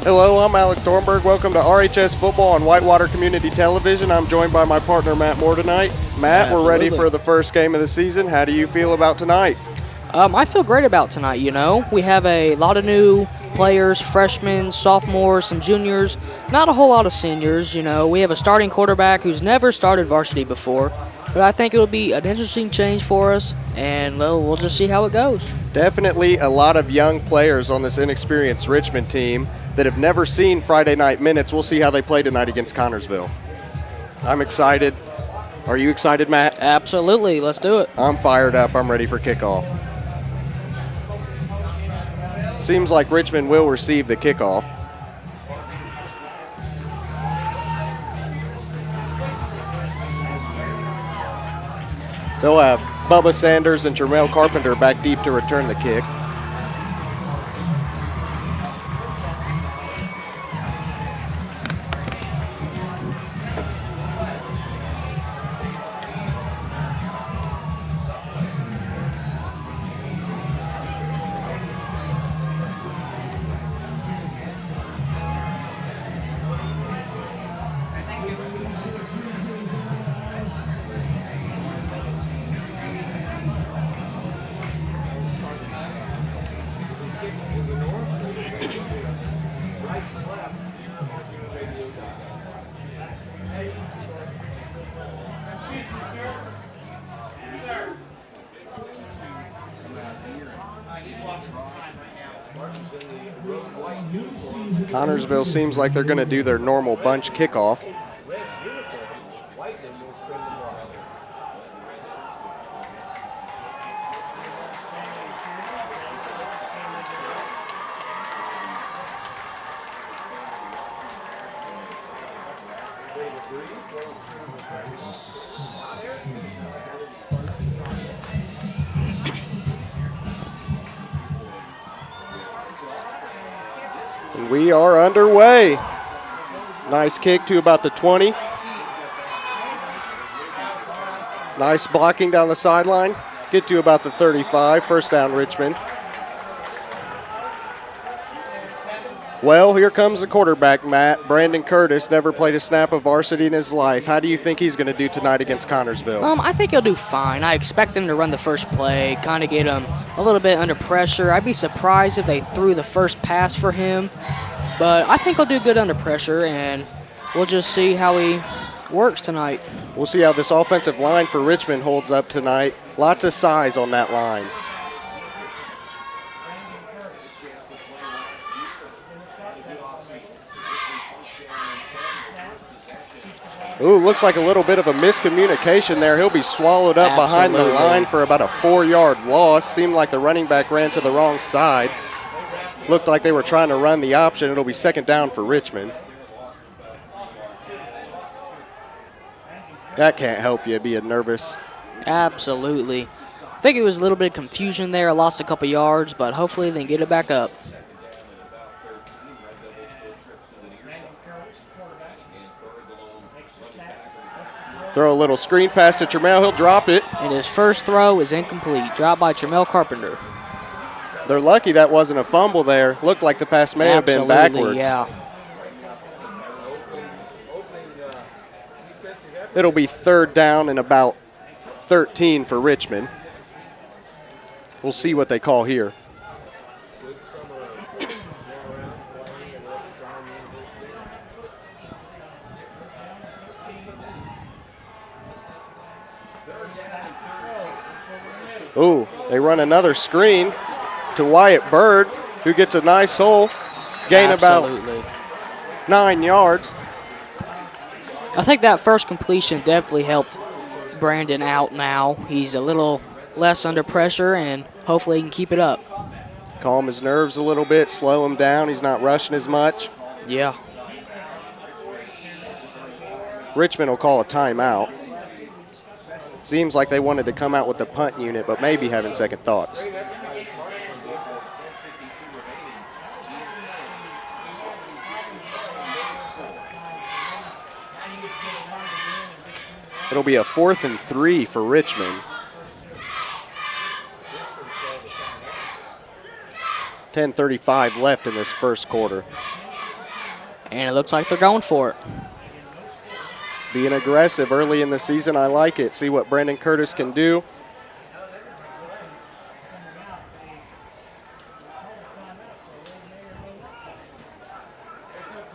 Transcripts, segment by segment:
Hello, I'm Alec Thornburg. Welcome to RHS Football on Whitewater Community Television. I'm joined by my partner, Matt Moore, tonight. Matt, we're ready for the first game of the season. How do you feel about tonight? I feel great about tonight, We have a lot of new players, freshmen, sophomores, some juniors, not a whole lot of seniors, We have a starting quarterback who's never started varsity before, but I think it'll be an interesting change for us, and we'll just see how it goes. Definitely a lot of young players on this inexperienced Richmond team that have never seen Friday night minutes. We'll see how they play tonight against Connersville. I'm excited. Are you excited, Matt? Absolutely. Let's do it. I'm fired up. I'm ready for kickoff. Seems like Richmond will receive the kickoff. They'll have Bubba Sanders and Jermel Carpenter back deep to return the kick. Connersville seems like they're going to do their normal bunch kickoff. We are underway. Nice kick to about the 20. Nice blocking down the sideline. Get to about the 35. First down, Richmond. Well, here comes the quarterback, Matt. Brandon Curtis never played a snap of varsity in his life. How do you think he's going to do tonight against Connersville? I think he'll do fine. I expect him to run the first play, kind of get him a little bit under pressure. I'd be surprised if they threw the first pass for him, but I think he'll do good under pressure, and we'll just see how he works tonight. We'll see how this offensive line for Richmond holds up tonight. Lots of size on that line. Ooh, looks like a little bit of a miscommunication there. He'll be swallowed up behind the line for about a 4-yard loss. Seemed like the running back ran to the wrong side. Looked like they were trying to run the option. It'll be second down for Richmond. That can't help you being nervous. Absolutely. I think it was a little bit of confusion there. I lost a couple yards, but hopefully they can get it back up. Throw a little screen pass to Jermel. He'll drop it. And his first throw is incomplete. Dropped by Jermel Carpenter. They're lucky that wasn't a fumble there. Looked like the pass may have been backwards. Yeah. It'll be third down and about 13 for Richmond. We'll see what they call here. Ooh, they run another screen to Wyatt Bird, who gets a nice hole. Gain about 9 yards. I think that first completion definitely helped Brandon out now. He's a little less under pressure, and hopefully he can keep it up. Calm his nerves a little bit, slow him down. He's not rushing as much. Yeah. Richmond will call a timeout. Seems like they wanted to come out with the punt unit, but maybe having second thoughts. It'll be a 4th and 3 for Richmond. 10:35 left in this first quarter. And it looks like they're going for it. Being aggressive early in the season, I like it. See what Brandon Curtis can do.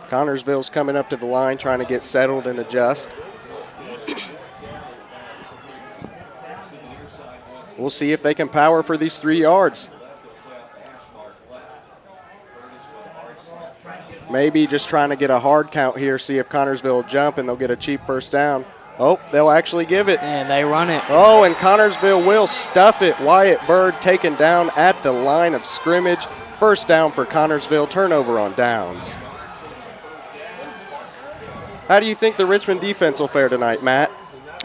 Connersville's coming up to the line, trying to get settled and adjust. We'll see if they can power for these 3 yards. Maybe just trying to get a hard count here, see if Connersville will jump and they'll get a cheap first down. Oh, they'll actually give it. And they run it. Oh, and Connersville will stuff it. Wyatt Bird taken down at the line of scrimmage. First down for Connersville, turnover on downs. How do you think the Richmond defense will fare tonight, Matt?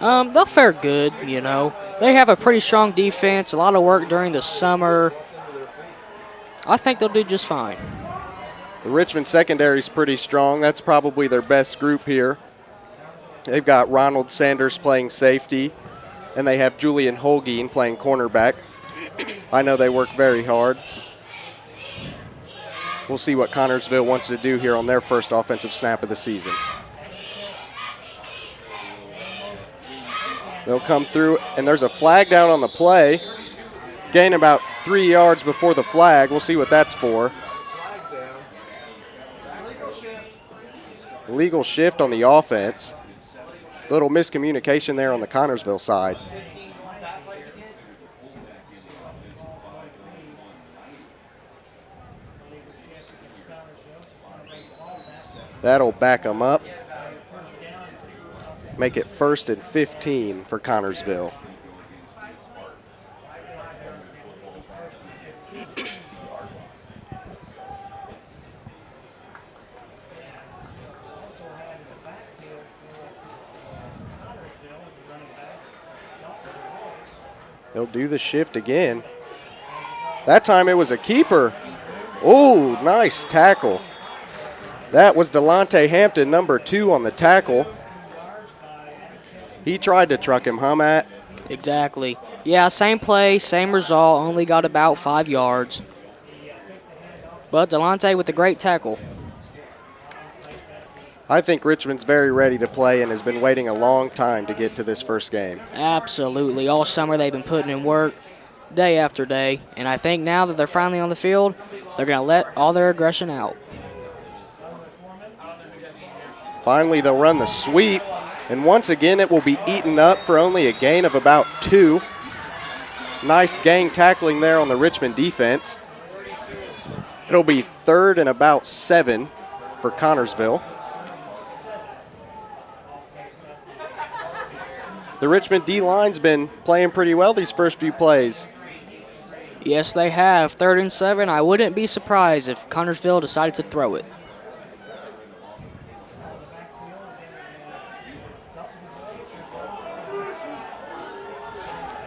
They'll fare good, you know. They have a pretty strong defense, a lot of work during the summer. I think they'll do just fine. The Richmond secondary is pretty strong. That's probably their best group here. They've got Ronald Sanders playing safety, and they have Julian Holguin playing cornerback. I know they work very hard. We'll see what Connersville wants to do here on their first offensive snap of the season. They'll come through, and there's a flag down on the play. Gain about 3 yards before the flag. We'll see what that's for. Illegal shift on the offense. Little miscommunication there on the Connersville side. That'll back them up. Make it 1st and 15 for Connersville. They'll do the shift again. That time it was a keeper. Oh, nice tackle. That was Delonte Hampton, number 2 on the tackle. He tried to truck him, huh, Matt? Exactly. Yeah, same play, same result, only got about 5 yards. But Delonte with a great tackle. I think Richmond's very ready to play and has been waiting a long time to get to this first game. Absolutely. All summer they've been putting in work day after day. And I think now that they're finally on the field, they're going to let all their aggression out. Finally, they'll run the sweep. And once again, it will be eaten up for only a gain of about 2. Nice gang tackling there on the Richmond defense. It'll be 3rd and about 7 for Connersville. The Richmond D-line's been playing pretty well these first few plays. Yes, they have. 3rd and 7. I wouldn't be surprised if Connersville decided to throw it.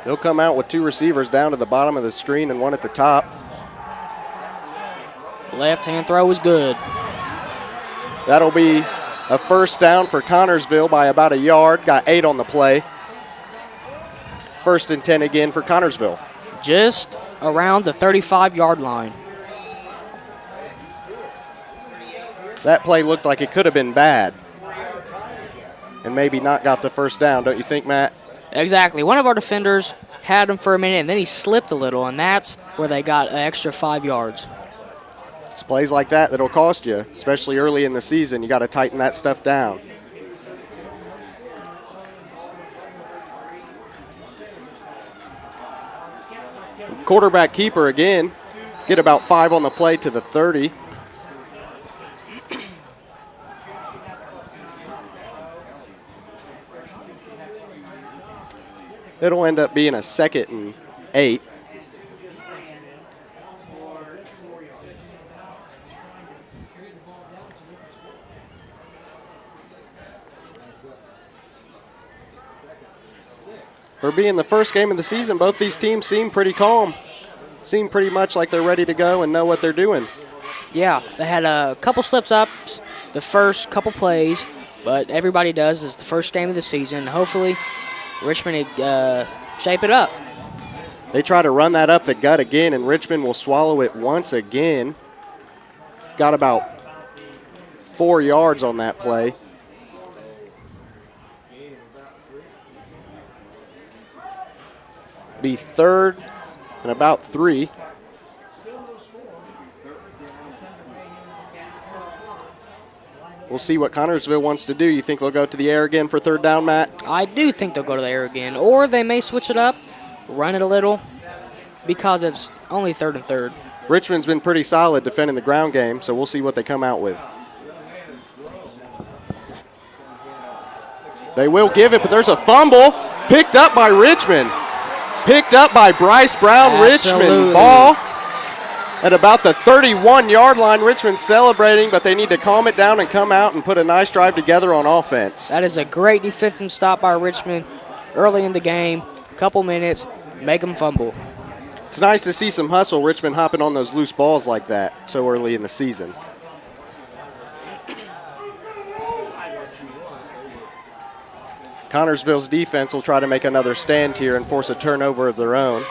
They'll come out with 2 receivers down to the bottom of the screen and 1 at the top. Left-hand throw is good. That'll be a first down for Connersville by about a yard. Got 8 on the play. 1st and 10 again for Connersville. Just around the 35-yard line. That play looked like it could have been bad. And maybe not got the first down, don't you think, Matt? Exactly. One of our defenders had him for a minute, and then he slipped a little, and that's where they got an extra 5 yards. It's plays like that that'll cost you, especially early in the season. You got to tighten that stuff down. Quarterback keeper again. Get about 5 on the play to the 30. It'll end up being a 2nd and 8. For being the first game of the season, both these teams seem pretty calm. Seem pretty much like they're ready to go and know what they're doing. Yeah, they had a couple slips-ups the first couple plays, but everybody does. It's the first game of the season. Hopefully, Richmond shape it up. They try to run that up the gut again, and Richmond will swallow it once again. Got about 4 yards on that play. Be 3rd and about 3. We'll see what Connersville wants to do. You think they'll go to the air again for 3rd down, Matt? I do think they'll go to the air again, or they may switch it up, run it a little, because it's only 3rd and 3rd. Richmond's been pretty solid defending the ground game, so we'll see what they come out with. They will give it, but there's a fumble picked up by Richmond. Picked up by Bryce Brown. Absolutely. Richmond ball at about the 31-yard line. Richmond celebrating, but they need to calm it down and come out and put a nice drive together on offense. That is a great defensive stop by Richmond early in the game. Couple minutes, make them fumble. It's nice to see some hustle, Richmond hopping on those loose balls like that so early in the season. Connersville's defense will try to make another stand here and force a turnover of their own.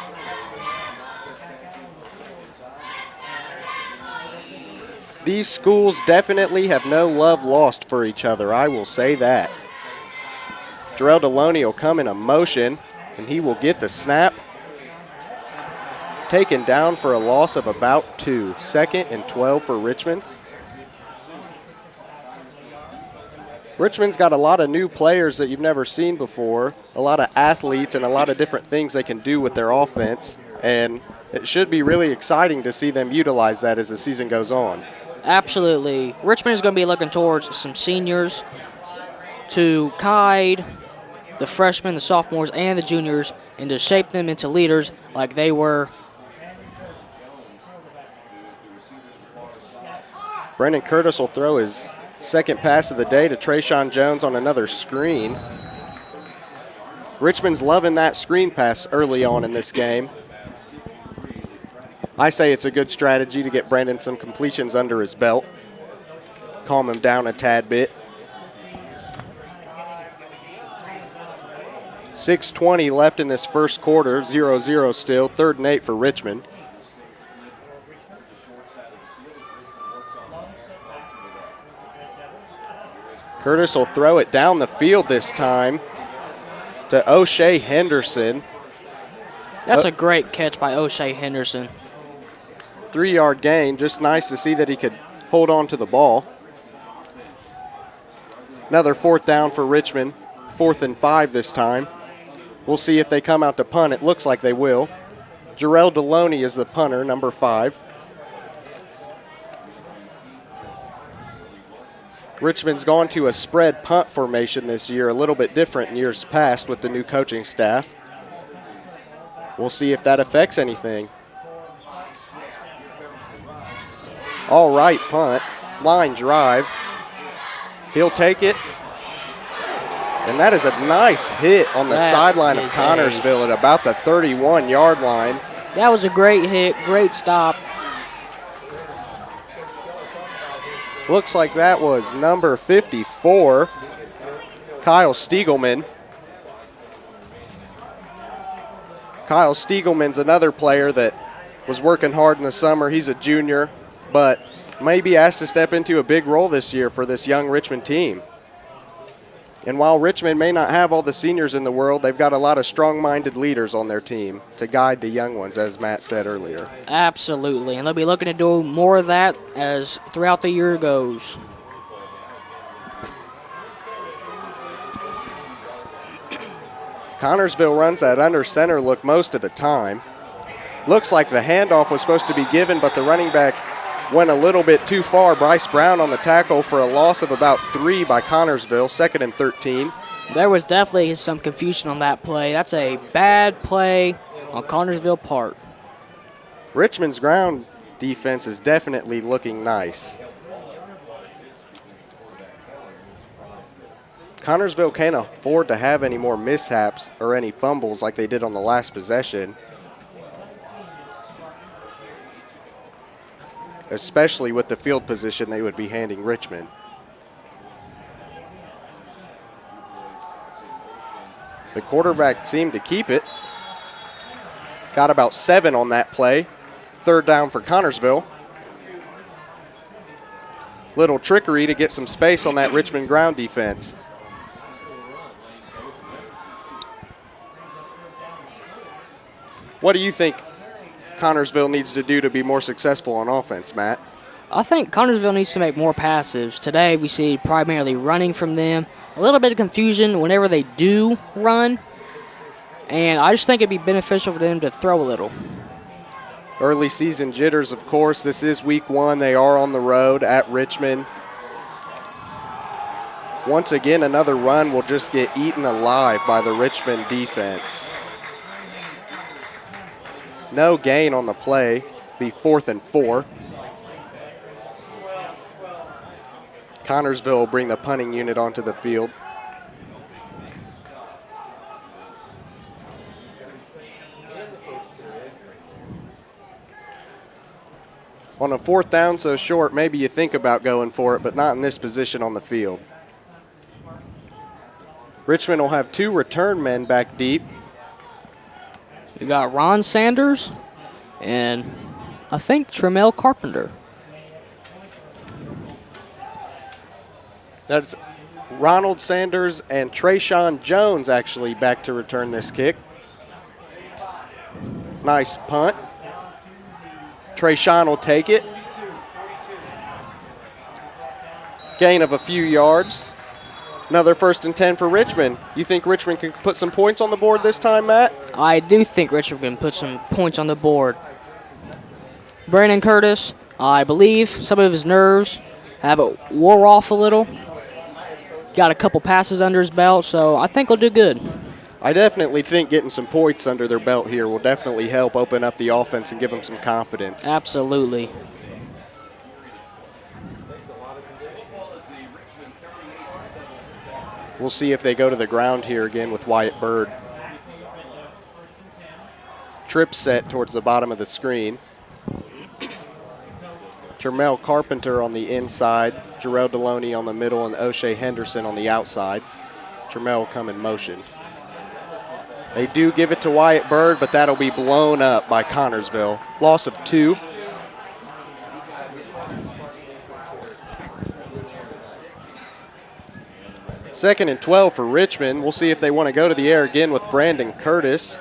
These schools definitely have no love lost for each other, I will say that. Jarrell Deloney will come in a motion, and he will get the snap. Taken down for a loss of about 2. 2nd and 12 for Richmond. Richmond's got a lot of new players that you've never seen before, a lot of athletes and a lot of different things they can do with their offense, and it should be really exciting to see them utilize that as the season goes on. Absolutely. Richmond is going to be looking towards some seniors to guide the freshmen, the sophomores, and the juniors, and to shape them into leaders like they were. Brendan Curtis will throw his second pass of the day to Trayshawn Jones on another screen. Richmond's loving that screen pass early on in this game. I say it's a good strategy to get Brandon some completions under his belt, calm him down a tad bit. 6:20 left in this first quarter, 0-0 still, 3rd and 8 for Richmond. Curtis will throw it down the field this time to O'Shea Henderson. That's a great catch by O'Shea Henderson. 3-yard gain. Just nice to see that he could hold on to the ball. Another 4th down for Richmond. 4th and 5 this time. We'll see if they come out to punt. It looks like they will. Jarrell Deloney is the punter, number 5. Richmond's gone to a spread punt formation this year, a little bit different in years past with the new coaching staff. We'll see if that affects anything. All right, punt, line drive. He'll take it. And that is a nice hit on the sideline of Connersville at about the 31-yard line. That was a great hit, great stop. Looks like that was number 54, Kyle Stiegelman. Kyle Stiegelman's another player that was working hard in the summer. He's a junior, but may be asked to step into a big role this year for this young Richmond team. And while Richmond may not have all the seniors in the world, they've got a lot of strong-minded leaders on their team to guide the young ones, as Matt said earlier. Absolutely, and they'll be looking to do more of that as throughout the year goes. Connersville runs that under center look most of the time. Looks like the handoff was supposed to be given, but the running back went a little bit too far. Bryce Brown on the tackle for a loss of about 3 by Connersville, 2nd and 13. There was definitely some confusion on that play. That's a bad play on Connersville part. Richmond's ground defense is definitely looking nice. Connersville can't afford to have any more mishaps or any fumbles like they did on the last possession, especially with the field position they would be handing Richmond. The quarterback seemed to keep it. Got about 7 on that play. 3rd down for Connersville. Little trickery to get some space on that Richmond ground defense. What do you think Connersville needs to do to be more successful on offense, Matt? I think Connersville needs to make more passes. Today we see primarily running from them. A little bit of confusion whenever they do run. And I just think it'd be beneficial for them to throw a little. Early season jitters, of course. This is week 1. They are on the road at Richmond. Once again, another run will just get eaten alive by the Richmond defense. No gain on the play. Be 4th and 4. Connersville will bring the punting unit onto the field. On a 4th down so short, maybe you think about going for it, but not in this position on the field. Richmond will have 2 return men back deep. We got Ron Sanders and I think Tremel Carpenter. That's Ronald Sanders and Trayshawn Jones actually back to return this kick. Nice punt. Trayshawn will take it. Gain of a few yards. Another 1st and 10 for Richmond. You think Richmond can put some points on the board this time, Matt? I do think Richmond can put some points on the board. Brandon Curtis, I believe some of his nerves have wore off a little. Got a couple passes under his belt, so I think he'll do good. I definitely think getting some points under their belt here will definitely help open up the offense and give them some confidence. Absolutely. We'll see if they go to the ground here again with Wyatt Bird. Trip set towards the bottom of the screen. Tremel Carpenter on the inside, Jarrell Deloney on the middle, and O'Shea Henderson on the outside. Tremel will come in motion. They do give it to Wyatt Bird, but that'll be blown up by Connersville. Loss of 2. Second and 12 for Richmond. We'll see if they want to go to the air again with Brandon Curtis.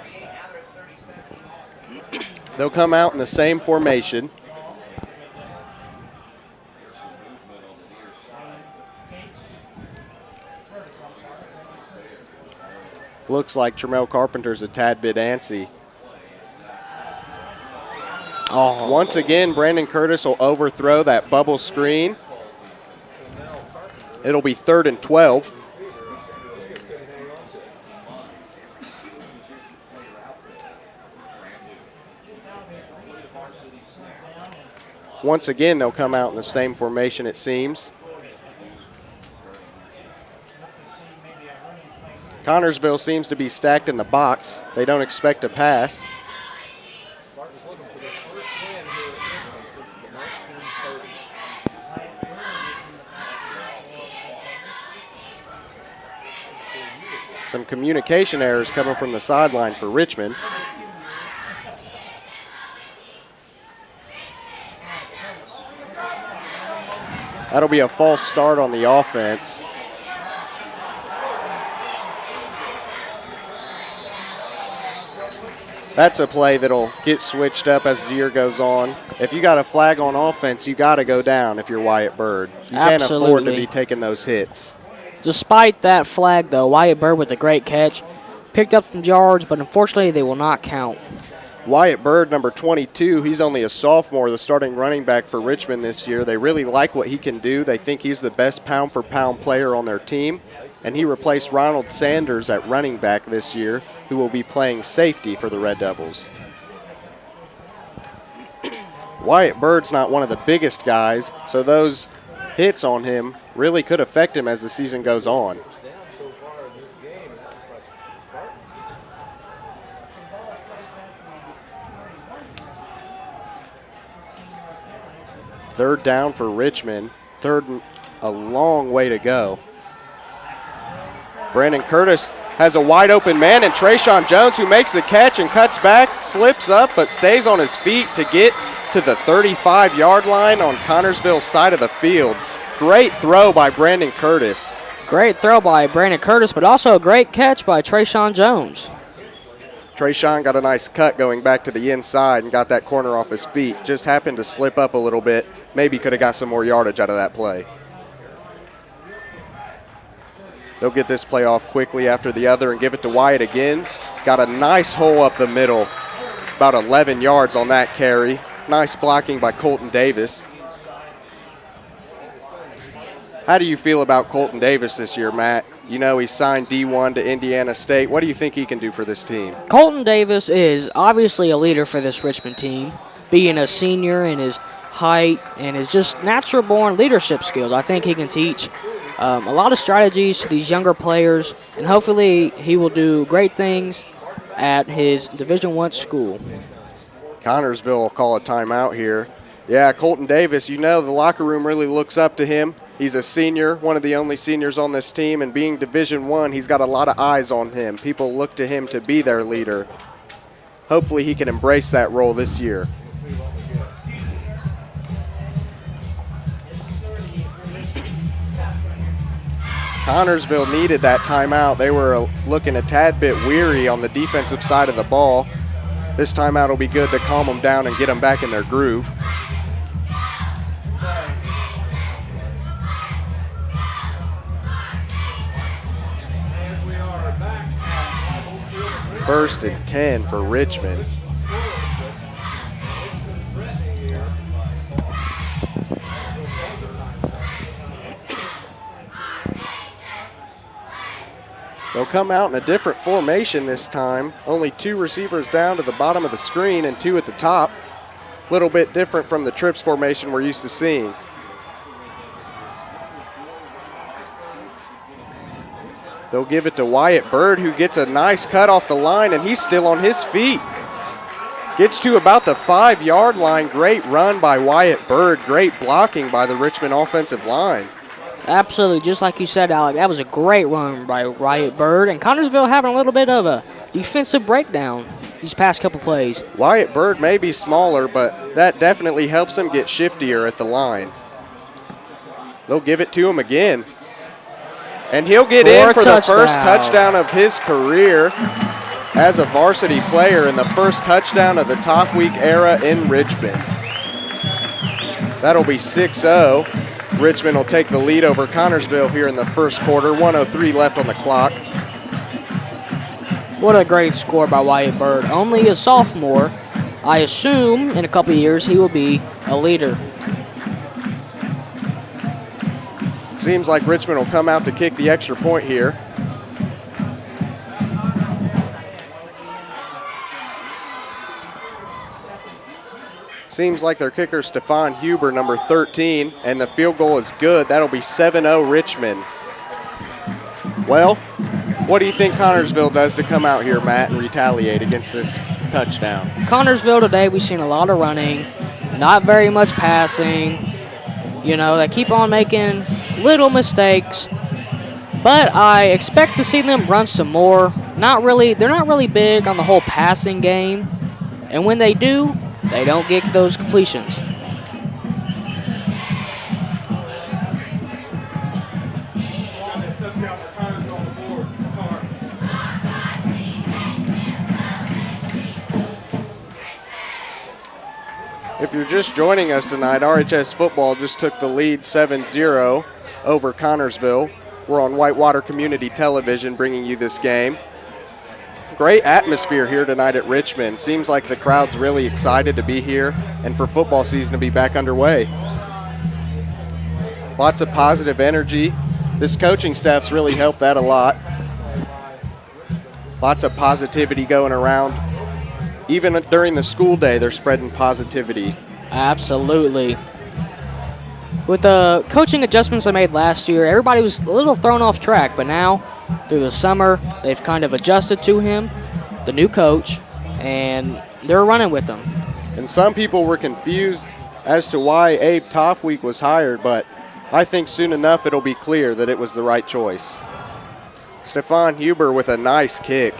They'll come out in the same formation. Looks like Tremel Carpenter's a tad bit antsy. Oh. Once again, Brandon Curtis will overthrow that bubble screen. It'll be 3rd and 12. Once again, they'll come out in the same formation, it seems. Connersville seems to be stacked in the box. They don't expect a pass. Some communication errors coming from the sideline for Richmond. That'll be a false start on the offense. That's a play that'll get switched up as the year goes on. If you got a flag on offense, you got to go down if you're Wyatt Bird. You can't afford to be taking those hits. Despite that flag, though, Wyatt Bird with a great catch. Picked up some yards, but unfortunately they will not count. Wyatt Bird, number 22, he's only a sophomore, the starting running back for Richmond this year. They really like what he can do. They think he's the best pound-for-pound player on their team. And he replaced Ronald Sanders at running back this year, who will be playing safety for the Red Devils. Wyatt Bird's not one of the biggest guys, so those hits on him really could affect him as the season goes on. Third down for Richmond. Third and a long way to go. Brandon Curtis has a wide open man, and Trayshawn Jones, who makes the catch and cuts back, slips up but stays on his feet to get to the 35-yard line on Connersville's side of the field. Great throw by Brandon Curtis. Great throw by Brandon Curtis, but also a great catch by Trayshawn Jones. Trayshawn got a nice cut going back to the inside and got that corner off his feet. Just happened to slip up a little bit. Maybe could have got some more yardage out of that play. They'll get this play off quickly after the other and give it to Wyatt again. Got a nice hole up the middle, about 11 yards on that carry. Nice blocking by Colton Davis. How do you feel about Colton Davis this year, Matt? You know he signed D1 to Indiana State. What do you think he can do for this team? Colton Davis is obviously a leader for this Richmond team, being a senior and his height and his just natural-born leadership skills. I think he can teach a lot of strategies to these younger players, and hopefully he will do great things at his Division I school. Connersville will call a timeout here. Yeah, Colton Davis, you know the locker room really looks up to him. He's a senior, one of the only seniors on this team, and being Division I, he's got a lot of eyes on him. People look to him to be their leader. Hopefully he can embrace that role this year. Connersville needed that timeout. They were looking a tad bit weary on the defensive side of the ball. This timeout will be good to calm them down and get them back in their groove. First and 10 for Richmond. They'll come out in a different formation this time. Only 2 receivers down to the bottom of the screen and 2 at the top. A little bit different from the trips formation we're used to seeing. They'll give it to Wyatt Bird, who gets a nice cut off the line, and he's still on his feet. Gets to about the 5-yard line. Great run by Wyatt Bird. Great blocking by the Richmond offensive line. Absolutely, just like you said, Alec, that was a great run by Wyatt Bird, and Connersville having a little bit of a defensive breakdown these past couple plays. Wyatt Bird may be smaller, but that definitely helps him get shiftier at the line. They'll give it to him again. And he'll get in for the first touchdown of his career as a varsity player and the first touchdown of the top week era in Richmond. That'll be 6-0. Richmond will take the lead over Connersville here in the first quarter. 1:03 left on the clock. What a great score by Wyatt Bird. Only a sophomore. I assume in a couple of years he will be a leader. Seems like Richmond will come out to kick the extra point here. Seems like their kicker, Stephon Huber, number 13, and the field goal is good. That'll be 7-0 Richmond. Well, what do you think Connersville does to come out here, Matt, and retaliate against this touchdown? Connersville today, we've seen a lot of running, not very much passing. You know, they keep on making little mistakes, but I expect to see them run some more. They're not really big on the whole passing game, and when they do, they don't get those completions. If you're just joining us tonight, RHS football just took the lead 7-0 over Connersville. We're on Whitewater Community Television bringing you this game. Great atmosphere here tonight at Richmond. Seems like the crowd's really excited to be here and for football season to be back underway. Lots of positive energy. This coaching staff's really helped that a lot. Lots of positivity going around. Even during the school day, they're spreading positivity. Absolutely. With the coaching adjustments I made last year, everybody was a little thrown off track, but now through the summer, they've kind of adjusted to him, the new coach, and they're running with them. And some people were confused as to why Abe Toffweek was hired, but I think soon enough it'll be clear that it was the right choice. Stephon Huber with a nice kick.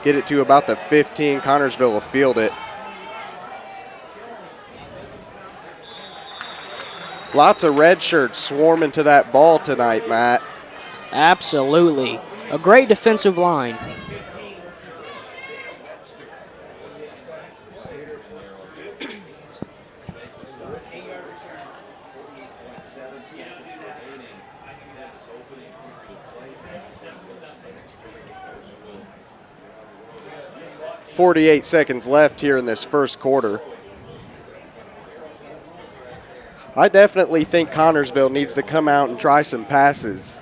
Get it to about the 15. Connersville will field it. Lots of red shirts swarming to that ball tonight, Matt. Absolutely. A great defensive line. .48 seconds left here in this first quarter. I definitely think Connersville needs to come out and try some passes.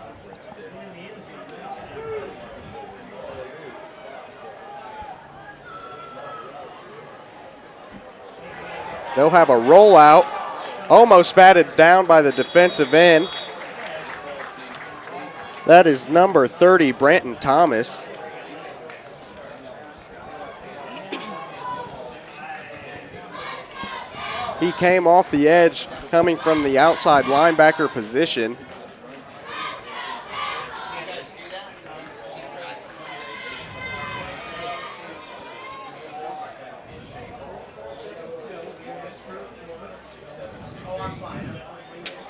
They'll have a rollout, almost batted down by the defensive end. That is number 30, Branton Thomas. He came off the edge, coming from the outside linebacker position.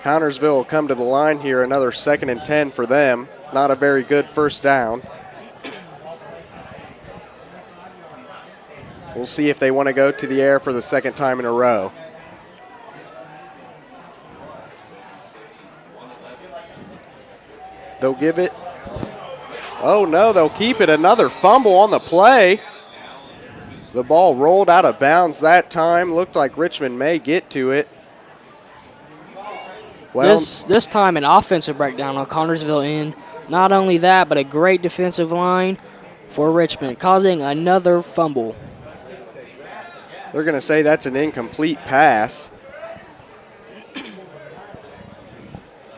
Connersville will come to the line here, another 2nd and 10 for them. Not a very good first down. We'll see if they want to go to the air for the 2nd time in a row. They'll give it. Oh, no, they'll keep it. Another fumble on the play. The ball rolled out of bounds that time. Looked like Richmond may get to it. Well, this time an offensive breakdown on Connersville end. Not only that, but a great defensive line for Richmond, causing another fumble. They're going to say that's an incomplete pass.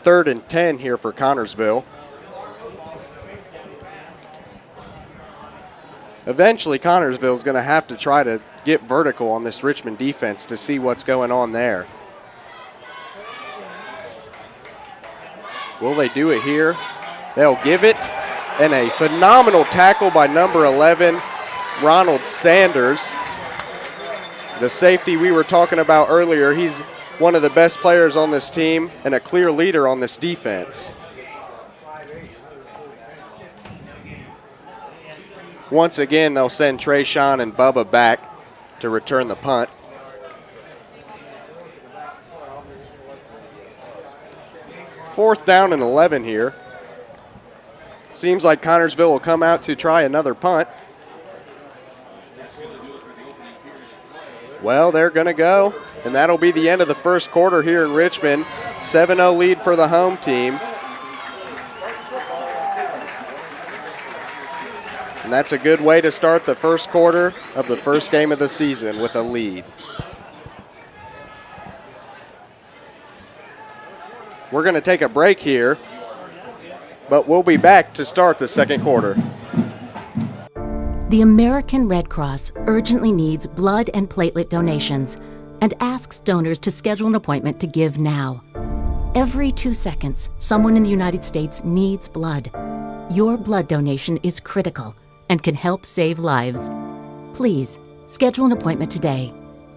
3rd and 10 here for Connersville. Eventually, Connersville is going to have to try to get vertical on this Richmond defense to see what's going on there. Will they do it here? They'll give it. And a phenomenal tackle by number 11, Ronald Sanders. The safety we were talking about earlier, he's one of the best players on this team and a clear leader on this defense. Once again, they'll send Trayshawn and Bubba back to return the punt. Fourth down and 11 here. Seems like Connersville will come out to try another punt. Well, they're going to go, and that'll be the end of the first quarter here in Richmond. 7-0 lead for the home team. And that's a good way to start the first quarter of the first game of the season with a lead. We're going to take a break here, but we'll be back to start the second quarter. The American Red Cross urgently needs blood and platelet donations and asks donors to schedule an appointment to give now. Every 2 seconds, someone in the United States needs blood. Your blood donation is critical and can help save lives. Please, schedule an appointment today.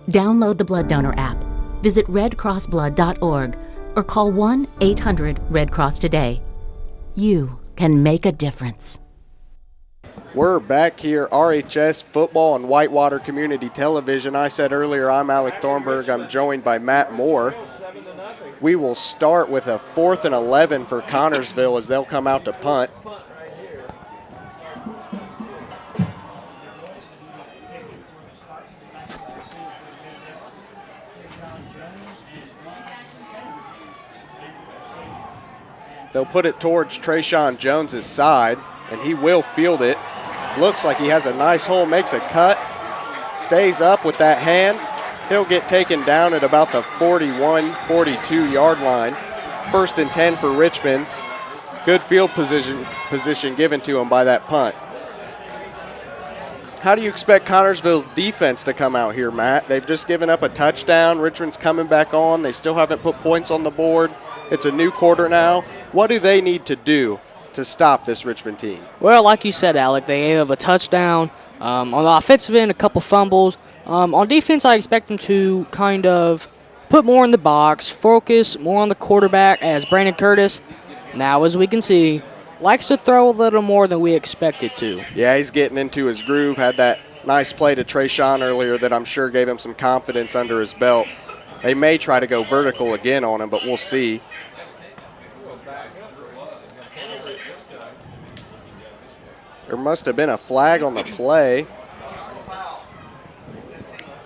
Download the Blood Donor app, visit redcrossblood.org, or call 1-800-RED-CROSS today. You can make a difference. We're back here, RHS Football and Whitewater Community Television. I said earlier, I'm Alec Thornburg. I'm joined by Matt Moore. We will start with a 4th and 11 for Connersville as they'll come out to punt. They'll put it towards Trayshawn Jones's side, and he will field it. Looks like he has a nice hole, makes a cut, stays up with that hand. He'll get taken down at about the 41, 42-yard line. 1st and 10 for Richmond. Good field position given to him by that punt. How do you expect Connersville's defense to come out here, Matt? They've just given up a touchdown. Richmond's coming back on. They still haven't put points on the board. It's a new quarter now. What do they need to do to stop this Richmond team? Well, like you said, Alec, they gave up a touchdown. On the offensive end, a couple fumbles. On defense, I expect them to kind of put more in the box, focus more on the quarterback, as Brandon Curtis, now as we can see, likes to throw a little more than we expected to. Yeah, he's getting into his groove. Had that nice play to Trayshawn earlier that I'm sure gave him some confidence under his belt. They may try to go vertical again on him, but we'll see. There must have been a flag on the play.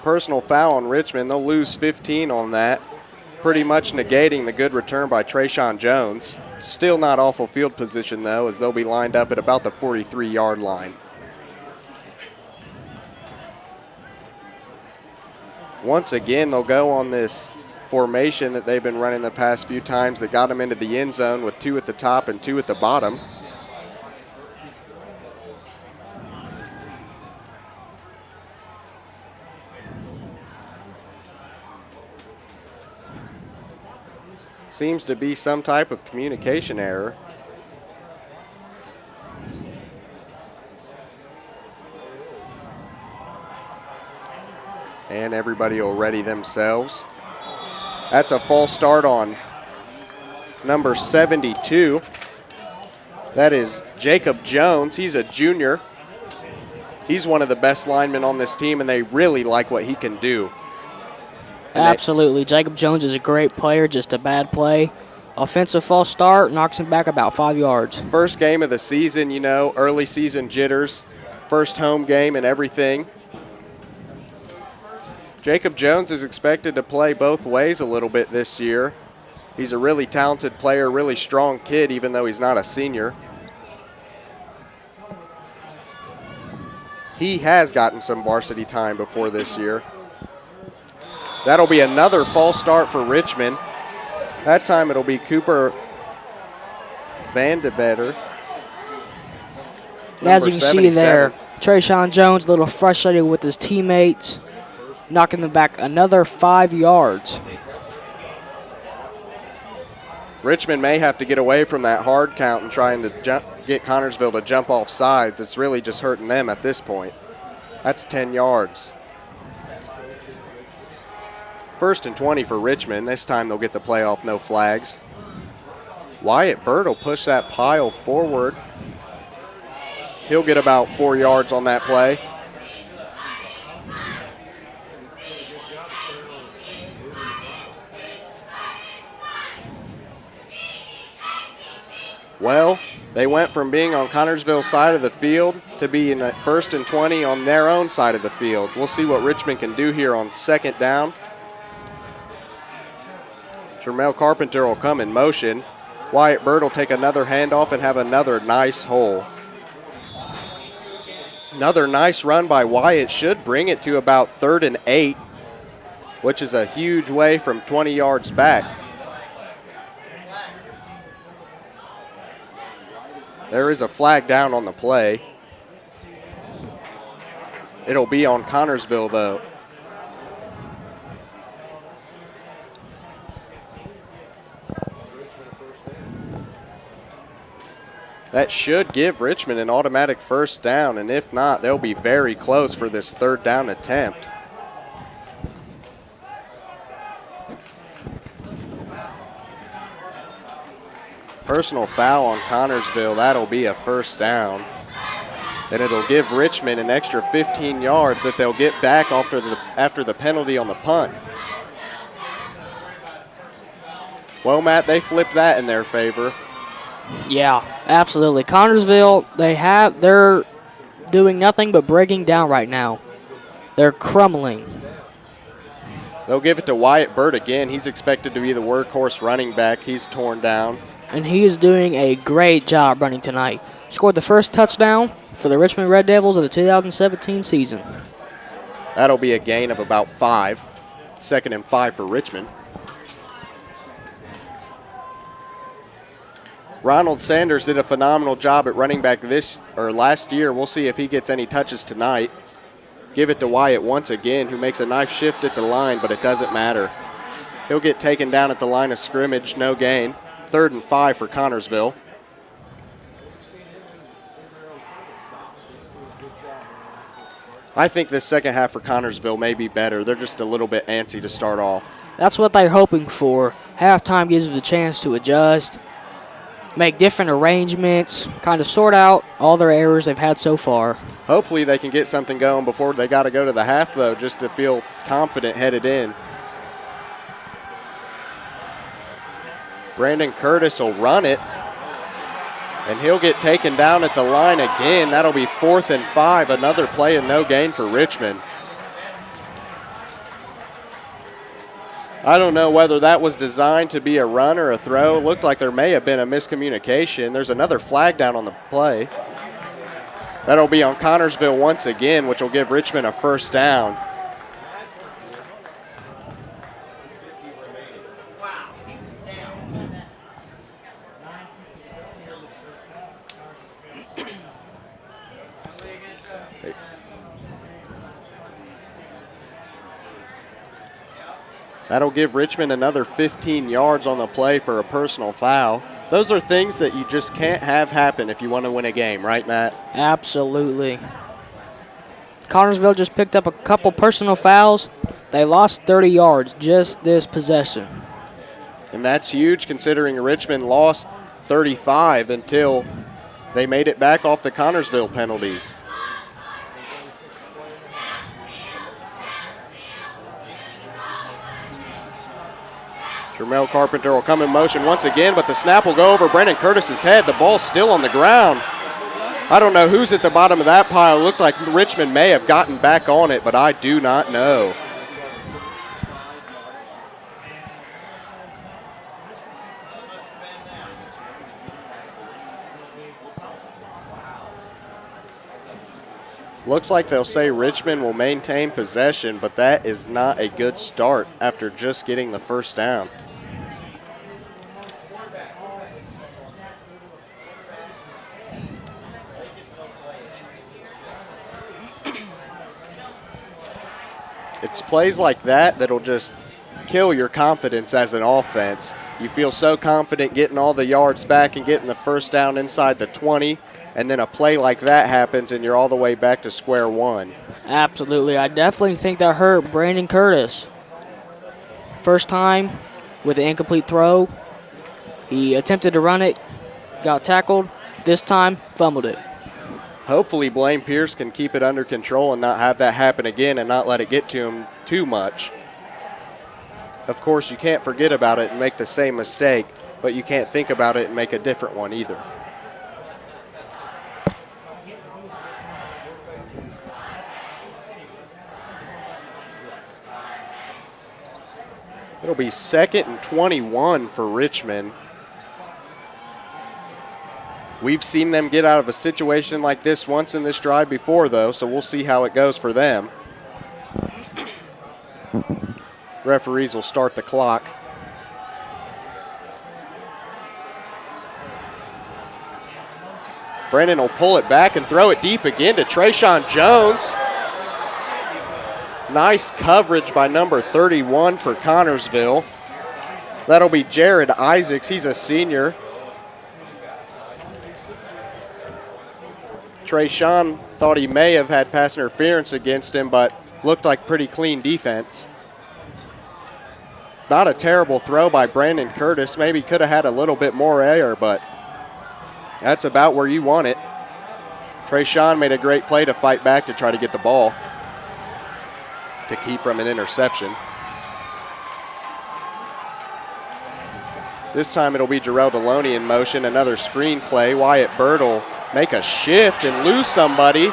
Personal foul on Richmond. They'll lose 15 on that, pretty much negating the good return by Trayshawn Jones. Still not awful field position, though, as they'll be lined up at about the 43-yard line. Once again, they'll go on this formation that they've been running the past few times that got them into the end zone with 2 at the top and 2 at the bottom. Seems to be some type of communication error. And everybody will ready themselves. That's a false start on number 72. That is Jacob Jones. He's a junior. He's one of the best linemen on this team, and they really like what he can do. Absolutely. Jacob Jones is a great player, just a bad play. Offensive false start, knocks him back about 5 yards. First game of the season, you know, early season jitters. First home game and everything. Jacob Jones is expected to play both ways a little bit this year. He's a really talented player, really strong kid, even though he's not a senior. He has gotten some varsity time before this year. That'll be another false start for Richmond. That time it'll be Cooper Vandevetter. As you can see there, Trayshawn Jones a little frustrated with his teammates, knocking them back another 5 yards. Richmond may have to get away from that hard count and trying to get Connersville to jump off sides. It's really just hurting them at this point. That's 10 yards. First and 20 for Richmond. This time they'll get the play off, no flags. Wyatt Bird will push that pile forward. He'll get about 4 yards on that play. Well, they went from being on Connersville's side of the field to being at first and 20 on their own side of the field. We'll see what Richmond can do here on second down. Jermel Carpenter will come in motion. Wyatt Bird will take another handoff and have another nice hole. Another nice run by Wyatt should bring it to about 3rd and 8, which is a huge way from 20 yards back. There is a flag down on the play. It'll be on Connersville, though. That should give Richmond an automatic first down, and if not, they'll be very close for this 3rd down attempt. Personal foul on Connersville. That'll be a first down. And it'll give Richmond an extra 15 yards that they'll get back after the penalty on the punt. Well, Matt, they flipped that in their favor. Yeah, absolutely. Connersville, they're doing nothing but breaking down right now. They're crumbling. They'll give it to Wyatt Bird again. He's expected to be the workhorse running back. He's torn down. And he is doing a great job running tonight. Scored the first touchdown for the Richmond Red Devils of the 2017 season. That'll be a gain of about 5. 2nd and 5 for Richmond. Ronald Sanders did a phenomenal job at running back last year. We'll see if he gets any touches tonight. Give it to Wyatt once again, who makes a nice shift at the line, but it doesn't matter. He'll get taken down at the line of scrimmage, no gain. 3rd and 5 for Connersville. I think this second half for Connersville may be better. They're just a little bit antsy to start off. That's what they're hoping for. Halftime gives them the chance to adjust, make different arrangements, kind of sort out all their errors they've had so far. Hopefully they can get something going before they got to go to the half, though, just to feel confident headed in. Brandon Curtis will run it, and he'll get taken down at the line again. That'll be 4th and 5, another play and no gain for Richmond. I don't know whether that was designed to be a run or a throw. It looked like there may have been a miscommunication. There's another flag down on the play. That'll be on Connersville once again, which will give Richmond a first down. That'll give Richmond another 15 yards on the play for a personal foul. Those are things that you just can't have happen if you want to win a game, right, Matt? Absolutely. Connersville just picked up a couple personal fouls. They lost 30 yards just this possession. And that's huge considering Richmond lost 35 until they made it back off the Connersville penalties. Jermel Carpenter will come in motion once again, but the snap will go over Brandon Curtis's head. The ball's still on the ground. I don't know who's at the bottom of that pile. It looked like Richmond may have gotten back on it, but I do not know. Looks like they'll say Richmond will maintain possession, but that is not a good start after just getting the first down. It's plays like that that'll just kill your confidence as an offense. You feel so confident getting all the yards back and getting the first down inside the 20, and then a play like that happens and you're all the way back to square one. Absolutely. I definitely think that hurt Brandon Curtis. First time with an incomplete throw. He attempted to run it, got tackled. This time, fumbled it. Hopefully Blaine Pierce can keep it under control and not have that happen again and not let it get to him too much. Of course, you can't forget about it and make the same mistake, but you can't think about it and make a different one either. It'll be 2nd and 21 for Richmond. We've seen them get out of a situation like this once in this drive before, though, so we'll see how it goes for them. Referees will start the clock. Brandon will pull it back and throw it deep again to Trayshawn Jones. Nice coverage by number 31 for Connersville. That'll be Jared Isaacs. He's a senior. Trayshawn thought he may have had pass interference against him, but looked like pretty clean defense. Not a terrible throw by Brandon Curtis. Maybe could have had a little bit more air, but that's about where you want it. Trayshawn made a great play to fight back to try to get the ball to keep from an interception. This time it'll be Jarrell Deloney in motion. Another screen play. Wyatt Bird will make a shift and lose somebody.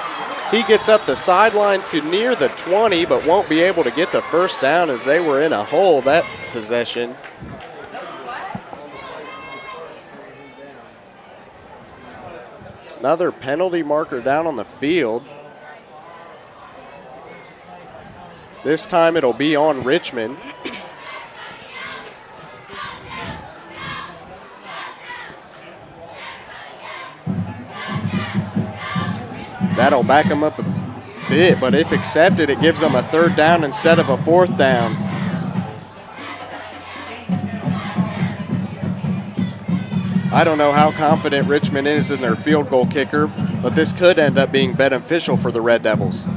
He gets up the sideline to near the 20, but won't be able to get the first down as they were in a hole that possession. Another penalty marker down on the field. This time it'll be on Richmond. That'll back them up a bit, but if accepted, it gives them a 3rd down instead of a 4th down. I don't know how confident Richmond is in their field goal kicker, but this could end up being beneficial for the Red Devils.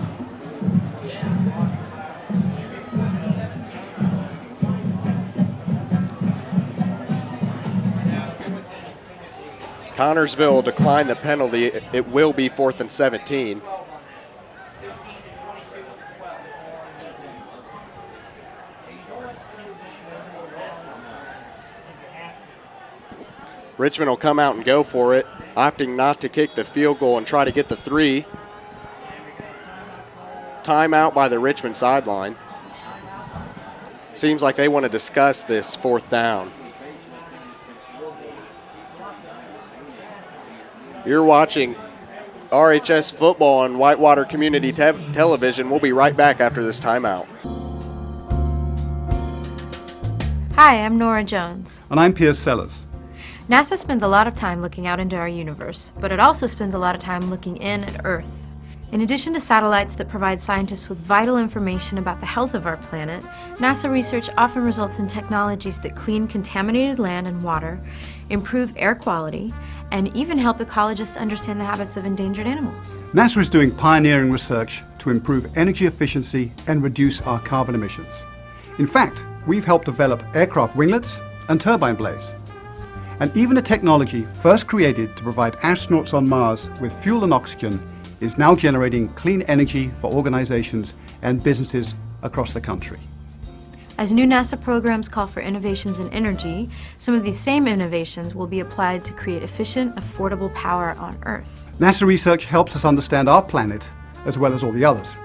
Connersville will decline the penalty. It will be 4th and 17. Richmond will come out and go for it, opting not to kick the field goal and try to get the 3. Timeout by the Richmond sideline. Seems like they want to discuss this 4th down. You're watching RHS football on Whitewater Community Television. We'll be right back after this timeout. Hi, I'm Nora Jones. And I'm Piers Sellers. NASA spends a lot of time looking out into our universe, but it also spends a lot of time looking in at Earth. In addition to satellites that provide scientists with vital information about the health of our planet, NASA research often results in technologies that clean contaminated land and water, improve air quality, and even help ecologists understand the habits of endangered animals. NASA is doing pioneering research to improve energy efficiency and reduce our carbon emissions. In fact, we've helped develop aircraft winglets and turbine blades. And even a technology first created to provide astronauts on Mars with fuel and oxygen is now generating clean energy for organizations and businesses across the country. As new NASA programs call for innovations in energy, some of these same innovations will be applied to create efficient, affordable power on Earth. NASA research helps us understand our planet as well as all the others.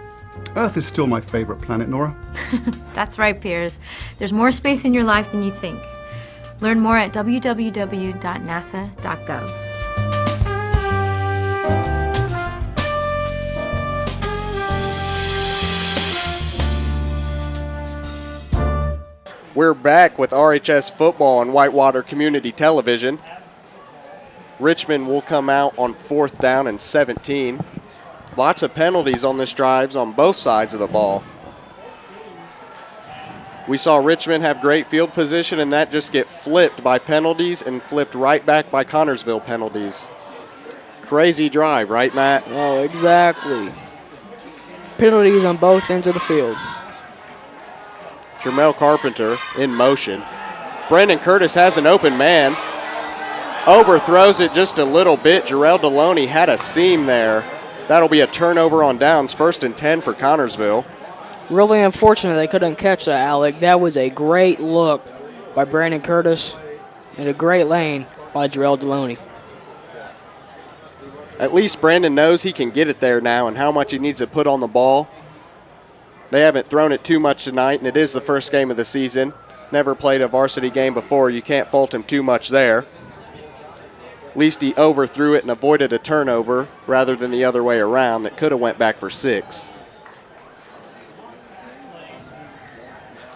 Earth is still my favorite planet, Nora. That's right, Piers. There's more space in your life than you think. Learn more at www.nasa.gov. We're back with RHS football on Whitewater Community Television. Richmond will come out on 4th down and 17. Lots of penalties on this drive on both sides of the ball. We saw Richmond have great field position and that just get flipped by penalties and flipped right back by Connersville penalties. Crazy drive, right, Matt? Oh, exactly. Penalties on both ends of the field. Jermel Carpenter in motion. Brendan Curtis has an open man. Overthrows it just a little bit. Jarrell Deloney had a seam there. That'll be a turnover on downs. 1st and 10 for Connersville. Really unfortunate they couldn't catch that, Alec. That was a great look by Brandon Curtis and a great lane by Jarrell Deloney. At least Brandon knows he can get it there now and how much he needs to put on the ball. They haven't thrown it too much tonight, and it is the first game of the season. Never played a varsity game before. You can't fault him too much there. At least he overthrew it and avoided a turnover rather than the other way around that could have went back for 6.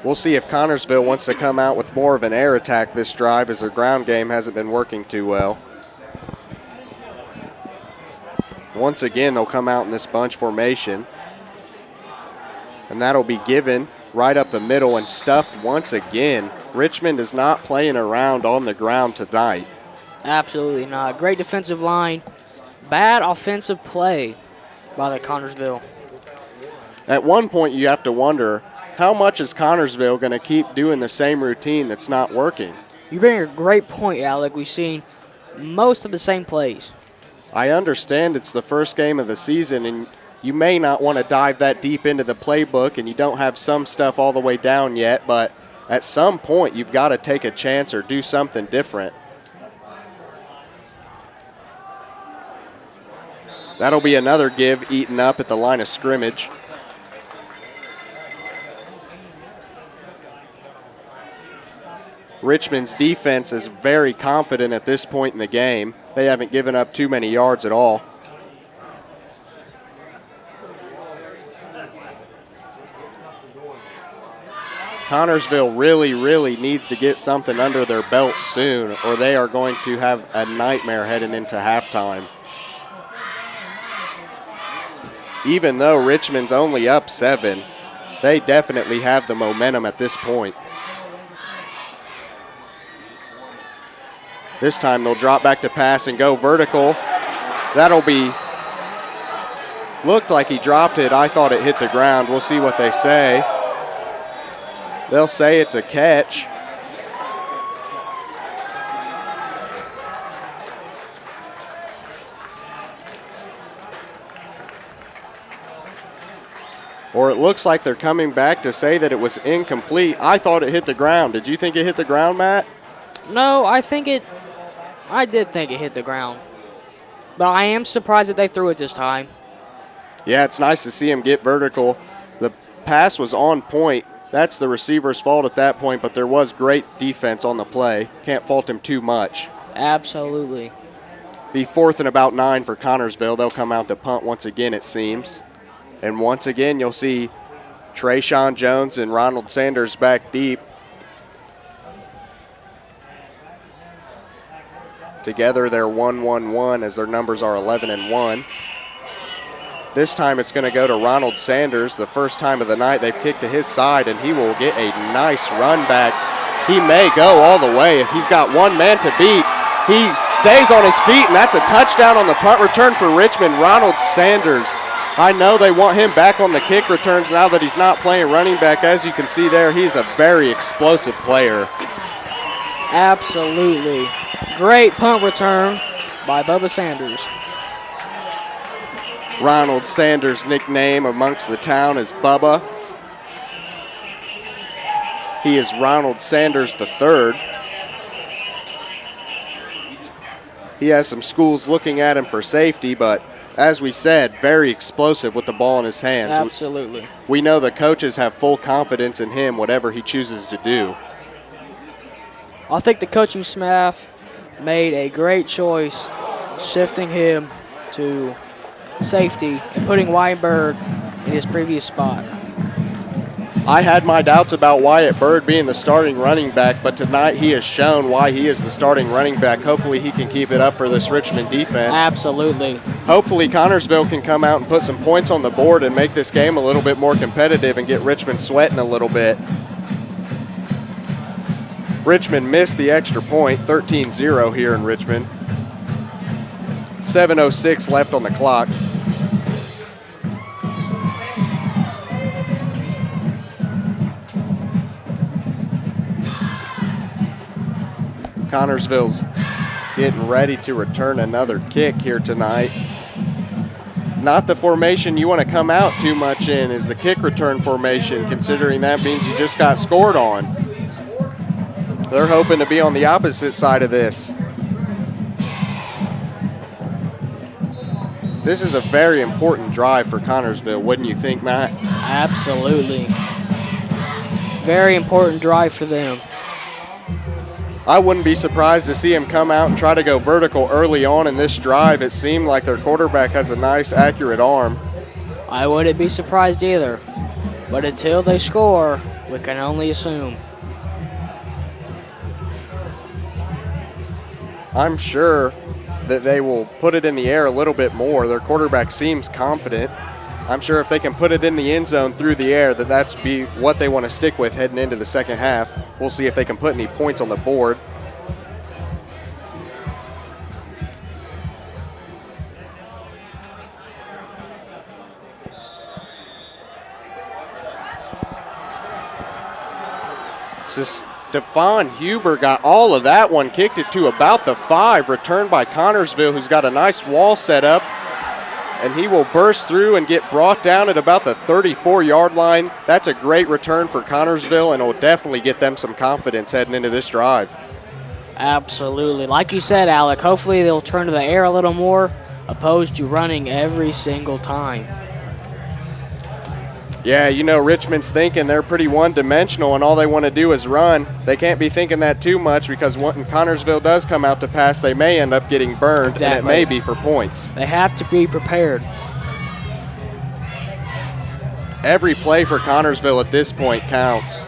We'll see if Connersville wants to come out with more of an air attack this drive as their ground game hasn't been working too well. Once again, they'll come out in this bunch formation. And that'll be given right up the middle and stuffed once again. Richmond is not playing around on the ground tonight. Absolutely not. Great defensive line. Bad offensive play by the Connersville. At one point, you have to wonder, how much is Connersville going to keep doing the same routine that's not working? You bring a great point, Alec. We've seen most of the same plays. I understand it's the first game of the season, and you may not want to dive that deep into the playbook, and you don't have some stuff all the way down yet, but at some point, you've got to take a chance or do something different. That'll be another give eaten up at the line of scrimmage. Richmond's defense is very confident at this point in the game. They haven't given up too many yards at all. Connersville really needs to get something under their belt soon, or they are going to have a nightmare heading into halftime. Even though Richmond's only up 7, they definitely have the momentum at this point. This time they'll drop back to pass and go vertical. That'll be, looked like he dropped it. I thought it hit the ground. We'll see what they say. They'll say it's a catch. or it looks like they're coming back to say that it was incomplete. I thought it hit the ground. Did you think it hit the ground, Matt? No, I did think it hit the ground. But I am surprised that they threw it this time. Yeah, it's nice to see him get vertical. The pass was on point. That's the receiver's fault at that point, but there was great defense on the play. Can't fault him too much. Absolutely. Be 4th and about 9 for Connersville. They'll come out to punt once again, it seems. And once again, you'll see Trayshawn Jones and Ronald Sanders back deep. Together, they're 1-1-1 as their numbers are 11-1. This time it's going to go to Ronald Sanders. The first time of the night they've kicked to his side, and he will get a nice run back. He may go all the way. If he's got one man to beat, he stays on his feet, and that's a touchdown on the punt return for Richmond. Ronald Sanders. I know they want him back on the kick returns now that he's not playing running back. As you can see there, he's a very explosive player. Absolutely. Great punt return by Bubba Sanders. Ronald Sanders' nickname amongst the town is Bubba. He is Ronald Sanders III. He has some schools looking at him for safety, but as we said, very explosive with the ball in his hands. Absolutely. We know the coaches have full confidence in him, whatever he chooses to do. I think the coaching staff made a great choice shifting him to safety and putting Wyatt in his previous spot. I had my doubts about Wyatt Bird being the starting running back, but tonight he has shown why he is the starting running back. Hopefully he can keep it up for this Richmond defense. Absolutely. Hopefully Connersville can come out and put some points on the board and make this game a little bit more competitive and get Richmond sweating a little bit. Richmond missed the extra point, 13-0 here in Richmond. 7:06 left on the clock. Connersville's getting ready to return another kick here tonight. Not the formation you want to come out too much in is the kick return formation, considering that means you just got scored on. They're hoping to be on the opposite side of this. This is a very important drive for Connersville, wouldn't you think, Matt? Absolutely. Very important drive for them. I wouldn't be surprised to see him come out and try to go vertical early on in this drive. It seemed like their quarterback has a nice, accurate arm. I wouldn't be surprised either. But until they score, we can only assume. I'm sure that they will put it in the air a little bit more. Their quarterback seems confident. I'm sure if they can put it in the end zone through the air, that's be what they want to stick with heading into the second half. We'll see if they can put any points on the board. Stephon Huber got all of that one, kicked it to about the 5, returned by Connersville, who's got a nice wall set up. And he will burst through and get brought down at about the 34-yard line. That's a great return for Connersville, and it will definitely get them some confidence heading into this drive. Absolutely. Like you said, Alec, hopefully they'll turn to the air a little more, opposed to running every single time. Yeah, you know, Richmond's thinking they're pretty one-dimensional and all they want to do is run. They can't be thinking that too much because when Connersville does come out to pass, they may end up getting burned, exactly. And it may be for points. They have to be prepared. Every play for Connersville at this point counts.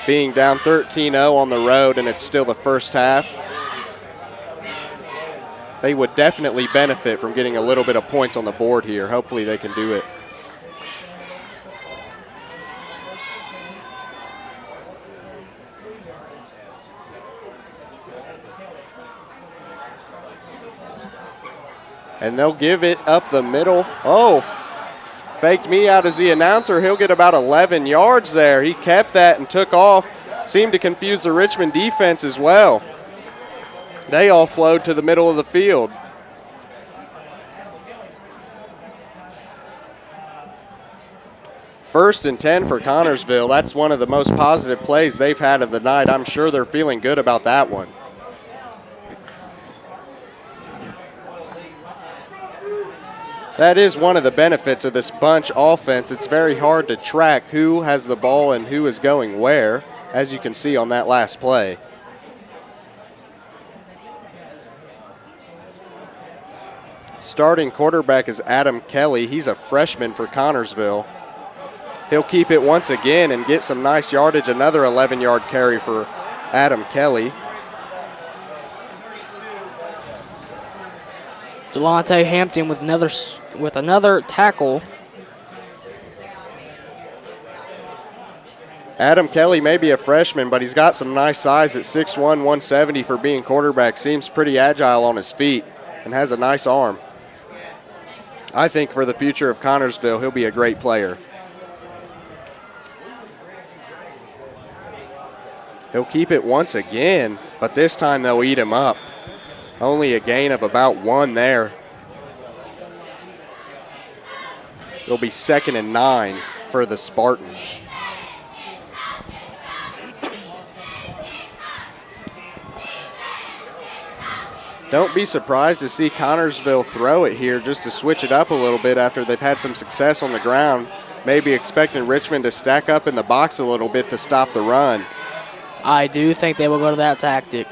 Being down 13-0 on the road and it's still the first half, they would definitely benefit from getting a little bit of points on the board here. Hopefully they can do it. And they'll give it up the middle. Oh, faked me out as the announcer. He'll get about 11 yards there. He kept that and took off. Seemed to confuse the Richmond defense as well. They all flowed to the middle of the field. 1st and 10 for Connersville. That's one of the most positive plays they've had of the night. I'm sure they're feeling good about that one. That is one of the benefits of this bunch offense. It's very hard to track who has the ball and who is going where, as you can see on that last play. Starting quarterback is Adam Kelly. He's a freshman for Connersville. He'll keep it once again and get some nice yardage. Another 11-yard carry for Adam Kelly. Delonte Hampton with another tackle. Adam Kelly may be a freshman, but he's got some nice size at 6'1", 170 for being quarterback. Seems pretty agile on his feet and has a nice arm. I think for the future of Connersville, he'll be a great player. He'll keep it once again, but this time they'll eat him up. Only a gain of about 1 there. It'll be 2nd and 9 for the Spartans. Don't be surprised to see Connersville throw it here just to switch it up a little bit after they've had some success on the ground. Maybe expecting Richmond to stack up in the box a little bit to stop the run. I do think they will go to that tactic.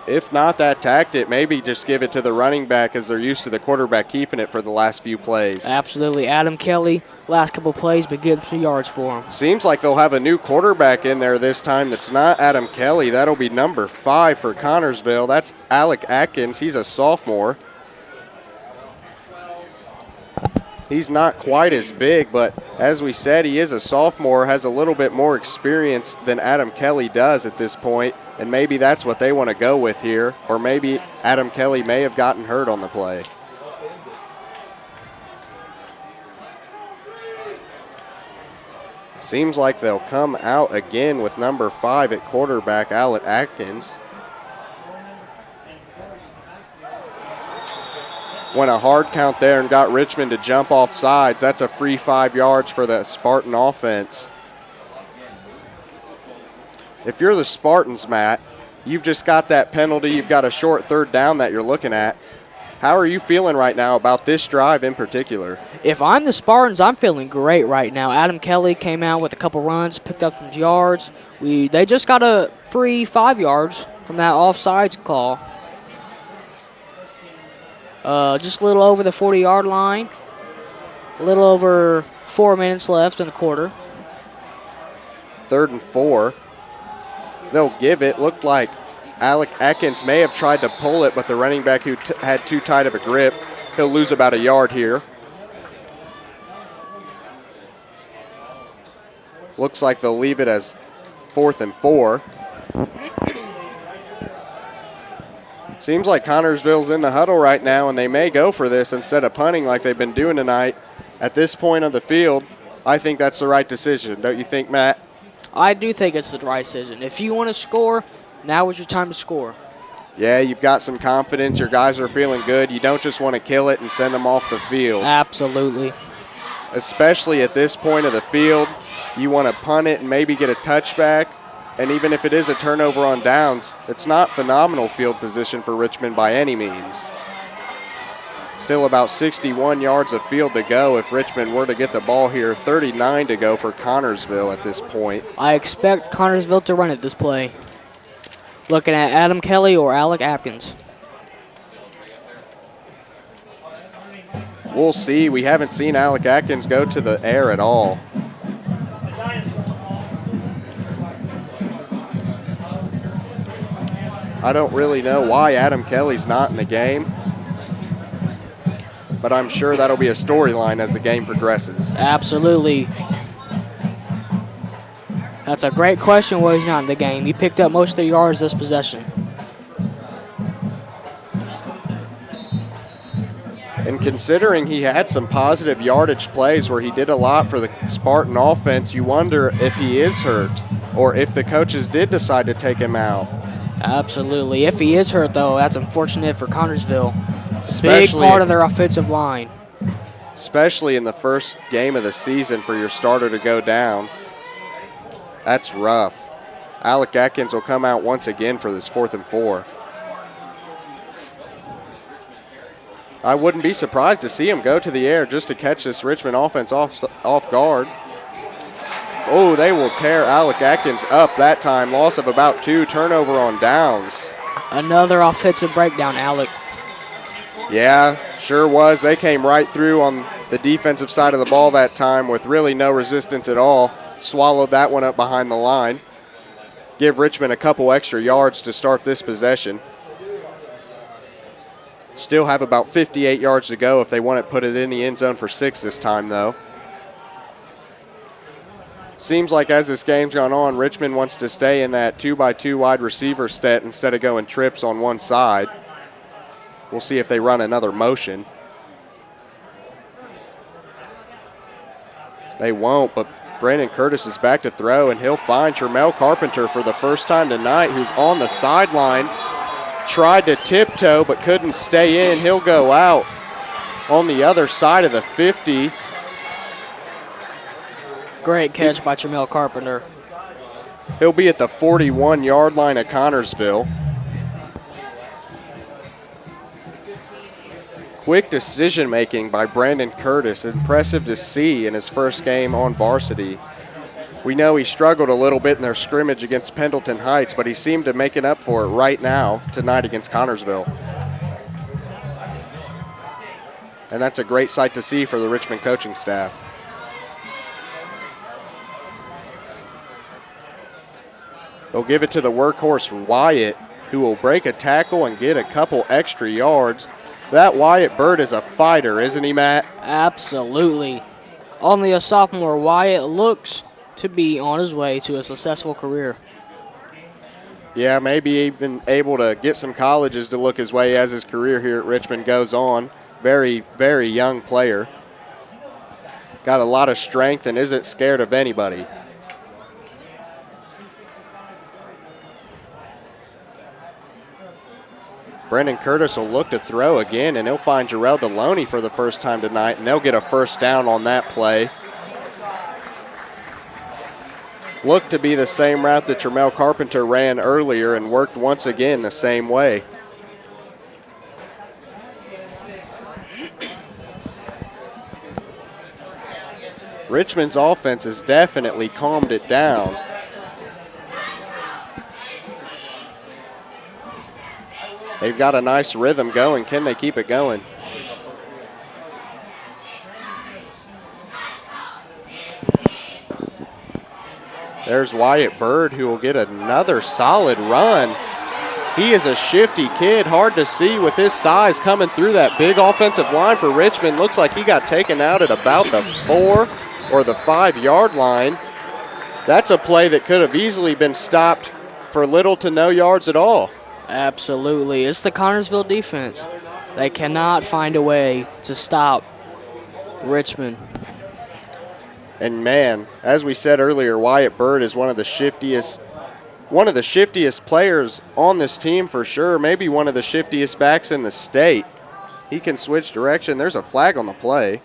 If not that tactic, maybe just give it to the running back as they're used to the quarterback keeping it for the last few plays. Absolutely. Adam Kelly, last couple plays, but getting 2 yards for him. Seems like they'll have a new quarterback in there this time that's not Adam Kelly. That'll be number 5 for Connersville. That's Alec Atkins. He's a sophomore. He's not quite as big, but as we said, he is a sophomore, has a little bit more experience than Adam Kelly does at this point, and maybe that's what they want to go with here, or maybe Adam Kelly may have gotten hurt on the play. Seems like they'll come out again with number 5 at quarterback, Alec Atkins. Went a hard count there and got Richmond to jump off sides. That's a free 5 yards for the Spartan offense. If you're the Spartans, Matt, you've just got that penalty. You've got a short 3rd down that you're looking at. How are you feeling right now about this drive in particular? If I'm the Spartans, I'm feeling great right now. Adam Kelly came out with a couple runs, picked up some yards. They just got a free 5 yards from that offsides call. Just a little over the 40-yard line. A little over 4 minutes left in the quarter. 3rd and 4. They'll give it. Looked like Alec Atkins may have tried to pull it, but the running back who had too tight of a grip, he'll lose about a yard here. Looks like they'll leave it as 4th and 4. Seems like Connersville's in the huddle right now, and they may go for this instead of punting like they've been doing tonight. At this point of the field, I think that's the right decision. Don't you think, Matt? I do think it's the right decision. If you want to score, now is your time to score. Yeah, you've got some confidence. Your guys are feeling good. You don't just want to kill it and send them off the field. Absolutely. Especially at this point of the field, you want to punt it and maybe get a touchback. And even if it is a turnover on downs, it's not phenomenal field position for Richmond by any means. Still about 61 yards of field to go if Richmond were to get the ball here. 39 to go for Connersville at this point. I expect Connersville to run it this play. Looking at Adam Kelly or Alec Atkins. We'll see. We haven't seen Alec Atkins go to the air at all. I don't really know why Adam Kelly's not in the game, but I'm sure that'll be a storyline as the game progresses. Absolutely. That's a great question why he's not in the game. He picked up most of the yards this possession. And considering he had some positive yardage plays where he did a lot for the Spartan offense, you wonder if he is hurt or if the coaches did decide to take him out. Absolutely. If he is hurt, though, that's unfortunate for Connersville. Especially big part of their offensive line. especially in the first game of the season for your starter to go down. That's rough. Alec Atkins will come out once again for this 4th and 4. I wouldn't be surprised to see him go to the air just to catch this Richmond offense off guard. Oh, they will tear Alec Atkins up that time. Loss of about 2, turnover on downs. Another offensive breakdown, Alec. Yeah, sure was. They came right through on the defensive side of the ball that time with really no resistance at all. Swallowed that one up behind the line. Give Richmond a couple extra yards to start this possession. Still have about 58 yards to go if they want to put it in the end zone for 6 this time, though. Seems like as this game's gone on, Richmond wants to stay in that 2x2 wide receiver set instead of going trips on one side. We'll see if they run another motion. They won't, but Brandon Curtis is back to throw, and he'll find Tremel Carpenter for the first time tonight, who's on the sideline. Tried to tiptoe but couldn't stay in. He'll go out on the other side of the 50. Great catch by Tremel Carpenter. He'll be at the 41-yard line of Connersville. Quick decision-making by Brandon Curtis. Impressive to see in his first game on varsity. We know he struggled a little bit in their scrimmage against Pendleton Heights, but he seemed to make it up for it right now tonight against Connersville. And that's a great sight to see for the Richmond coaching staff. They'll give it to the workhorse Wyatt, who will break a tackle and get a couple extra yards. That Wyatt Bird is a fighter, isn't he, Matt? Absolutely. Only a sophomore, Wyatt looks to be on his way to a successful career. Yeah, maybe even able to get some colleges to look his way as his career here at Richmond goes on. Very, very young player. Got a lot of strength and isn't scared of anybody. Brendan Curtis will look to throw again, and he'll find Jarrell Deloney for the first time tonight, and they'll get a first down on that play. Looked to be the same route that Tremel Carpenter ran earlier and worked once again the same way. Richmond's offense has definitely calmed it down. They've got a nice rhythm going. Can they keep it going? There's Wyatt Bird, who will get another solid run. He is a shifty kid, hard to see with his size coming through that big offensive line for Richmond. Looks like he got taken out at about the 4 or the 5-yard line. That's a play that could have easily been stopped for little to no yards at all. Absolutely. It's the Connersville defense. They cannot find a way to stop Richmond. And man, as we said earlier, Wyatt Bird is one of the shiftiest players on this team for sure. Maybe one of the shiftiest backs in the state. He can switch direction. There's a flag on the play.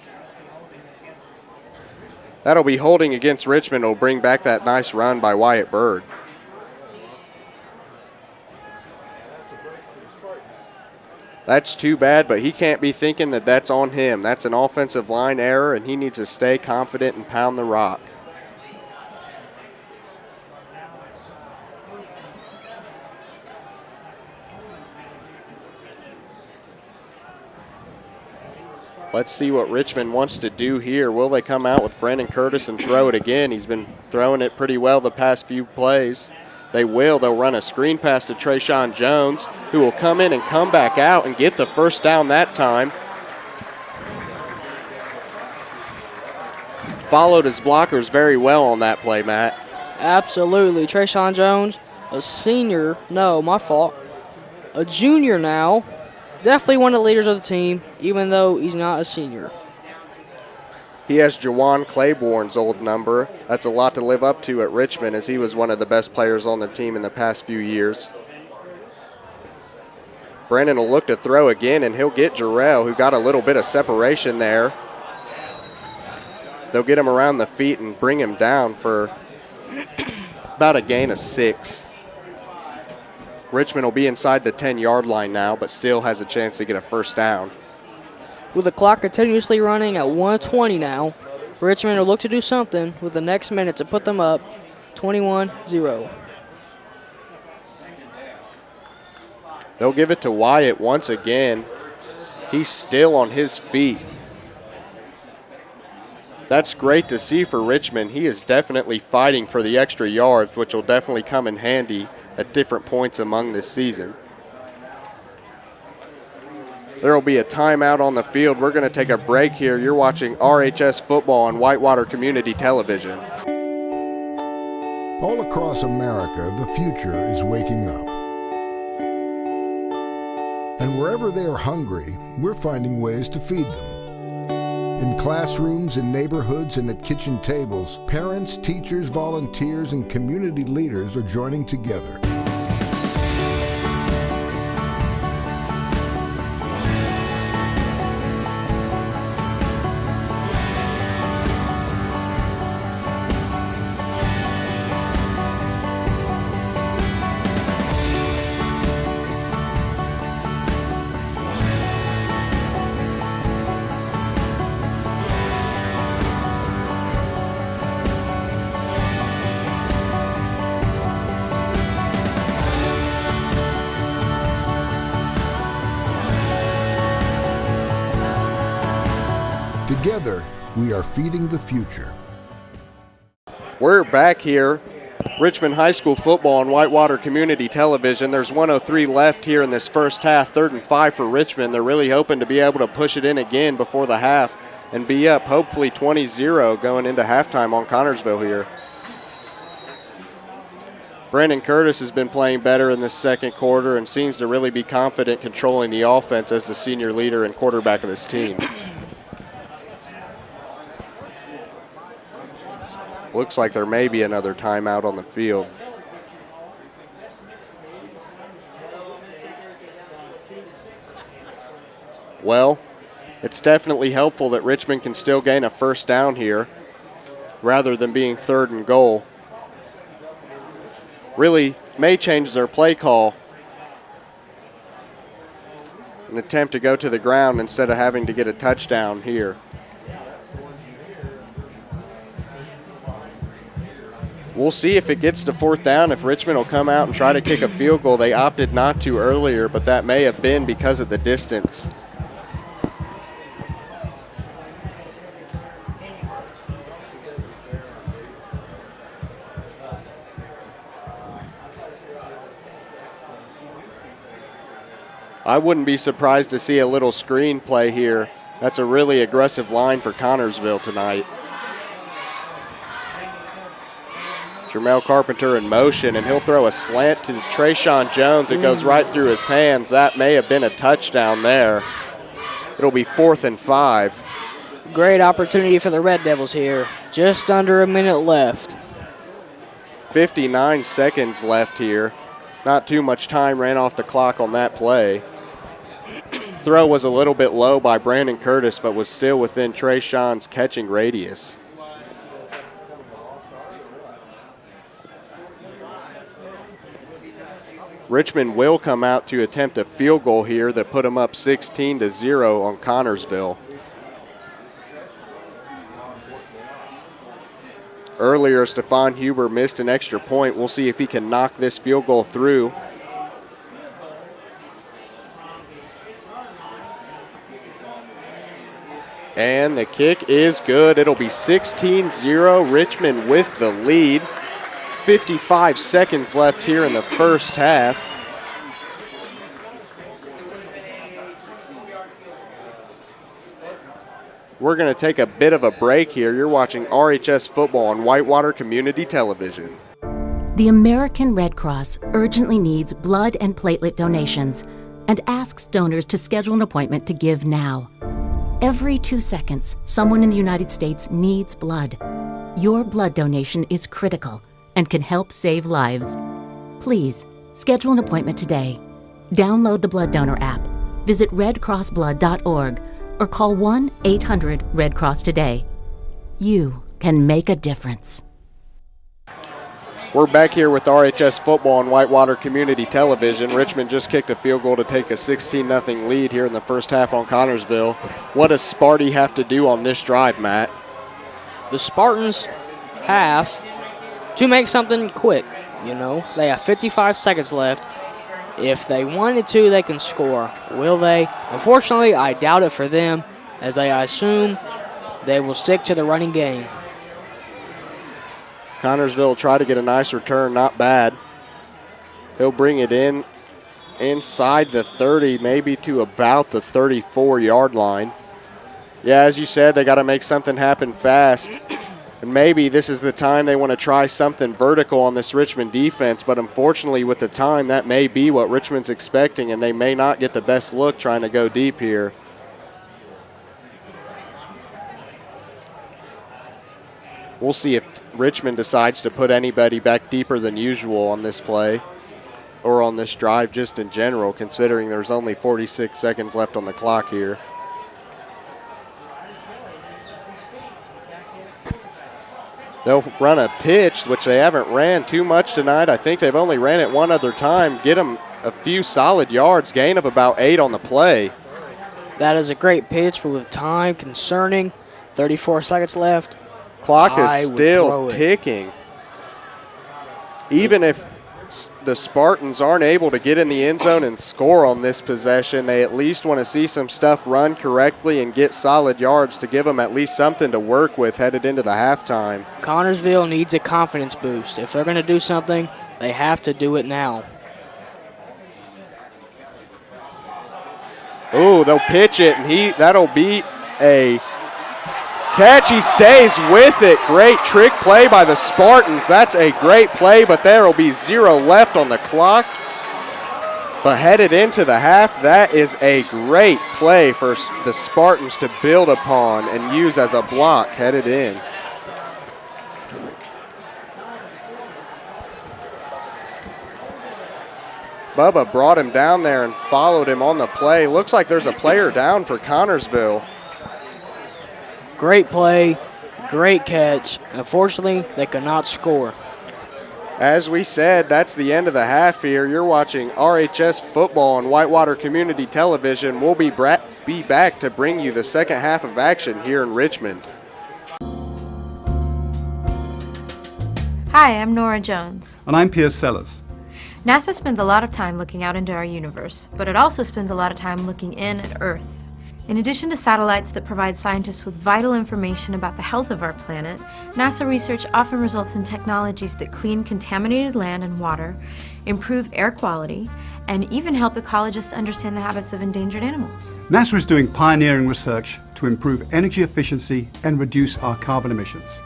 That'll be holding against Richmond. Will bring back that nice run by Wyatt Bird. That's too bad, but he can't be thinking that that's on him. That's an offensive line error, and he needs to stay confident and pound the rock. Let's see what Richmond wants to do here. Will they come out with Brandon Curtis and throw it again? He's been throwing it pretty well the past few plays. They will. They'll run a screen pass to Trayshawn Jones, who will come in and come back out and get the first down that time. Followed his blockers very well on that play, Matt. Absolutely. Trayshawn Jones, a senior. No, my fault. A junior now. Definitely one of the leaders of the team, even though he's not a senior. He has Jawan Claiborne's old number. That's a lot to live up to at Richmond, as he was one of the best players on their team in the past few years. Brandon will look to throw again, and he'll get Jarrell, who got a little bit of separation there. They'll get him around the feet and bring him down for about a gain of 6. Richmond will be inside the 10-yard line now, but still has a chance to get a first down. With the clock continuously running at 1:20 now, Richmond will look to do something with the next minute to put them up 21-0. They'll give it to Wyatt once again. He's still on his feet. That's great to see for Richmond. He is definitely fighting for the extra yards, which will definitely come in handy at different points among this season. There will be a timeout on the field. We're going to take a break here. You're watching RHS football on Whitewater Community Television. All across America, the future is waking up. And wherever they are hungry, we're finding ways to feed them. In classrooms, in neighborhoods, and at kitchen tables, parents, teachers, volunteers, and community leaders are joining together. Together, we are feeding the future. We're back here, Richmond High School football on Whitewater Community Television. There's 1:03 left here in this first half, 3rd and 5 for Richmond. They're really hoping to be able to push it in again before the half and be up hopefully 20-0 going into halftime on Connersville here. Brandon Curtis has been playing better in this second quarter and seems to really be confident controlling the offense as the senior leader and quarterback of this team. Looks like there may be another timeout on the field. Well, it's definitely helpful that Richmond can still gain a first down here rather than being 3rd and goal. Really may change their play call. An attempt to go to the ground instead of having to get a touchdown here. We'll see if it gets to 4th down, if Richmond will come out and try to kick a field goal. They opted not to earlier, but that may have been because of the distance. I wouldn't be surprised to see a little screen play here. That's a really aggressive line for Connersville tonight. Jermel Carpenter in motion, and he'll throw a slant to Trayshawn Jones. It goes right through his hands. That may have been a touchdown there. It'll be 4th and 5. Great opportunity for the Red Devils here. Just under a minute left. 59 seconds left here. Not too much time ran off the clock on that play. Throw was a little bit low by Brandon Curtis, but was still within Trayshawn's catching radius. Richmond will come out to attempt a field goal here that put them up 16-0 on Connersville. Earlier, Stephon Huber missed an extra point. We'll see if he can knock this field goal through. And the kick is good. It'll be 16-0, Richmond with the lead. 55 seconds left here in the first half. We're going to take a bit of a break here. You're watching RHS football on Whitewater Community Television. The American Red Cross urgently needs blood and platelet donations and asks donors to schedule an appointment to give now. Every 2 seconds, someone in the United States needs blood. Your blood donation is critical and can help save lives. Please, schedule an appointment today. Download the Blood Donor app, visit redcrossblood.org, or call 1-800-RED-CROSS today. You can make a difference. We're back here with RHS football on Whitewater Community Television. Richmond just kicked a field goal to take a 16-0 lead here in the first half on Connersville. What does Sparty have to do on this drive, Matt? The Spartans have to make something quick. You know, they have 55 seconds left. If they wanted to, they can score. Will they? Unfortunately, I doubt it for them, as I assume they will stick to the running game. Connersville will try to get a nice return, not bad. He'll bring it in inside the 30, maybe to about the 34-yard line. Yeah, as you said, they got to make something happen fast. And maybe this is the time they want to try something vertical on this Richmond defense, but unfortunately with the time, that may be what Richmond's expecting, and they may not get the best look trying to go deep here. We'll see if Richmond decides to put anybody back deeper than usual on this play or on this drive just in general, considering there's only 46 seconds left on the clock here. They'll run a pitch, which they haven't ran too much tonight. I think they've only ran it one other time. Get them a few solid yards, gain of about 8 on the play. That is a great pitch, but with time concerning, 34 seconds left. Clock is still ticking. Even if the Spartans aren't able to get in the end zone and score on this possession, they at least want to see some stuff run correctly and get solid yards to give them at least something to work with headed into the halftime. Connersville needs a confidence boost. If they're going to do something, they have to do it now. Ooh, they'll pitch it, and that'll be a catch. He stays with it. Great trick play by the Spartans. That's a great play, but there will be 0 left on the clock. But headed into the half, that is a great play for the Spartans to build upon and use as a block headed in. Bubba brought him down there and followed him on the play. Looks like there's a player down for Connersville. Great play, great catch. Unfortunately, they could not score. As we said, that's the end of the half here. You're watching RHS football on Whitewater Community Television. We'll be back to bring you the second half of action here in Richmond. Hi, I'm Nora Jones. And I'm Piers Sellers. NASA spends a lot of time looking out into our universe, but it also spends a lot of time looking in at Earth. In addition to satellites that provide scientists with vital information about the health of our planet, NASA research often results in technologies that clean contaminated land and water, improve air quality, and even help ecologists understand the habits of endangered animals. NASA is doing pioneering research to improve energy efficiency and reduce our carbon emissions.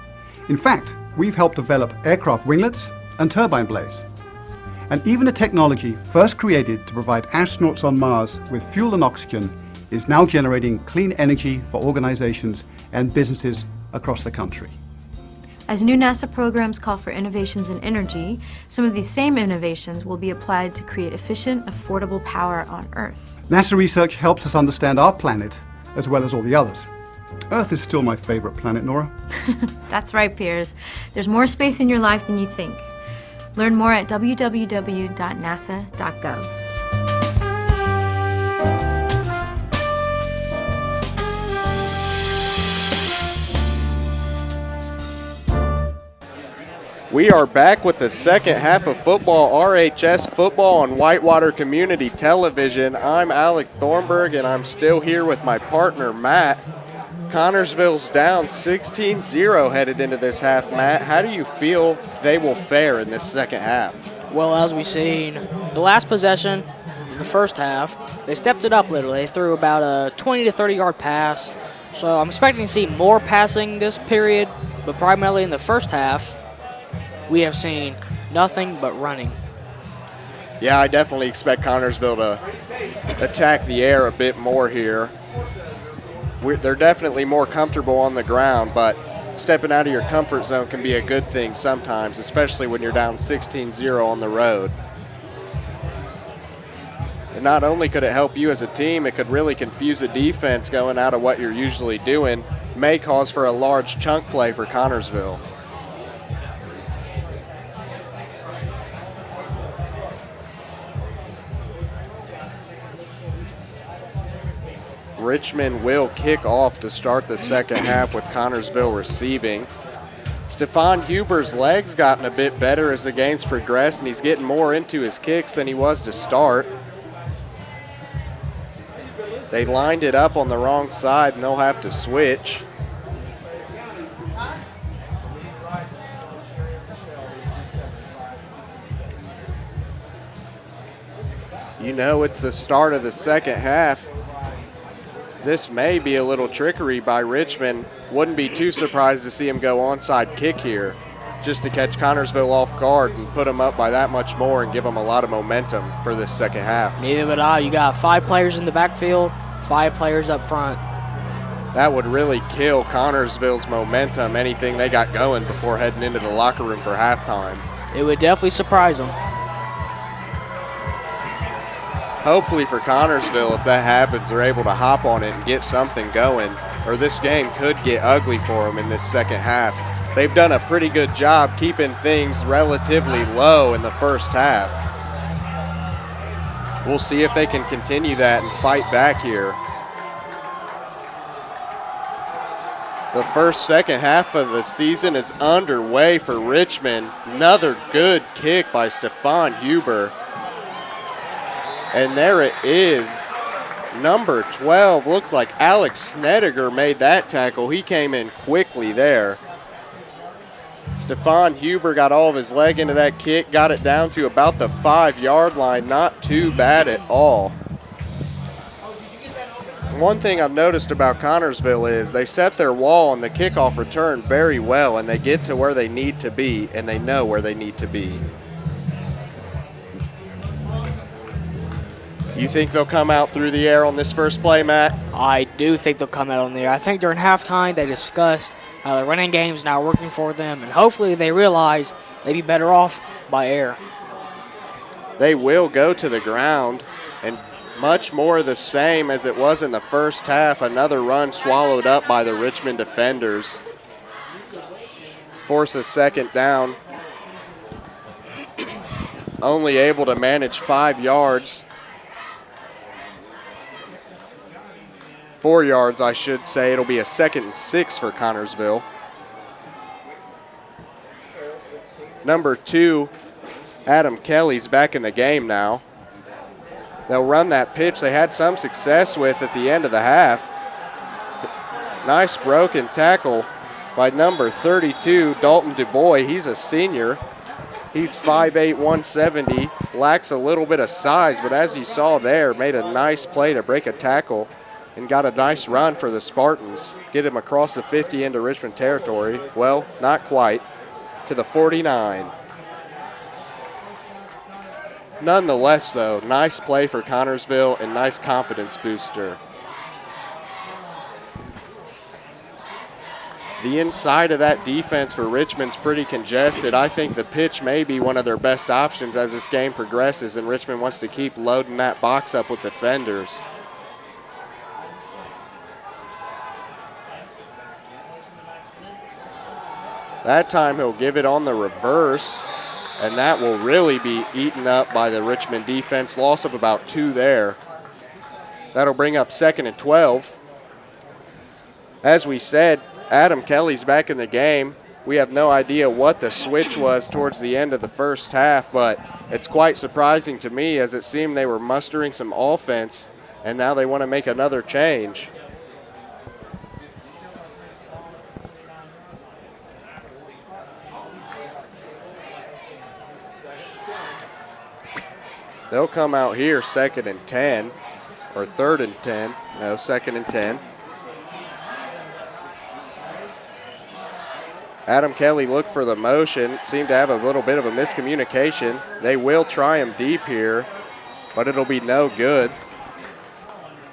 In fact, we've helped develop aircraft winglets and turbine blades. And even a technology first created to provide astronauts on Mars with fuel and oxygen is now generating clean energy for organizations and businesses across the country. As new NASA programs call for innovations in energy, some of these same innovations will be applied to create efficient, affordable power on Earth. NASA research helps us understand our planet as well as all the others. Earth is still my favorite planet, Nora. That's right, Piers. There's more space in your life than you think. Learn more at www.nasa.gov. We are back with the second half of football, RHS football on Whitewater Community Television. I'm Alec Thornburg, and I'm still here with my partner, Matt. Connersville's down 16-0 headed into this half. Matt, how do you feel they will fare in this second half? Well, as we've seen, the last possession, the first half, they stepped it up a little. They threw about a 20 to 30-yard pass. So I'm expecting to see more passing this period, but primarily in the first half, we have seen nothing but running. Yeah, I definitely expect Connersville to attack the air a bit more here. They're definitely more comfortable on the ground, but stepping out of your comfort zone can be a good thing sometimes, especially when you're down 16-0 on the road. And not only could it help you as a team, it could really confuse the defense going out of what you're usually doing. may cause for a large chunk play for Connersville. Richmond will kick off to start the second half with Connersville receiving. Stephon Huber's legs gotten a bit better as the game's progressed, and he's getting more into his kicks than he was to start. They lined it up on the wrong side, and they'll have to switch. You know it's the start of the second half. This may be a little trickery by Richmond. Wouldn't be too surprised to see him go onside kick here just to catch Connersville off guard and put them up by that much more and give them a lot of momentum for this second half. Neither would I. You got 5 players in the backfield, 5 players up front. That would really kill Connersville's momentum, anything they got going before heading into the locker room for halftime. It would definitely surprise them. Hopefully for Connersville, if that happens, they're able to hop on it and get something going, or this game could get ugly for them in this second half. They've done a pretty good job keeping things relatively low in the first half. We'll see if they can continue that and fight back here. The second half of the season is underway for Richmond. Another good kick by Stephon Huber. And there it is, number 12. Looks like Alex Snediger made that tackle. He came in quickly there. Stephon Huber got all of his leg into that kick, got it down to about the 5-yard line. Not too bad at all. One thing I've noticed about Connersville is they set their wall on the kickoff return very well, and they get to where they need to be, and they know where they need to be. You think they'll come out through the air on this first play, Matt? I do think they'll come out on the air. I think during halftime they discussed how the running game's not working for them, and hopefully they realize they'd be better off by air. They will go to the ground, and much more the same as it was in the first half. Another run swallowed up by the Richmond defenders. Force a second down. Only able to manage 5 yards. 4 yards, I should say. It'll be a 2nd and 6 for Connersville. Number 2, Adam Kelly's back in the game now. They'll run that pitch they had some success with at the end of the half. Nice broken tackle by number 32, Dalton DuBois. He's a senior. He's 5'8", 170, lacks a little bit of size, but as you saw there, made a nice play to break a tackle and got a nice run for the Spartans. Get him across the 50 into Richmond territory. Well, not quite, to the 49. Nonetheless, though, nice play for Connersville and nice confidence booster. The inside of that defense for Richmond's pretty congested. I think the pitch may be one of their best options as this game progresses, and Richmond wants to keep loading that box up with defenders. That time he'll give it on the reverse, and that will really be eaten up by the Richmond defense. Loss of about 2 there. That'll bring up 2nd and 12. As we said, Adam Kelly's back in the game. We have no idea what the switch was towards the end of the first half, but it's quite surprising to me as it seemed they were mustering some offense, and now they want to make another change. They'll come out here 2nd and 10, or 3rd and 10. No, 2nd and 10. Adam Kelly looked for the motion, seemed to have a little bit of a miscommunication. They will try him deep here, but it'll be no good.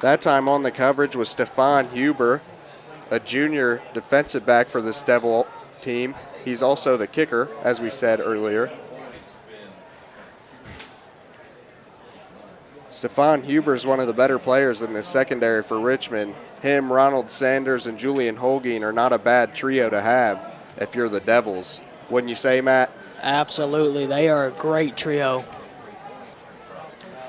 That time on the coverage was Stephon Huber, a junior defensive back for this Devil team. He's also the kicker, as we said earlier. Stephon Huber is one of the better players in this secondary for Richmond. Him, Ronald Sanders, and Julian Holguin are not a bad trio to have if you're the Devils. Wouldn't you say, Matt? Absolutely. They are a great trio.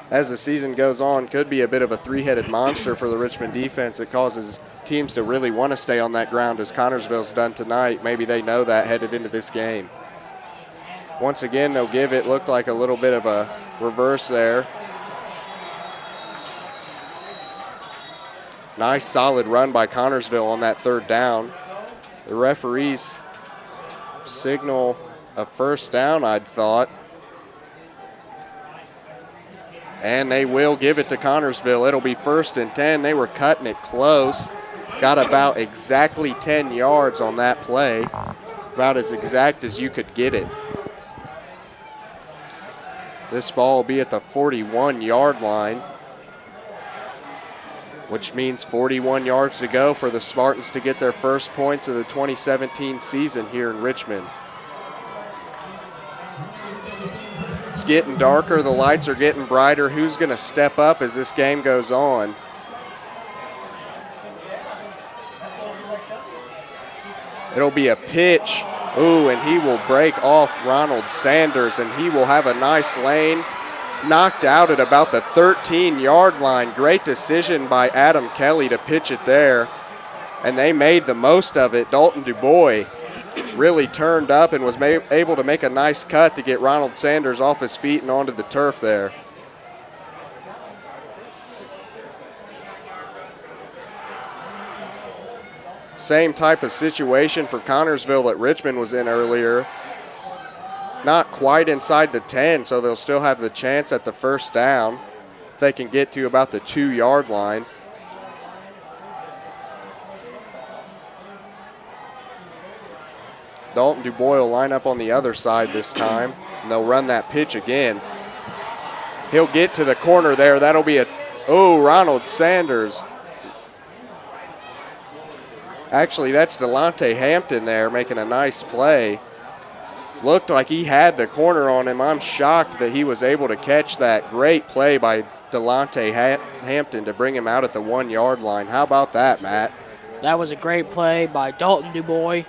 As the season goes on, could be a bit of a three-headed monster for the Richmond defense. It causes teams to really want to stay on that ground as Connersville's done tonight. Maybe they know that headed into this game. Once again, they'll give it. Looked like a little bit of a reverse there. Nice solid run by Connersville on that third down. The referees signal a first down, I'd thought. And they will give it to Connersville. It'll be 1st and 10. They were cutting it close. Got about exactly 10 yards on that play. About as exact as you could get it. This ball will be at the 41-yard line, which means 41 yards to go for the Spartans to get their first points of the 2017 season here in Richmond. It's getting darker, the lights are getting brighter. Who's going to step up as this game goes on? It'll be a pitch. Ooh, and he will break off Ronald Sanders, and he will have a nice lane. Knocked out at about the 13-yard line. Great decision by Adam Kelly to pitch it there, and they made the most of it. Dalton Dubois really turned up and was able to make a nice cut to get Ronald Sanders off his feet and onto the turf there. Same type of situation for Connersville that Richmond was in earlier. Not quite inside the 10, so they'll still have the chance at the first down if they can get to about the 2-yard line. Dalton Dubois will line up on the other side this time, and they'll run that pitch again. He'll get to the corner there. That'll be Ronald Sanders. Actually, that's Delonte Hampton there making a nice play. Looked like he had the corner on him. I'm shocked that he was able to catch that. Great play by Delonte Hampton to bring him out at the 1-yard line. How about that, Matt? That was a great play by Dalton Dubois.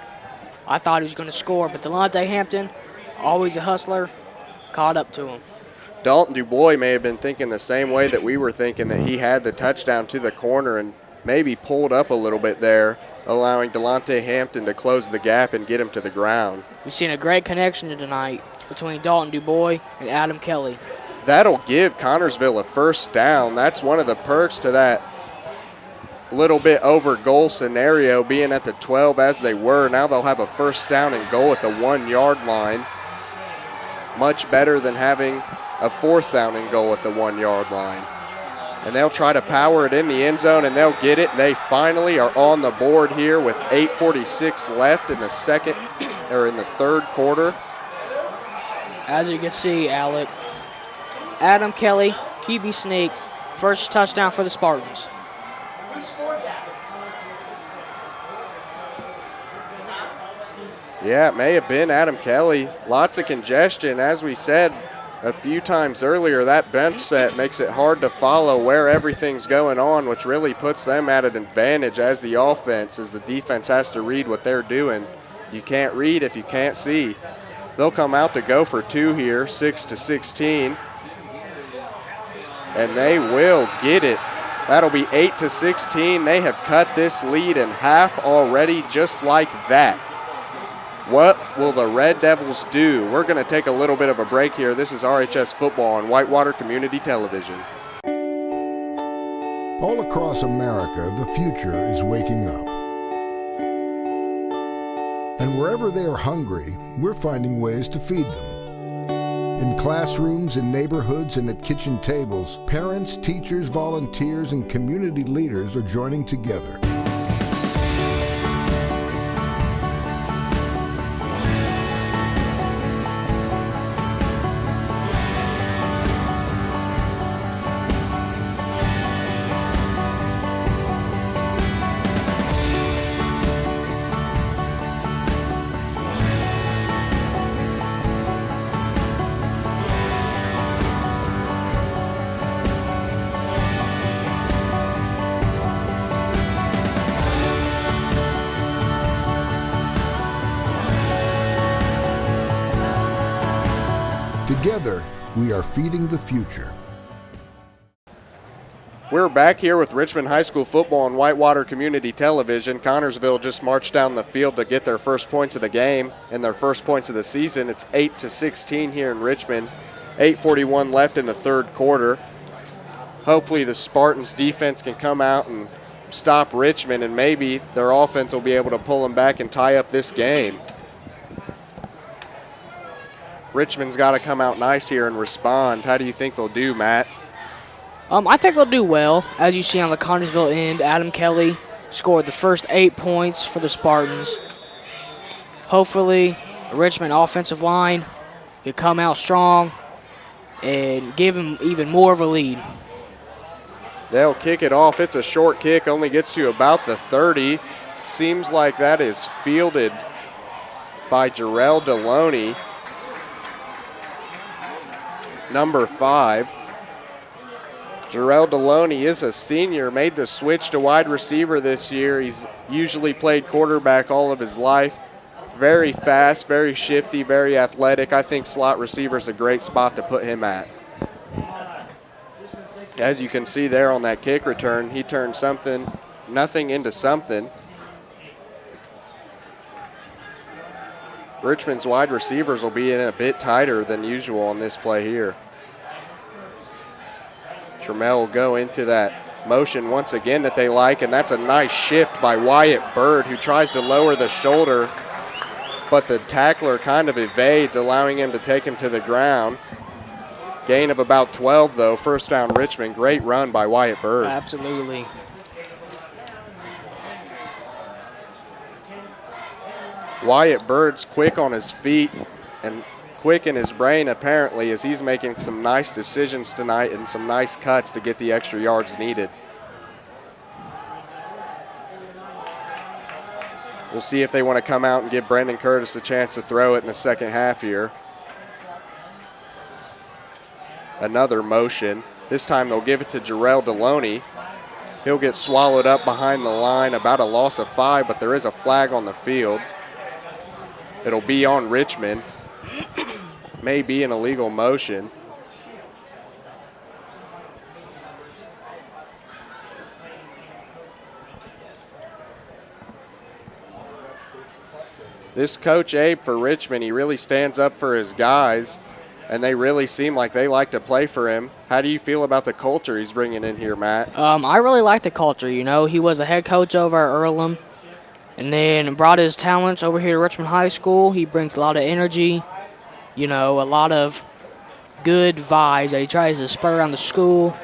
I thought he was going to score, but Delonte Hampton, always a hustler, caught up to him. Dalton Dubois may have been thinking the same way that we were thinking, that he had the touchdown to the corner and maybe pulled up a little bit there, allowing Delonte Hampton to close the gap and get him to the ground. We've seen a great connection tonight between Dalton Dubois and Adam Kelly. That'll give Connersville a first down. That's one of the perks to that little bit over goal scenario, being at the 12 as they were. Now they'll have a first down and goal at the 1-yard line. Much better than having a 4th down and goal at the 1-yard line. And they'll try to power it in the end zone, and they'll get it. They finally are on the board here with 8:46 left in the third quarter. As you can see, Alec, Adam Kelly, QB sneak, first touchdown for the Spartans. Yeah, it may have been Adam Kelly. Lots of congestion, as we said a few times earlier. That bench set makes it hard to follow where everything's going on, which really puts them at an advantage as the offense, as the defense has to read what they're doing. You can't read if you can't see. They'll come out to go for 2 here, 6-16. And they will get it. That'll be 8-16. They have cut this lead in half already, just like that. What will the Red Devils do? We're going to take a little bit of a break here. This is RHS Football on Whitewater Community Television. All across America, the future is waking up. And wherever they are hungry, we're finding ways to feed them. In classrooms, in neighborhoods, and at kitchen tables, parents, teachers, volunteers, and community leaders are joining together. Together, we are feeding the future. We're back here with Richmond High School football on Whitewater Community Television. Connersville just marched down the field to get their first points of the game and their first points of the season. It's 8-16 here in Richmond. 8:41 left in the third quarter. Hopefully the Spartans defense can come out and stop Richmond, and maybe their offense will be able to pull them back and tie up this game. Richmond's got to come out nice here and respond. How do you think they'll do, Matt? I think they'll do well. As you see on the Connersville end, Adam Kelly scored the first 8 points for the Spartans. Hopefully, the Richmond offensive line will come out strong and give them even more of a lead. They'll kick it off. It's a short kick, only gets to about the 30. Seems like that is fielded by Jarrell Deloney, number 5. Jarrell Deloney is a senior, made the switch to wide receiver this year. He's usually played quarterback all of his life. Very fast, very shifty, very athletic. I think slot receiver is a great spot to put him at. As you can see there on that kick return, he turned nothing into something. Richmond's wide receivers will be in a bit tighter than usual on this play here. Trammell will go into that motion once again that they like, and that's a nice shift by Wyatt Bird, who tries to lower the shoulder, but the tackler kind of evades, allowing him to take him to the ground. Gain of about 12, though. First down, Richmond. Great run by Wyatt Bird. Absolutely. Wyatt Bird's quick on his feet and quick in his brain, apparently, as he's making some nice decisions tonight and some nice cuts to get the extra yards needed. We'll see if they want to come out and give Brendan Curtis a chance to throw it in the second half here. Another motion. This time they'll give it to Jarrell Deloney. He'll get swallowed up behind the line, about a loss of 5, but there is a flag on the field. It'll be on Richmond. May be an illegal motion. This Coach Abe for Richmond, he really stands up for his guys, and they really seem like they like to play for him. How do you feel about the culture he's bringing in here, Matt? I really like the culture. You know, he was a head coach over at Earlham, and then brought his talents over here to Richmond High School. He brings a lot of energy, you know, a lot of good vibes that he tries to spur around the school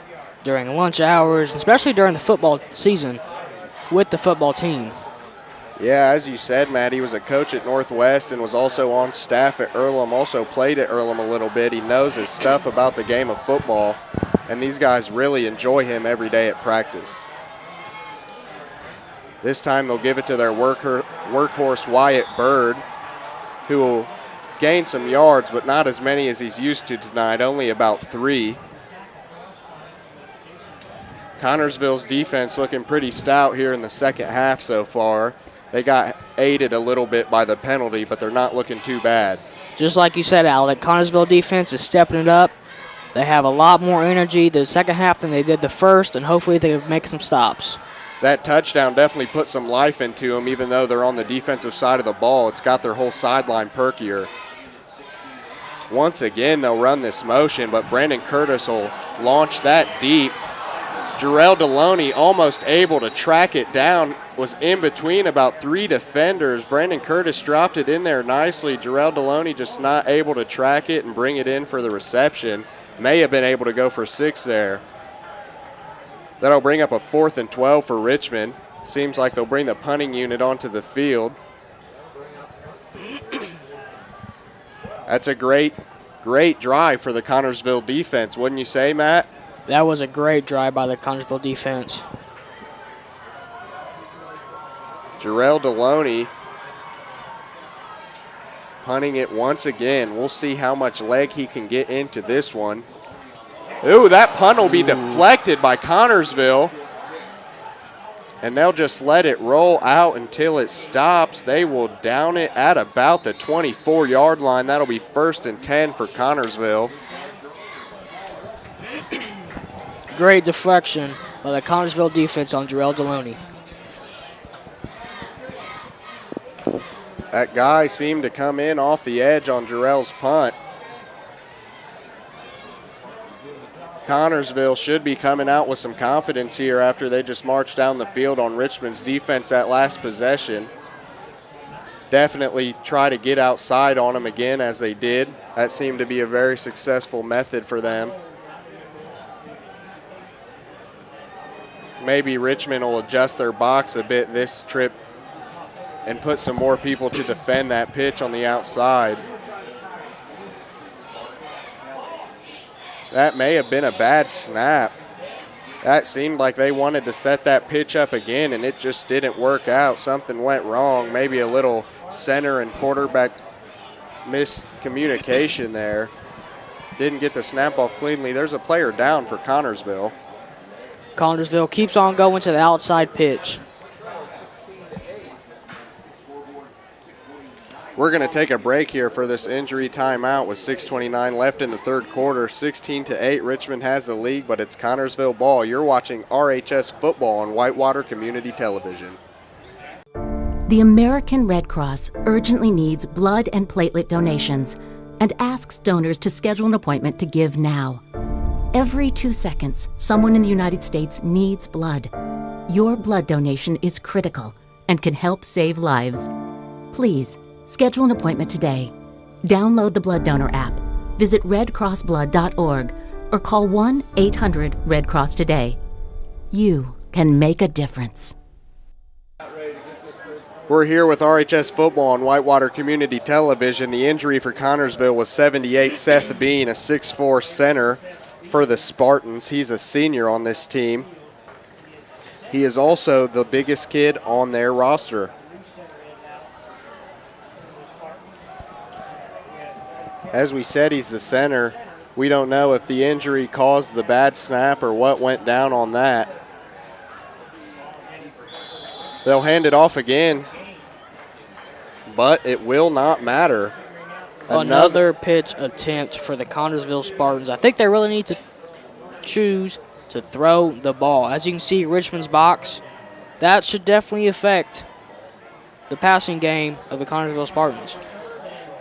during lunch hours, especially during the football season with the football team. Yeah, as you said, Matt, he was a coach at Northwest and was also on staff at Earlham, also played at Earlham a little bit. He knows his stuff about the game of football, and these guys really enjoy him every day at practice. This time they'll give it to their workhorse Wyatt Bird, who will gain some yards, but not as many as he's used to tonight, only about 3. Connersville's defense looking pretty stout here in the second half so far. They got aided a little bit by the penalty, but they're not looking too bad. Just like you said, Alec, Connersville defense is stepping it up. They have a lot more energy the second half than they did the first, and hopefully they can make some stops. That touchdown definitely put some life into them, even though they're on the defensive side of the ball. It's got their whole sideline perkier. Once again, they'll run this motion, but Brandon Curtis will launch that deep. Jarrell Deloney almost able to track it down, was in between about 3 defenders. Brandon Curtis dropped it in there nicely. Jarrell Deloney just not able to track it and bring it in for the reception. May have been able to go for 6 there. That'll bring up a 4th and 12 for Richmond. Seems like they'll bring the punting unit onto the field. That's a great drive for the Connersville defense, wouldn't you say, Matt? That was a great drive by the Connersville defense. Jarrell Deloney punting it once again. We'll see how much leg he can get into this one. Ooh, that punt will be deflected by Connersville. and they'll just let it roll out until it stops. They will down it at about the 24-yard line. That'll be 1st and 10 for Connersville. Great deflection by the Connersville defense on Jarrell Deloney. That guy seemed to come in off the edge on Jarrell's punt. Connersville should be coming out with some confidence here after they just marched down the field on Richmond's defense that last possession. Definitely try to get outside on them again as they did. That seemed to be a very successful method for them. Maybe Richmond will adjust their box a bit this trip and put some more people to defend that pitch on the outside. That may have been a bad snap. That seemed like they wanted to set that pitch up again, and it just didn't work out. Something went wrong. Maybe a little center and quarterback miscommunication there. Didn't get the snap off cleanly. There's a player down for Connersville. Connersville keeps on going to the outside pitch. We're going to take a break here for this injury timeout with 6:29 left in the third quarter. 16-8, Richmond has the lead, but it's Connersville ball. You're watching RHS football on Whitewater Community Television. The American Red Cross urgently needs blood and platelet donations and asks donors to schedule an appointment to give now. Every 2 seconds, someone in the United States needs blood. Your blood donation is critical and can help save lives. Please, schedule an appointment today. Download the Blood Donor app, visit redcrossblood.org, or call 1-800-RED-CROSS today. You can make a difference. We're here with RHS football on Whitewater Community Television. The injury for Connersville was 78, Seth Bean, a 6'4" center for the Spartans. He's a senior on this team. He is also the biggest kid on their roster. As we said, he's the center. We don't know if the injury caused the bad snap or what went down on that. They'll hand it off again, but it will not matter. Another pitch attempt for the Connersville Spartans. I think they really need to choose to throw the ball. As you can see, Richmond's box, that should definitely affect the passing game of the Connersville Spartans.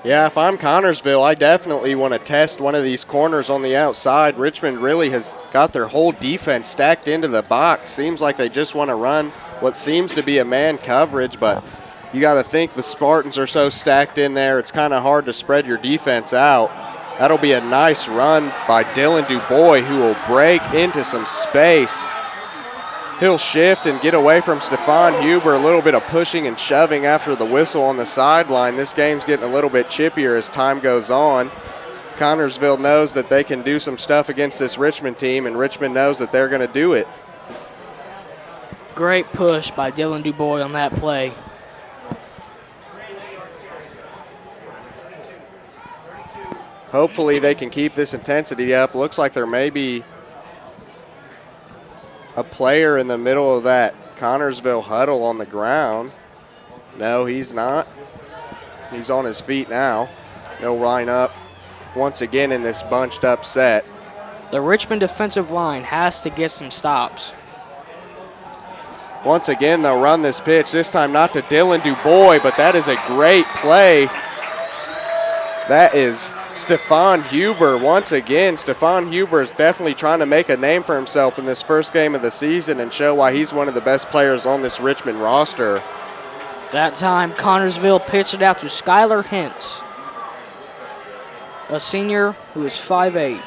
Yeah, if I'm Connersville, I definitely want to test one of these corners on the outside. Richmond really has got their whole defense stacked into the box. Seems like they just want to run what seems to be a man coverage, but you got to think the Spartans are so stacked in there, it's kind of hard to spread your defense out. That'll be a nice run by Dylan DuBois, who will break into some space. He'll shift and get away from Stephon Huber. A little bit of pushing and shoving after the whistle on the sideline. This game's getting a little bit chippier as time goes on. Connersville knows that they can do some stuff against this Richmond team, and Richmond knows that they're going to do it. Great push by Dylan DuBois on that play. Hopefully they can keep this intensity up. Looks like there may be a player in the middle of that Connersville huddle on the ground. No, he's not. He's on his feet now. They'll line up once again in this bunched up set. The Richmond defensive line has to get some stops. Once again, they'll run this pitch, this time not to Dylan DuBois, but that is a great play. That is Stephon Huber. Once again, Stephon Huber is definitely trying to make a name for himself in this first game of the season and show why he's one of the best players on this Richmond roster. That time, Connersville pitched it out to Skylar Hintz, a senior who is 5'8".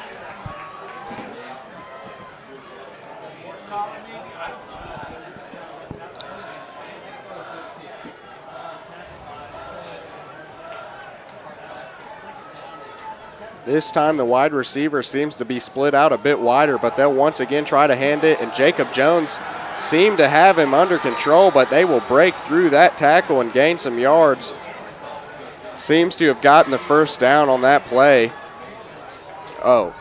This time the wide receiver seems to be split out a bit wider, but they'll once again try to hand it, and Jacob Jones seemed to have him under control, but they will break through that tackle and gain some yards. Seems to have gotten the first down on that play. Oh.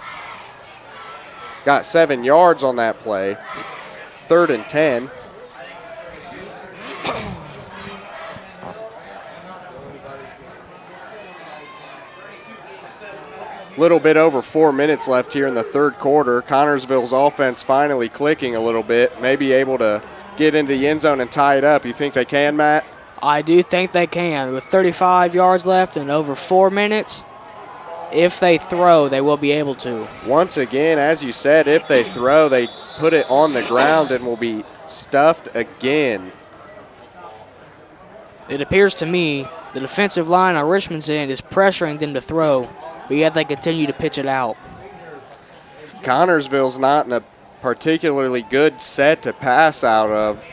Got 7 yards on that play. 3rd and 10. Little bit over 4 minutes left here in the third quarter. Connersville's offense finally clicking a little bit, maybe able to get into the end zone and tie it up. You think they can, Matt? I do think they can. With 35 yards left and over 4 minutes, if they throw, they will be able to. Once again, as you said, if they throw, they put it on the ground and will be stuffed again. It appears to me the defensive line on Richmond's end is pressuring them to throw, but yet they continue to pitch it out. Connersville's not in a particularly good set to pass out of,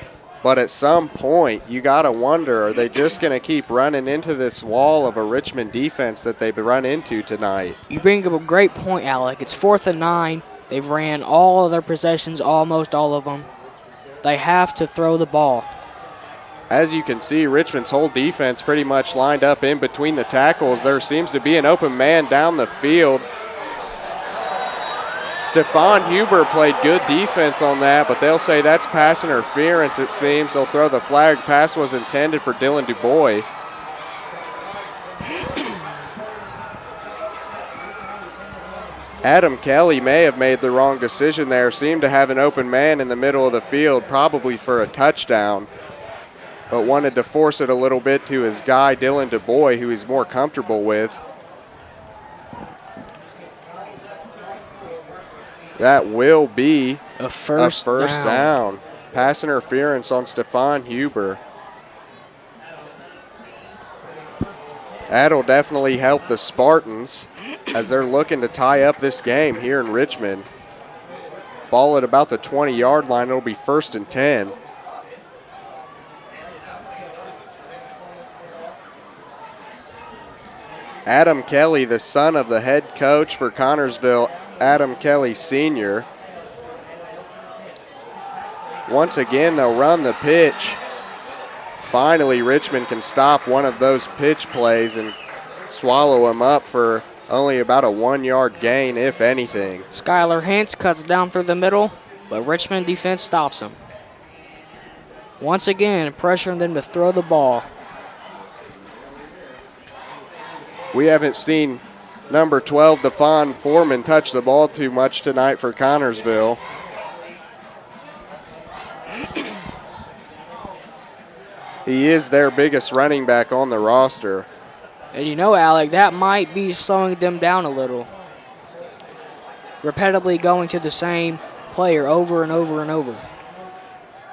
but at some point you got to wonder, are they just going to keep running into this wall of a Richmond defense that they've run into tonight? You bring up a great point, Alec. It's 4th and 9. They've ran all of their possessions, almost all of them. They have to throw the ball. As you can see, Richmond's whole defense pretty much lined up in between the tackles. There seems to be an open man down the field. Stephon Huber played good defense on that, but they'll say that's pass interference, it seems. They'll throw the flag. Pass was intended for Dylan DuBois. Adam Kelly may have made the wrong decision there. Seemed to have an open man in the middle of the field, probably for a touchdown, but wanted to force it a little bit to his guy, Dylan DuBois, who he's more comfortable with. That will be a first down. Pass interference on Stephon Huber. That'll definitely help the Spartans as they're looking to tie up this game here in Richmond. Ball at about the 20-yard line. It'll be 1st and 10. Adam Kelly, the son of the head coach for Connersville, Adam Kelly Sr. Once again, they'll run the pitch. Finally, Richmond can stop one of those pitch plays and swallow him up for only about a 1-yard gain, if anything. Skylar Hintz cuts down through the middle, but Richmond defense stops him. Once again, pressuring them to throw the ball. We haven't seen number 12, Devon Foreman, touch the ball too much tonight for Connersville. He is their biggest running back on the roster. And you know, Alec, that might be slowing them down a little. Repetitively going to the same player over and over and over.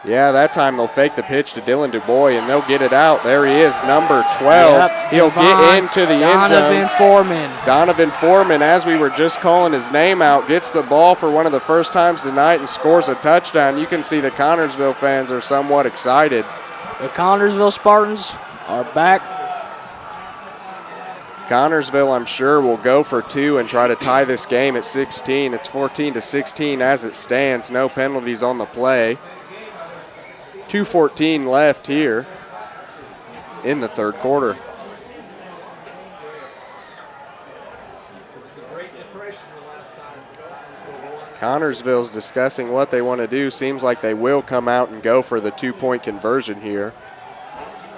Yeah, that time they'll fake the pitch to Dylan DuBois, and they'll get it out. There he is, number 12. Yep, He'll get into the end zone. Donovan Foreman. Donovan Foreman, as we were just calling his name out, gets the ball for one of the first times tonight and scores a touchdown. You can see the Connersville fans are somewhat excited. The Connersville Spartans are back. Connersville, I'm sure, will go for 2 and try to tie this game at 16. It's 14-16 as it stands. No penalties on the play. 2:14 left here in the third quarter. Connersville's discussing what they want to do. Seems like they will come out and go for the 2-point conversion here.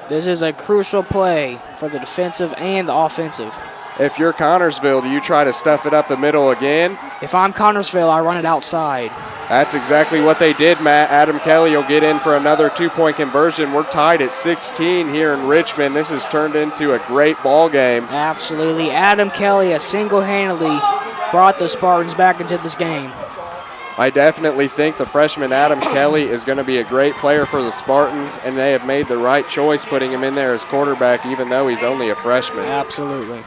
This is a crucial play for the defensive and the offensive. If you're Connersville, do you try to stuff it up the middle again? If I'm Connersville, I run it outside. That's exactly what they did, Matt. Adam Kelly will get in for another 2-point conversion. We're tied at 16 here in Richmond. This has turned into a great ball game. Absolutely. Adam Kelly has single-handedly brought the Spartans back into this game. I definitely think the freshman Adam Kelly is going to be a great player for the Spartans, and they have made the right choice putting him in there as quarterback, even though he's only a freshman. Absolutely.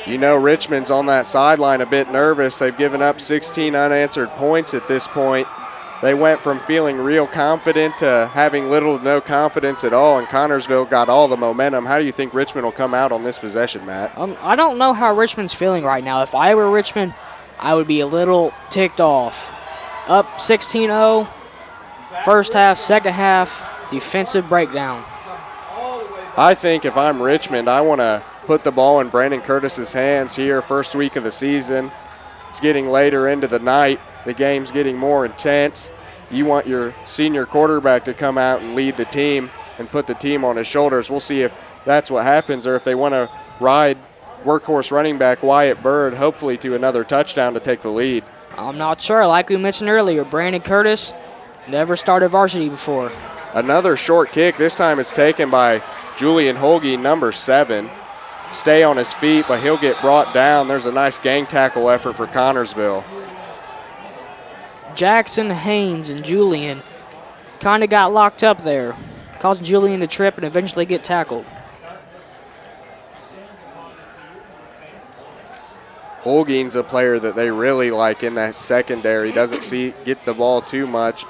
You know, Richmond's on that sideline a bit nervous. They've given up 16 unanswered points at this point. They went from feeling real confident to having little to no confidence at all, and Connersville got all the momentum. How do you think Richmond will come out on this possession, Matt? I don't know how Richmond's feeling right now. If I were Richmond, I would be a little ticked off. Up 16-0, first half, second half, defensive breakdown. I think if I'm Richmond, I want to put the ball in Brandon Curtis's hands here, first week of the season. It's getting later into the night. The game's getting more intense. You want your senior quarterback to come out and lead the team. and put the team on his shoulders. We'll see if that's what happens or if they want to ride workhorse running back Wyatt Bird, hopefully to another touchdown to take the lead. I'm not sure. Like we mentioned earlier, Brandon Curtis never started varsity before. Another short kick. This time it's taken by Julian Holge, number 7. Stay on his feet, but he'll get brought down. There's a nice gang tackle effort for Connersville. Jackson, Haynes, and Julian kind of got locked up there, causing Julian to trip and eventually get tackled. Holguin's a player that they really like in that secondary. Doesn't get the ball too much,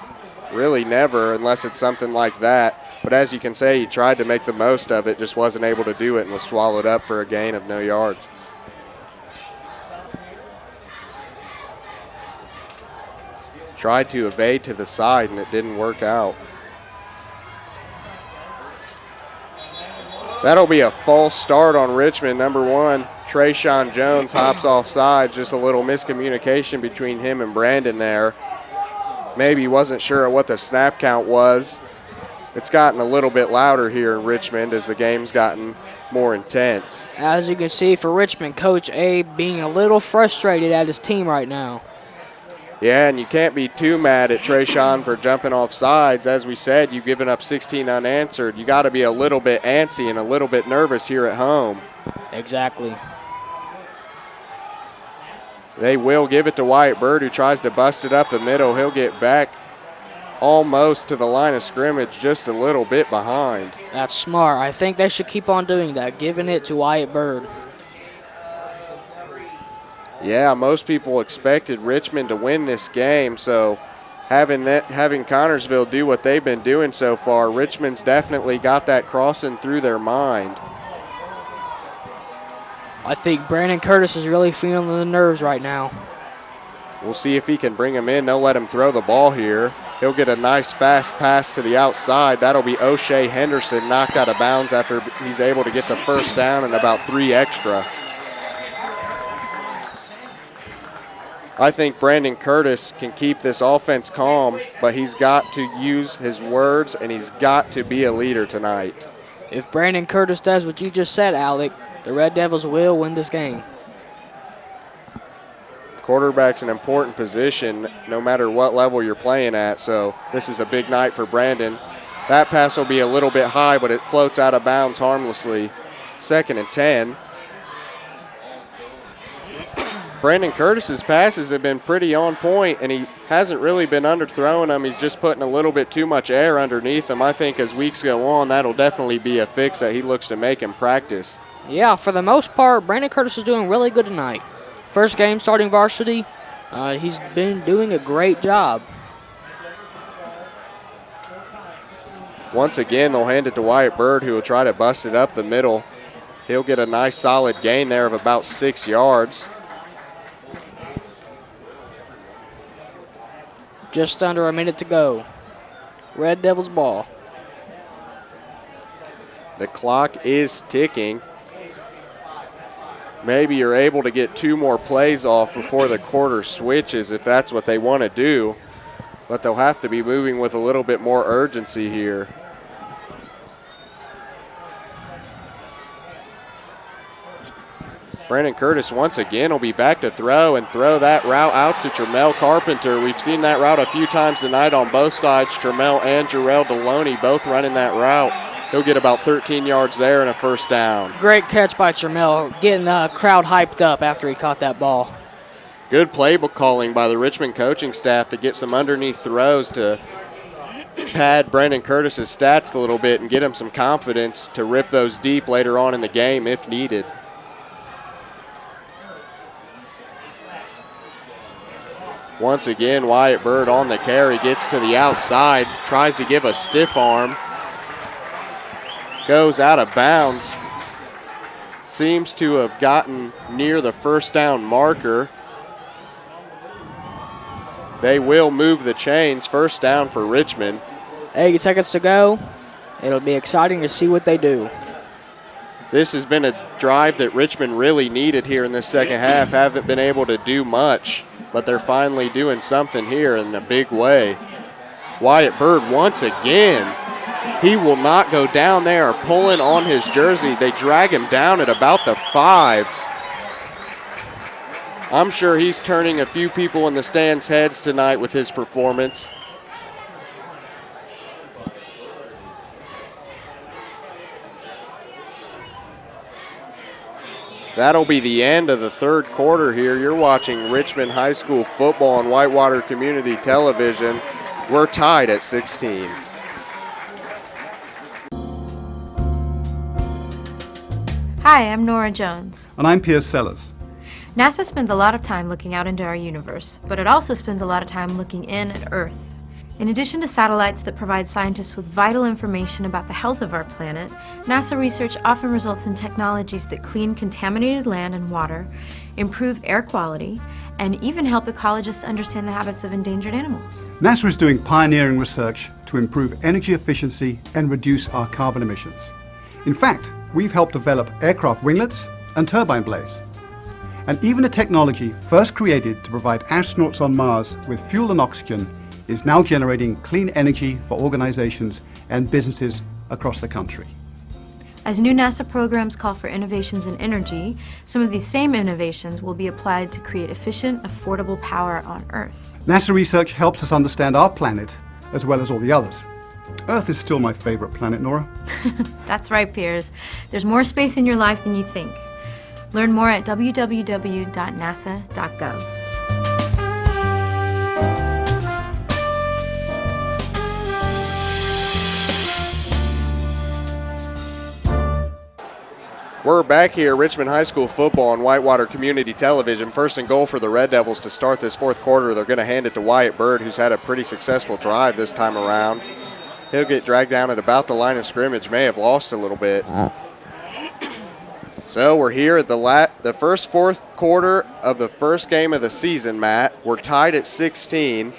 really never, unless it's something like that. But as you can say, he tried to make the most of it, just wasn't able to do it and was swallowed up for a gain of no yards. Tried to evade to the side, and it didn't work out. That'll be a false start on Richmond. Number 1, Trayshawn Jones hops offside. Just a little miscommunication between him and Brandon there. Maybe he wasn't sure of what the snap count was. It's gotten a little bit louder here in Richmond as the game's gotten more intense. As you can see for Richmond, Coach Abe being a little frustrated at his team right now. Yeah, and you can't be too mad at Trayshawn for jumping off sides. As we said, you've given up 16 unanswered. You got to be a little bit antsy and a little bit nervous here at home. Exactly. They will give it to Wyatt Bird, who tries to bust it up the middle. He'll get back almost to the line of scrimmage, just a little bit behind. That's smart. I think they should keep on doing that, giving it to Wyatt Bird. Yeah, most people expected Richmond to win this game, so having Connersville do what they've been doing so far, Richmond's definitely got that crossing through their mind. I think Brandon Curtis is really feeling the nerves right now. We'll see if he can bring him in. They'll let him throw the ball here. He'll get a nice fast pass to the outside. That'll be O'Shea Henderson knocked out of bounds after he's able to get the first down and about 3 extra. I think Brandon Curtis can keep this offense calm, but he's got to use his words and he's got to be a leader tonight. If Brandon Curtis does what you just said, Alec, the Red Devils will win this game. Quarterback's an important position no matter what level you're playing at, so this is a big night for Brandon. That pass will be a little bit high, but it floats out of bounds harmlessly. 2nd and 10. Brandon Curtis's passes have been pretty on point, and he hasn't really been underthrowing them. He's just putting a little bit too much air underneath them. I think as weeks go on, that'll definitely be a fix that he looks to make in practice. Yeah, for the most part, Brandon Curtis is doing really good tonight. First game starting varsity, he's been doing a great job. Once again, they'll hand it to Wyatt Bird, who will try to bust it up the middle. He'll get a nice solid gain there of about 6 yards. Just under a minute to go. Red Devils ball. The clock is ticking. Maybe you're able to get 2 more plays off before the quarter switches if that's what they want to do. But they'll have to be moving with a little bit more urgency here. Brandon Curtis once again will be back to throw that route out to Tremel Carpenter. We've seen that route a few times tonight on both sides. Tremel and Jarrell Deloney both running that route. He'll get about 13 yards there and a first down. Great catch by Tremel, getting the crowd hyped up after he caught that ball. Good playbook calling by the Richmond coaching staff to get some underneath throws to pad Brandon Curtis's stats a little bit and get him some confidence to rip those deep later on in the game if needed. Once again, Wyatt Bird on the carry, gets to the outside, tries to give a stiff arm. Goes out of bounds. Seems to have gotten near the first down marker. They will move the chains. First down for Richmond. 8 seconds to go. It'll be exciting to see what they do. This has been a drive that Richmond really needed here in the second half. Haven't been able to do much, but they're finally doing something here in a big way. Wyatt Bird once again He will not go down. They are pulling on his jersey. They drag him down at about the 5. I'm sure he's turning a few people in the stands' heads tonight with his performance. That'll be the end of the third quarter here. You're watching Richmond High School football on Whitewater Community Television. We're tied at 16. Hi, I'm Nora Jones. And I'm Piers Sellers. NASA spends a lot of time looking out into our universe, but it also spends a lot of time looking in at Earth. In addition to satellites that provide scientists with vital information about the health of our planet, NASA research often results in technologies that clean contaminated land and water, improve air quality, and even help ecologists understand the habits of endangered animals. NASA is doing pioneering research to improve energy efficiency and reduce our carbon emissions. In fact, we've helped develop aircraft winglets and turbine blades. And even a technology first created to provide astronauts on Mars with fuel and oxygen is now generating clean energy for organizations and businesses across the country. As new NASA programs call for innovations in energy, some of these same innovations will be applied to create efficient, affordable power on Earth. NASA research helps us understand our planet as well as all the others. Earth is still my favorite planet, Nora. That's right, Piers. There's more space in your life than you think. Learn more at www.nasa.gov. We're back here, Richmond High School football on Whitewater Community Television. First and goal for the Red Devils to start this fourth quarter. They're going to hand it to Wyatt Bird, who's had a pretty successful drive this time around. He'll get dragged down at about the line of scrimmage, may have lost a little bit. So we're here at the first fourth quarter of the first game of the season, Matt. We're tied at 16.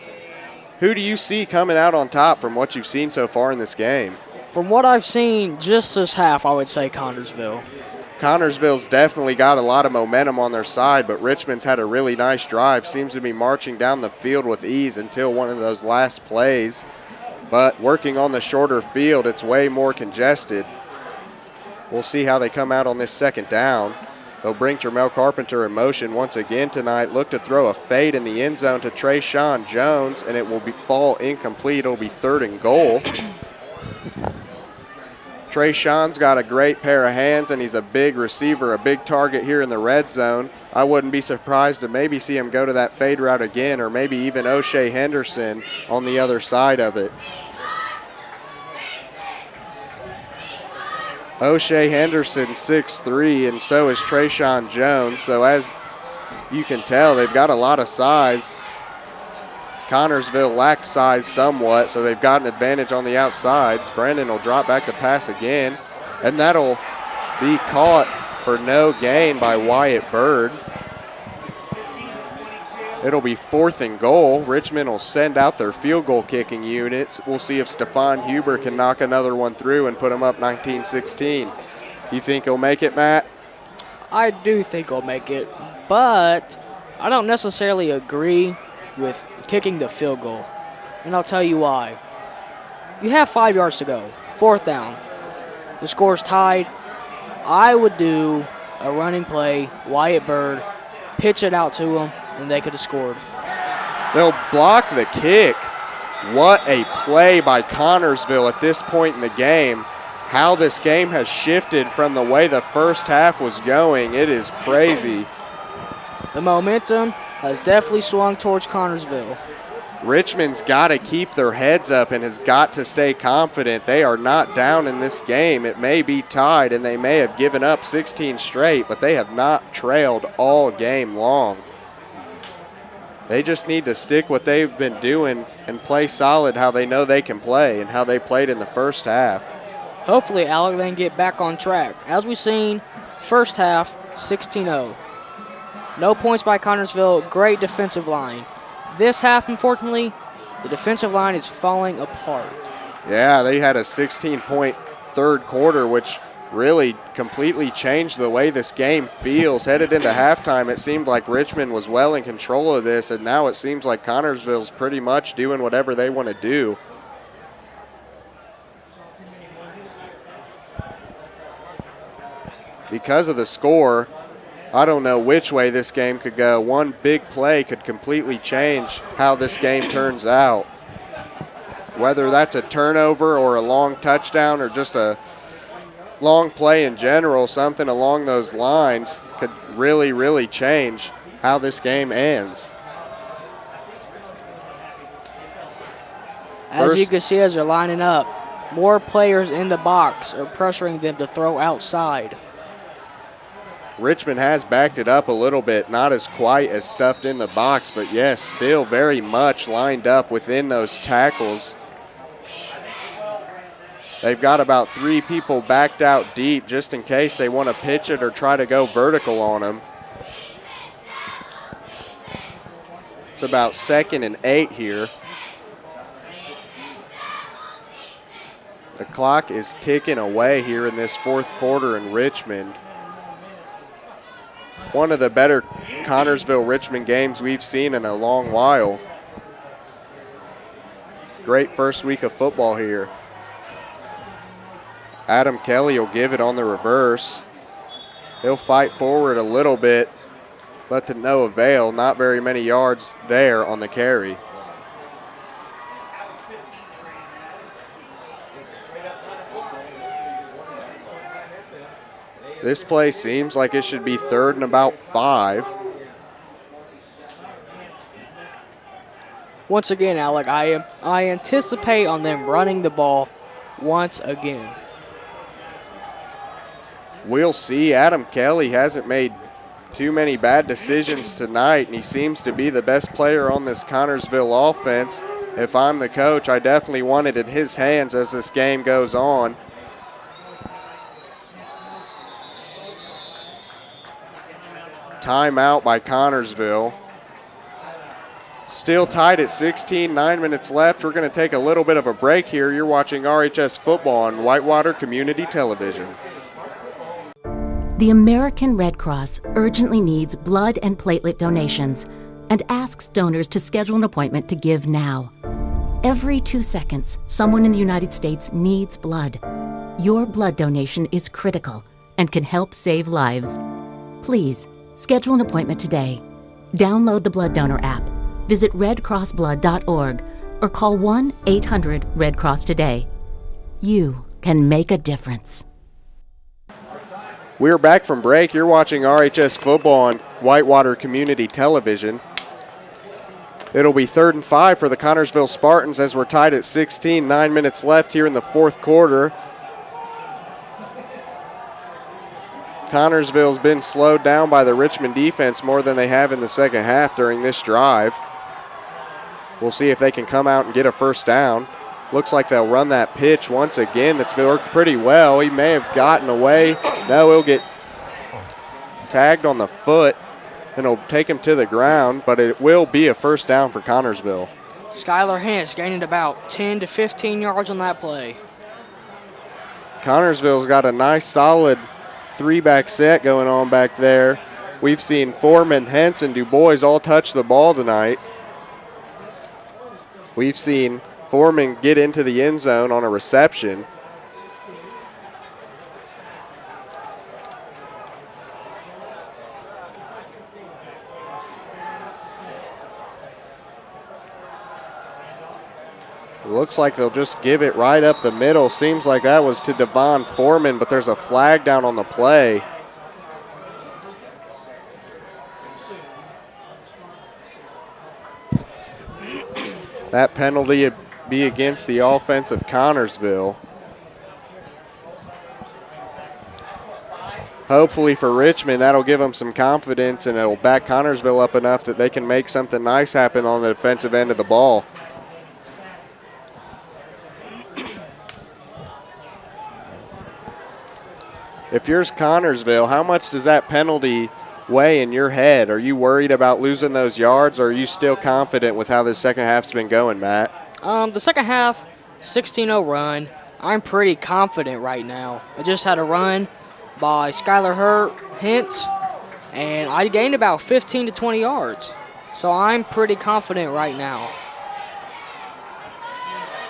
Who do you see coming out on top from what you've seen so far in this game? From what I've seen just this half, I would say Connersville. Connersville's definitely got a lot of momentum on their side, but Richmond's had a really nice drive. Seems to be marching down the field with ease until one of those last plays. But working on the shorter field, it's way more congested. We'll see how they come out on this second down. They'll bring Jermel Carpenter in motion once again tonight. Look to throw a fade in the end zone to Trayshawn Jones, and it will fall incomplete. It'll be third and goal. Trayshawn's got a great pair of hands, and he's a big receiver, a big target here in the red zone. I wouldn't be surprised to maybe see him go to that fade route again, or maybe even O'Shea Henderson on the other side of it. O'Shea Henderson 6'3", and so is Trayshawn Jones. So as you can tell, they've got a lot of size. Connersville lacks size somewhat, so they've got an advantage on the outsides. Brandon will drop back to pass again, and that'll be caught for no gain by Wyatt Bird. It'll be fourth and goal. Richmond will send out their field goal kicking units. We'll see if Stephon Huber can knock another one through and put them up 19-16. You think he'll make it, Matt? I do think he'll make it, but I don't necessarily agree with kicking the field goal, and I'll tell you why. You have 5 yards to go, fourth down. The score's tied. I would do a running play, Wyatt Bird, pitch it out to him, and they could have scored. They'll block the kick. What a play by Connersville at this point in the game. How this game has shifted from the way the first half was going. It is crazy. The momentum has definitely swung towards Connersville. Richmond's got to keep their heads up and has got to stay confident. They are not down in this game. It may be tied, and they may have given up 16 straight, but they have not trailed all game long. They just need to stick what they've been doing and play solid how they know they can play and how they played in the first half. Hopefully, Alec can get back on track. As we've seen, first half, 16-0. No points by Connersville, great defensive line. This half, unfortunately, the defensive line is falling apart. Yeah, they had a 16-point third quarter, which really completely changed the way this game feels. Headed into halftime, it seemed like Richmond was well in control of this, and now it seems like Connersville's pretty much doing whatever they want to do. because of the score, I don't know which way this game could go. One big play could completely change how this game turns out. Whether that's a turnover or a long touchdown or just a long play in general, something along those lines could really, really change how this game ends. As you can see, as they're lining up, more players in the box are pressuring them to throw outside. Richmond has backed it up a little bit, not as quite as stuffed in the box, but yes, still very much lined up within those tackles. They've got about 3 people backed out deep just in case they want to pitch it or try to go vertical on them. It's about 2nd and 8 here. The clock is ticking away here in this 4th quarter in Richmond. One of the better Connersville-Richmond games we've seen in a long while. Great first week of football here. Adam Kelly will give it on the reverse. He'll fight forward a little bit, but to no avail. Not very many yards there on the carry. This play seems like it should be 3rd and about 5. Once again, Alec, I anticipate on them running the ball once again. We'll see. Adam Kelly hasn't made too many bad decisions tonight, and he seems to be the best player on this Connersville offense. If I'm the coach, I definitely want it in his hands as this game goes on. Timeout by Connersville. Still tied at 16, 9 minutes left. We're going to take a little bit of a break here. You're watching RHS football on Whitewater Community Television. The American Red Cross urgently needs blood and platelet donations and asks donors to schedule an appointment to give now. Every 2 seconds, someone in the United States needs blood. Your blood donation is critical and can help save lives. Please, schedule an appointment today. Download the Blood Donor app, visit redcrossblood.org, or call 1-800-RED-CROSS today. You can make a difference. We're back from break. You're watching RHS football on Whitewater Community Television. It'll be 3rd and 5 for the Connersville Spartans as we're tied at 16, 9 minutes left here in the 4th quarter. Connersville's been slowed down by the Richmond defense more than they have in the second half during this drive. We'll see if they can come out and get a first down. Looks like they'll run that pitch once again. That's worked pretty well. He may have gotten away. No, he'll get tagged on the foot, and it'll take him to the ground, but it will be a first down for Connersville. Skylar Hance gaining about 10 to 15 yards on that play. Connersville's got a nice, solid 3-back set going on back there. We've seen Foreman, Hence, and Du Bois all touch the ball tonight. We've seen Foreman get into the end zone on a reception. Looks like they'll just give it right up the middle. Seems like that was to Devon Foreman, but there's a flag down on the play. That penalty would be against the offense of Connersville. Hopefully for Richmond, that'll give them some confidence and it'll back Connersville up enough that they can make something nice happen on the defensive end of the ball. If you're Connersville, how much does that penalty weigh in your head? Are you worried about losing those yards, or are you still confident with how the second half's been going, Matt? The second half, 16-0 run. I'm pretty confident right now. I just had a run by Skylar Hintz, and I gained about 15 to 20 yards. So I'm pretty confident right now.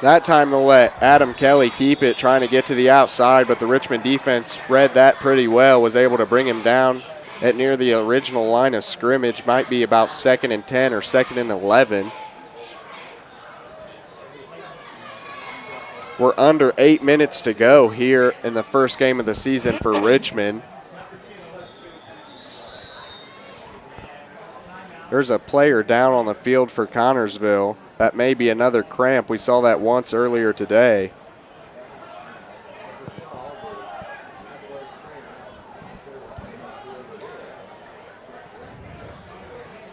That time they'll let Adam Kelly keep it, trying to get to the outside, but the Richmond defense read that pretty well, was able to bring him down at near the original line of scrimmage. Might be about 2nd and 10 or 2nd and 11. We're under 8 minutes to go here in the first game of the season for Richmond. There's a player down on the field for Connersville. That may be another cramp. We saw that once earlier today.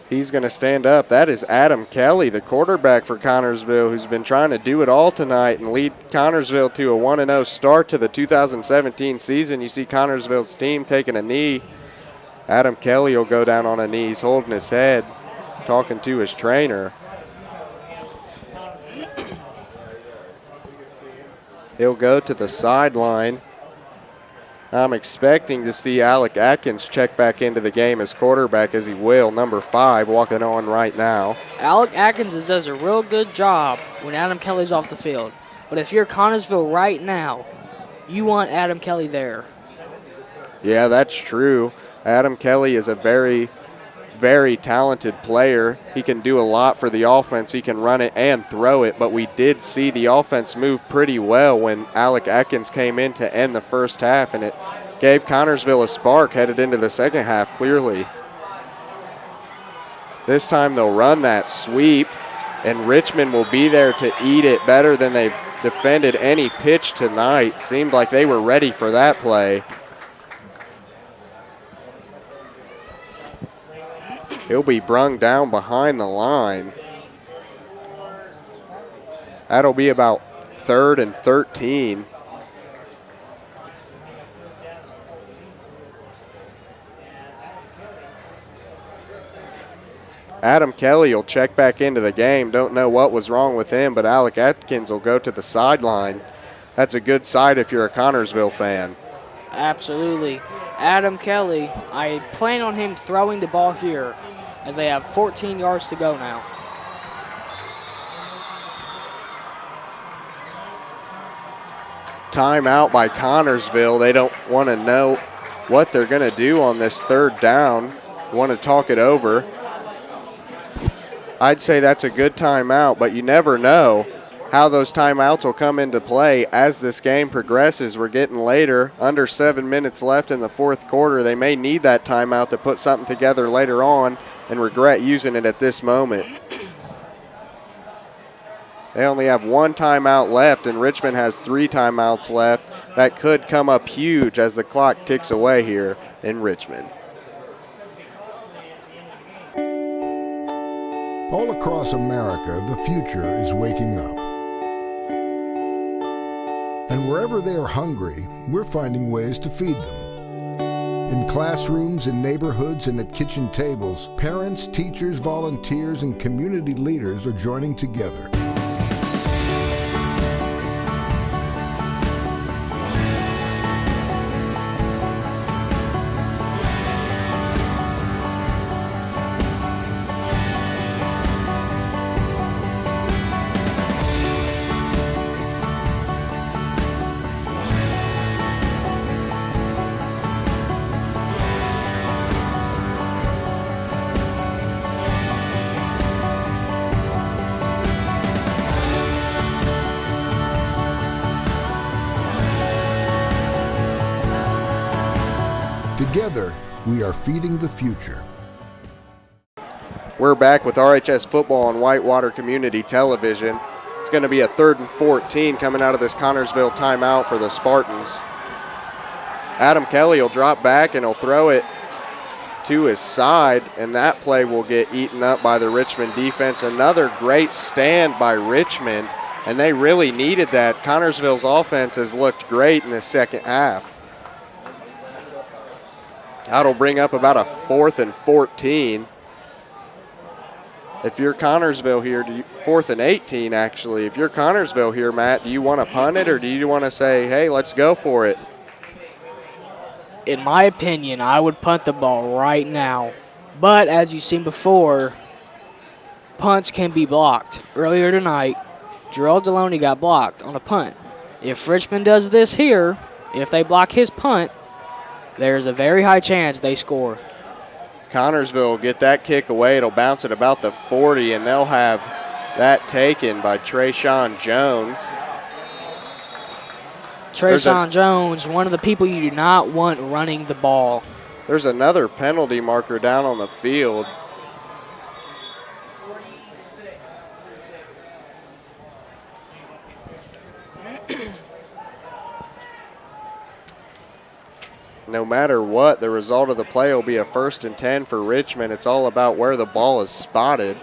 He's going to stand up. That is Adam Kelly, the quarterback for Connersville, who's been trying to do it all tonight and lead Connersville to a 1-0 start to the 2017 season. You see Connersville's team taking a knee. Adam Kelly will go down on a knee. He's holding his head, talking to his trainer. He'll go to the sideline. I'm expecting to see Alec Atkins check back into the game as quarterback, as he will, number 5, walking on right now. Alec Atkins does a real good job when Adam Kelly's off the field. But if you're Connersville right now, you want Adam Kelly there. Yeah, that's true. Adam Kelly is a very, very talented player. He can do a lot for the offense. He can run it and throw it, but we did see the offense move pretty well when Alec Atkins came in to end the first half, and it gave Connersville a spark headed into the second half, clearly. This time they'll run that sweep, and Richmond will be there to eat it better than they've defended any pitch tonight. Seemed like they were ready for that play. He'll be brung down behind the line. That'll be about 3rd and 13. Adam Kelly will check back into the game. Don't know what was wrong with him, but Alec Atkins will go to the sideline. That's a good sight if you're a Connersville fan. Absolutely. Adam Kelly, I plan on him throwing the ball here, as they have 14 yards to go now. Timeout by Connersville. They don't want to know what they're going to do on this 3rd down. Want to talk it over. I'd say that's a good timeout, but you never know how those timeouts will come into play as this game progresses. We're getting later, under 7 minutes left in the 4th quarter. They may need that timeout to put something together later on and regret using it at this moment. They only have 1 timeout left, and Richmond has 3 timeouts left. That could come up huge as the clock ticks away here in Richmond. All across America, the future is waking up. And wherever they are hungry, we're finding ways to feed them. In classrooms, in neighborhoods, and at kitchen tables, parents, teachers, volunteers, and community leaders are joining together. Together, we are feeding the future. We're back with RHS football on Whitewater Community Television. It's going to be a 3rd and 14 coming out of this Connersville timeout for the Spartans. Adam Kelly will drop back and he'll throw it to his side, and that play will get eaten up by the Richmond defense. Another great stand by Richmond, and they really needed that. Connersville's offense has looked great in the second half. That'll bring up about a 4th and 14. If you're Connersville here, 4th and 18 actually. If you're Connersville here, Matt, do you want to punt it or do you want to say, hey, let's go for it? In my opinion, I would punt the ball right now. But as you've seen before, punts can be blocked. Earlier tonight, Jarrell Deloney got blocked on a punt. If Richmond does this here, if they block his punt, there's a very high chance they score. Connersville will get that kick away. It'll bounce at about the 40, and they'll have that taken by Trayshawn Jones. Trayshawn Jones, one of the people you do not want running the ball. There's another penalty marker down on the field. No matter what, the result of the play will be a 1st and 10 for Richmond. It's all about where the ball is spotted.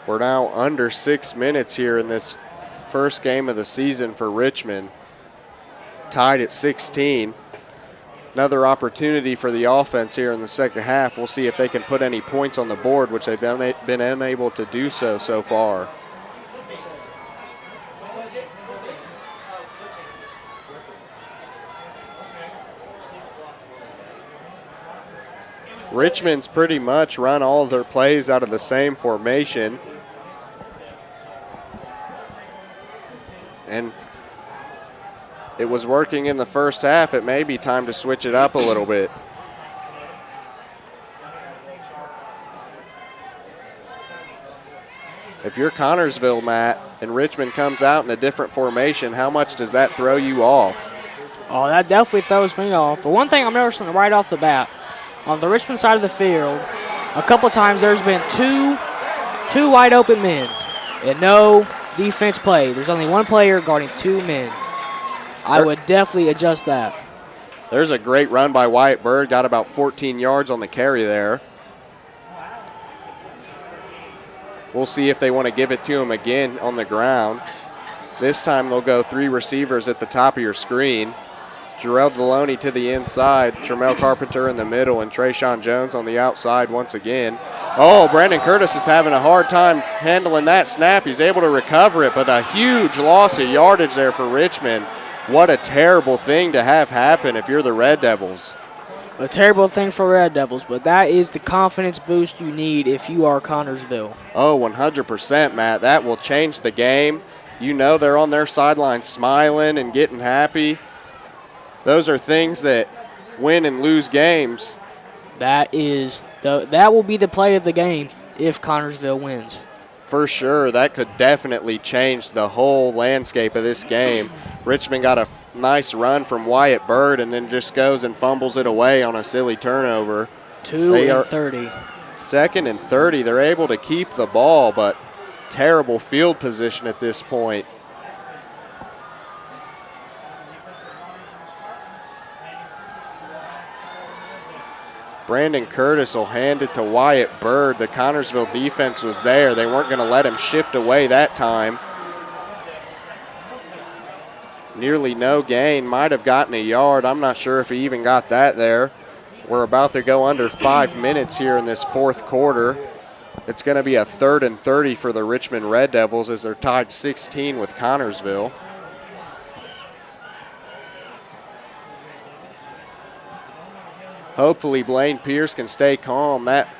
We're now under 6 minutes here in this first game of the season for Richmond. Tied at 16. Another opportunity for the offense here in the second half. We'll see if they can put any points on the board, which they've been unable to do so far. Richmond's pretty much run all of their plays out of the same formation. And it was working in the first half. It may be time to switch it up a little bit. If you're Connersville, Matt, and Richmond comes out in a different formation, how much does that throw you off? Oh, that definitely throws me off. But one thing I'm noticing right off the bat, on the Richmond side of the field, a couple times there's been two wide open men and no defense play. There's only one player guarding 2 men. I would definitely adjust that. There's a great run by Wyatt Bird. Got about 14 yards on the carry there. We'll see if they want to give it to him again on the ground. This time they'll go 3 receivers at the top of your screen. Jarrell Deloney to the inside, Tremel Carpenter in the middle, and Trayshawn Jones on the outside once again. Oh, Brandon Curtis is having a hard time handling that snap. He's able to recover it, but a huge loss of yardage there for Richmond. What a terrible thing to have happen if you're the Red Devils. A terrible thing for Red Devils, but that is the confidence boost you need if you are Connersville. Oh, 100%, Matt. That will change the game. You know they're on their sideline smiling and getting happy. Those are things that win and lose games. That will be the play of the game if Connersville wins. For sure, that could definitely change the whole landscape of this game. Richmond got a nice run from Wyatt Bird and then just goes and fumbles it away on a silly turnover. 2 and 30. 2nd and 30. They're able to keep the ball, but terrible field position at this point. Brandon Curtis will hand it to Wyatt Bird. The Connersville defense was there. They weren't going to let him shift away that time. Nearly no gain. Might have gotten a yard. I'm not sure if he even got that there. We're about to go under 5 minutes here in this 4th quarter. It's going to be a 3rd and 30 for the Richmond Red Devils as they're tied 16 with Connersville. Hopefully Blaine Pierce can stay calm. That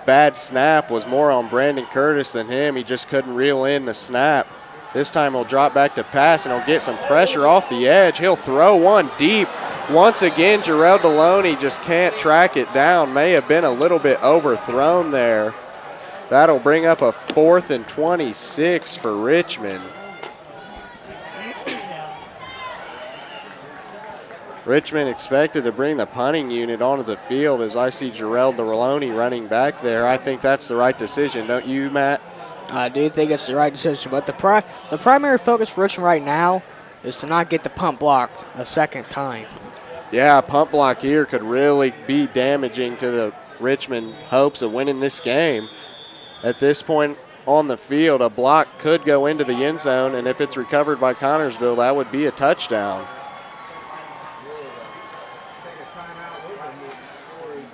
bad snap was more on Brandon Curtis than him. He just couldn't reel in the snap. This time he'll drop back to pass and he'll get some pressure off the edge. He'll throw one deep. Once again, Jarrell Deloney just can't track it down. May have been a little bit overthrown there. That'll bring up a 4th and 26 for Richmond. Richmond expected to bring the punting unit onto the field as I see Jarrell Deloney running back there. I think that's the right decision, don't you, Matt? I do think it's the right decision, but the primary focus for Richmond right now is to not get the punt blocked a second time. Yeah, a punt block here could really be damaging to the Richmond hopes of winning this game. At this point on the field, a block could go into the end zone, and if it's recovered by Connersville, that would be a touchdown.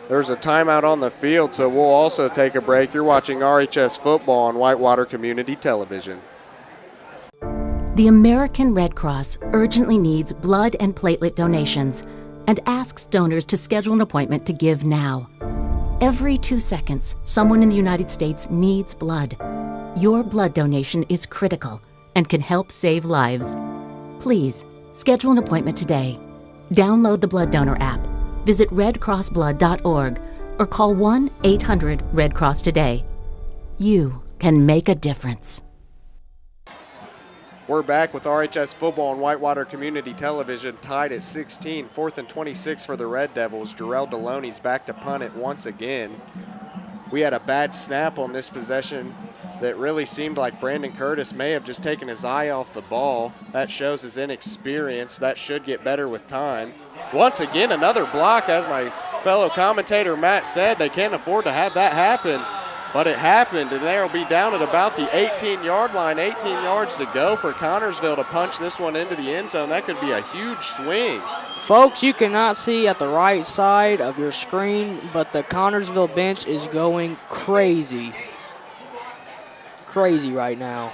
There's a timeout on the field, so we'll also take a break. You're watching RHS football on Whitewater Community Television. The American Red Cross urgently needs blood and platelet donations and asks donors to schedule an appointment to give now. Every 2 seconds, someone in the United States needs blood. Your blood donation is critical and can help save lives. Please, schedule an appointment today. Download the Blood Donor app, visit redcrossblood.org, or call 1-800-RED-CROSS today. You can make a difference. We're back with RHS football on Whitewater Community Television, tied at 16, 4th and 26 for the Red Devils. Jarrell Deloney's back to punt it once again. We had a bad snap on this possession that really seemed like Brandon Curtis may have just taken his eye off the ball. That shows his inexperience. That should get better with time. Once again, another block. As my fellow commentator Matt said, they can't afford to have that happen. But it happened, and they'll be down at about the 18-yard line. 18 yards to go for Connersville to punch this one into the end zone. That could be a huge swing. Folks, you cannot see at the right side of your screen, but the Connersville bench is going crazy. Crazy right now.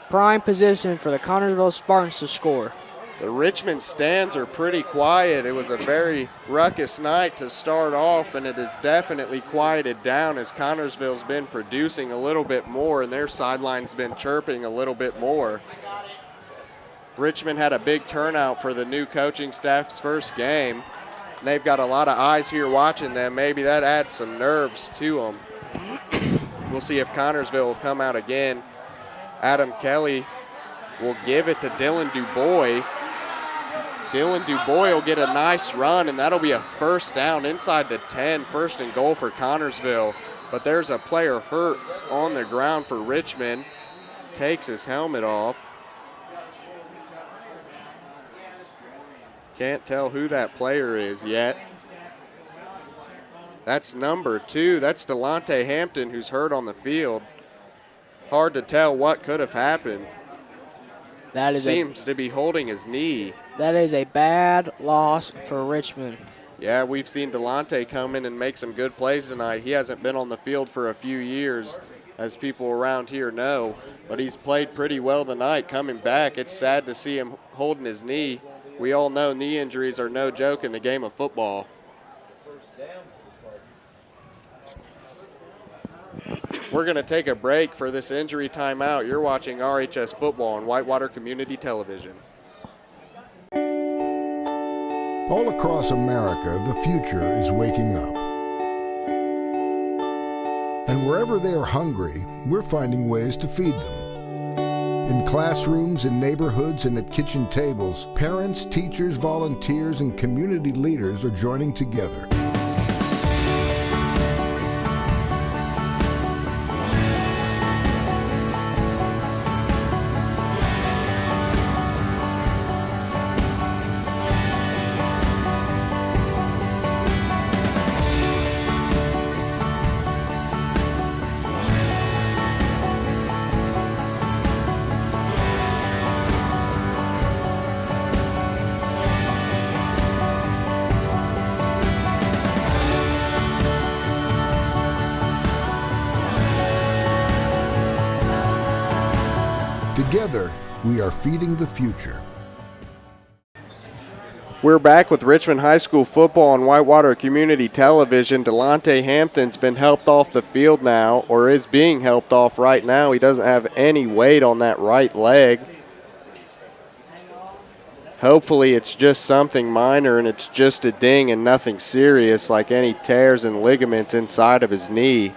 Prime position for the Connersville Spartans to score. The Richmond stands are pretty quiet. It was a very ruckus night to start off, and it has definitely quieted down as Connersville's been producing a little bit more, and their sideline's been chirping a little bit more. Richmond had a big turnout for the new coaching staff's first game. They've got a lot of eyes here watching them. Maybe that adds some nerves to them. We'll see if Connersville will come out again. Adam Kelly will give it to Dylan Dubois. Dylan Dubois will get a nice run, and that'll be a first down inside the 10, 1st and goal for Connersville. But there's a player hurt on the ground for Richmond. Takes his helmet off. Can't tell who that player is yet. That's number 2. That's Delonte Hampton, who's hurt on the field. Hard to tell what could have happened. That seems to be holding his knee. That is a bad loss for Richmond. Yeah, we've seen Delonte come in and make some good plays tonight. He hasn't been on the field for a few years, as people around here know, but he's played pretty well tonight coming back. It's sad to see him holding his knee. We all know knee injuries are no joke in the game of football. We're going to take a break for this injury timeout. You're watching RHS football on Whitewater Community Television. All across America, the future is waking up. And wherever they are hungry, we're finding ways to feed them. In classrooms, in neighborhoods, and at kitchen tables, parents, teachers, volunteers, and community leaders are joining together. Together, we are feeding the future. We're back with Richmond High School football on Whitewater Community Television. Delonte Hampton's been helped off the field now, or is being helped off right now. He doesn't have any weight on that right leg. Hopefully it's just something minor and it's just a ding and nothing serious like any tears and ligaments inside of his knee.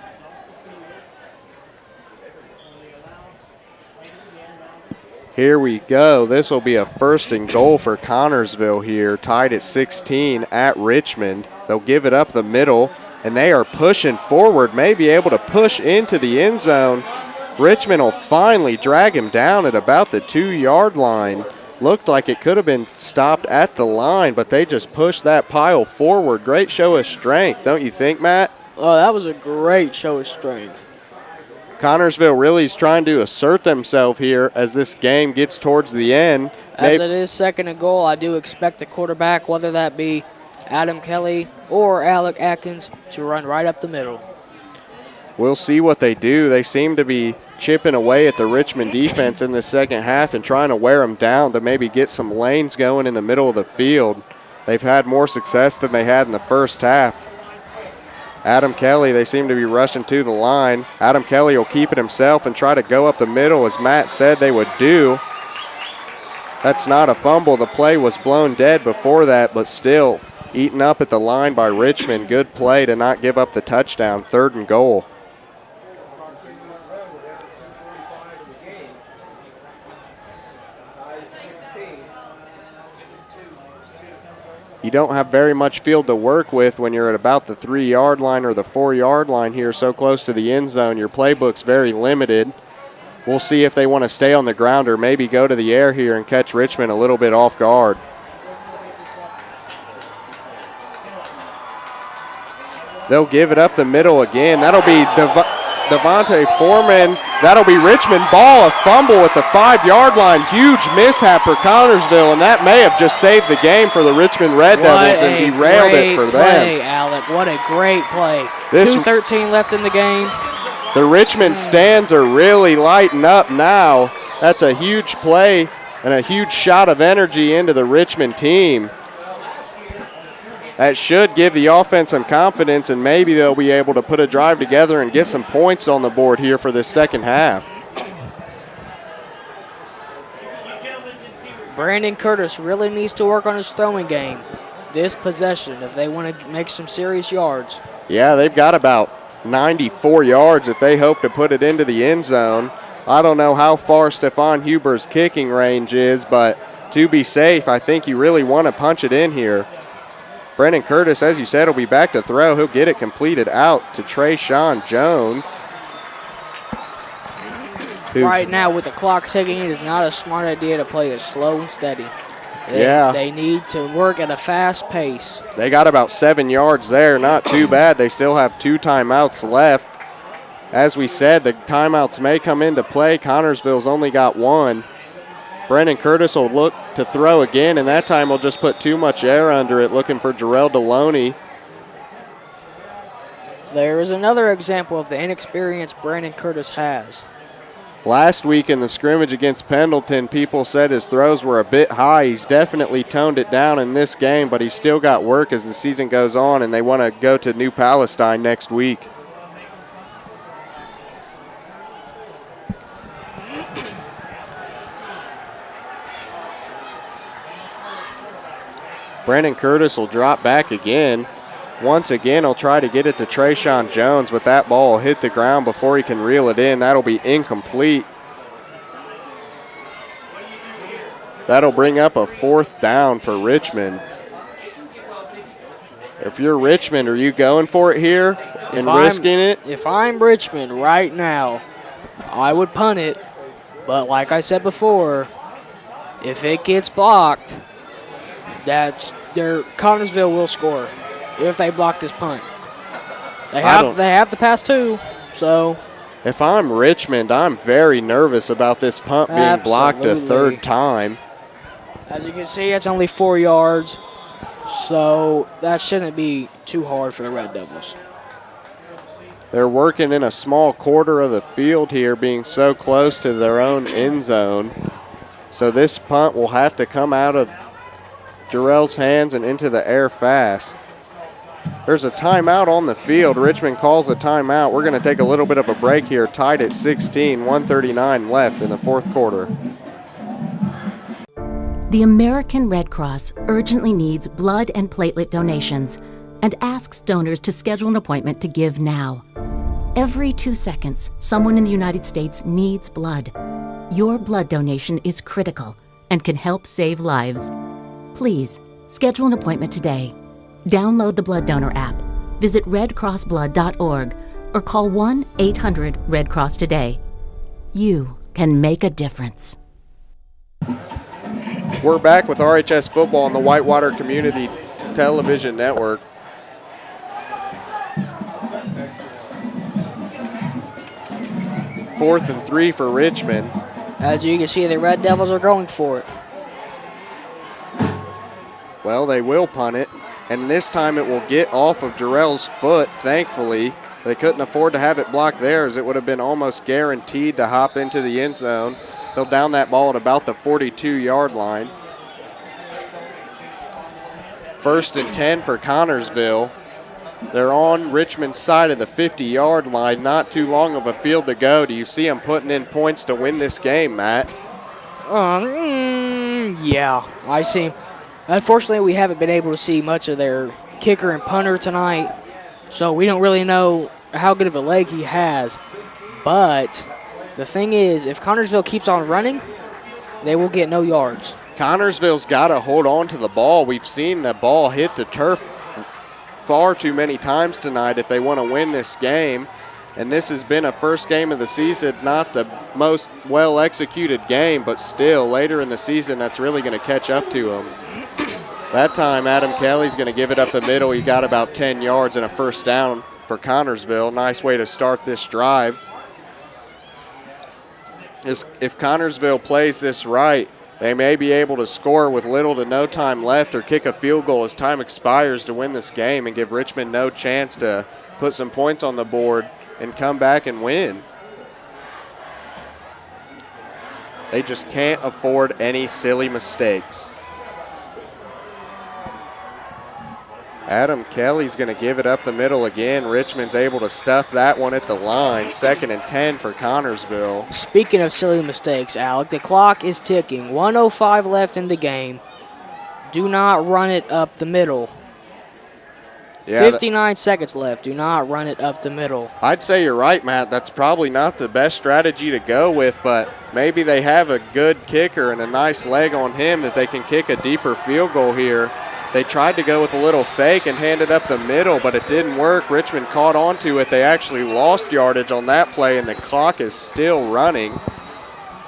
Here we go. This will be a 1st and goal for Connersville here, tied at 16 at Richmond. They'll give it up the middle, and they are pushing forward, may be able to push into the end zone. Richmond will finally drag him down at about the 2-yard line. Looked like it could have been stopped at the line, but they just pushed that pile forward. Great show of strength, don't you think, Matt? Oh, that was a great show of strength. Connersville really is trying to assert themselves here as this game gets towards the end. As it is 2nd and goal, I do expect the quarterback, whether that be Adam Kelly or Alec Atkins, to run right up the middle. We'll see what they do. They seem to be chipping away at the Richmond defense in the second half and trying to wear them down to maybe get some lanes going in the middle of the field. They've had more success than they had in the first half. Adam Kelly, they seem to be rushing to the line. Adam Kelly will keep it himself and try to go up the middle as Matt said they would do. That's not a fumble. The play was blown dead before that, but still eaten up at the line by Richmond. Good play to not give up the touchdown. 3rd and goal. You don't have very much field to work with when you're at about the 3-yard line or the 4-yard line here, so close to the end zone. Your playbook's very limited. We'll see if they want to stay on the ground or maybe go to the air here and catch Richmond a little bit off guard. They'll give it up the middle again. That'll be Devontae Foreman. That'll be Richmond ball, a fumble at the 5-yard line. Huge mishap for Connersville, and that may have just saved the game for the Richmond Red Devils and derailed it for them. Alec. What a great play. 2:13 left in the game. The Richmond stands are really lighting up now. That's a huge play and a huge shot of energy into the Richmond team. That should give the offense some confidence, and maybe they'll be able to put a drive together and get some points on the board here for this second half. Brandon Curtis really needs to work on his throwing game this possession if they want to make some serious yards. Yeah, they've got about 94 yards if they hope to put it into the end zone. I don't know how far Stephon Huber's kicking range is, but to be safe, I think you really want to punch it in here. Brandon Curtis, as you said, will be back to throw. He'll get it completed out to Trayshawn Jones. Right now, with the clock ticking, it is not a smart idea to play it slow and steady. They need to work at a fast pace. They got about 7 yards there. Not too bad. They still have 2 timeouts left. As we said, the timeouts may come into play. Connersville's only got 1. Brandon Curtis will look to throw again, and that time he'll just put too much air under it, looking for Jarrell Deloney. There is another example of the inexperience Brandon Curtis has. Last week in the scrimmage against Pendleton, people said his throws were a bit high. He's definitely toned it down in this game, but he's still got work as the season goes on, and they want to go to New Palestine next week. Brandon Curtis will drop back again. Once again, he'll try to get it to Trayshawn Jones, but that ball will hit the ground before he can reel it in. That'll be incomplete. That'll bring up a 4th down for Richmond. If you're Richmond, are you going for it here and risking it? If I'm Richmond right now, I would punt it. But like I said before, if it gets blocked, Connersville will score if they block this punt. They have the pass too, so. If I'm Richmond, I'm very nervous about this punt being blocked a 3rd time. As you can see, it's only 4 yards, so that shouldn't be too hard for the Red Devils. They're working in a small quarter of the field here, being so close to their own end zone. So this punt will have to come out of Jarrell's hands and into the air fast. There's a timeout on the field. Richmond calls a timeout. We're going to take a little bit of a break here, tied at 16, 1:39 left in the 4th quarter. The American Red Cross urgently needs blood and platelet donations and asks donors to schedule an appointment to give now. Every 2 seconds, someone in the United States needs blood. Your blood donation is critical and can help save lives. Please, schedule an appointment today. Download the Blood Donor app, visit redcrossblood.org, or call 1-800-RED-CROSS today. You can make a difference. We're back with RHS football on the Whitewater Community Television Network. Fourth and 3 for Richmond. As you can see, the Red Devils are going for it. Well, they will punt it, and this time it will get off of Jarrell's foot, thankfully. They couldn't afford to have it blocked there, as it would have been almost guaranteed to hop into the end zone. They'll down that ball at about the 42-yard line. 1st and 10 for Connersville. They're on Richmond's side of the 50-yard line. Not too long of a field to go. Do you see them putting in points to win this game, Matt? Yeah, I see. Unfortunately, we haven't been able to see much of their kicker and punter tonight, so we don't really know how good of a leg he has. But the thing is, if Connersville keeps on running, they will get no yards. Connersville's got to hold on to the ball. We've seen the ball hit the turf far too many times tonight if they want to win this game. And this has been a first game of the season, not the most well-executed game, but still, later in the season, that's really going to catch up to them. That time, Adam Kelly's going to give it up the middle. He got about 10 yards and a first down for Connersville. Nice way to start this drive. If Connersville plays this right, they may be able to score with little to no time left or kick a field goal as time expires to win this game and give Richmond no chance to put some points on the board and come back and win. They just can't afford any silly mistakes. Adam Kelly's going to give it up the middle again. Richmond's able to stuff that one at the line. 2nd and 10 for Connersville. Speaking of silly mistakes, Alec, the clock is ticking. 1:05 left in the game. Do not run it up the middle. Yeah, 59 seconds left. Do not run it up the middle. I'd say you're right, Matt. That's probably not the best strategy to go with, but maybe they have a good kicker and a nice leg on him that they can kick a deeper field goal here. They tried to go with a little fake and hand it up the middle, but it didn't work. Richmond caught on to it. They actually lost yardage on that play, and the clock is still running.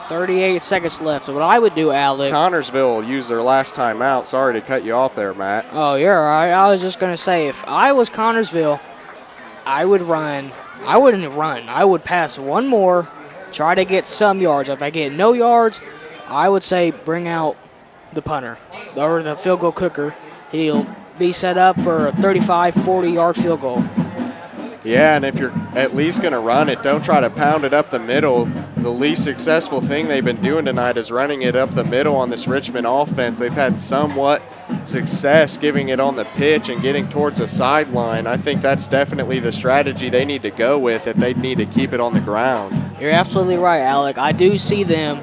38 seconds left. So what I would do, Alec. Connersville will use their last time out. Sorry to cut you off there, Matt. Oh, you're all right. I was just going to say, if I was Connersville, I would run. I wouldn't run. I would pass one more, try to get some yards. If I get no yards, I would say bring out the punter or the field goal kicker. He'll be set up for a 35, 40-yard field goal. Yeah, and if you're at least going to run it, don't try to pound it up the middle. The least successful thing they've been doing tonight is running it up the middle on this Richmond offense. They've had somewhat success giving it on the pitch and getting towards the sideline. I think that's definitely the strategy they need to go with if they need to keep it on the ground. You're absolutely right, Alec. I do see them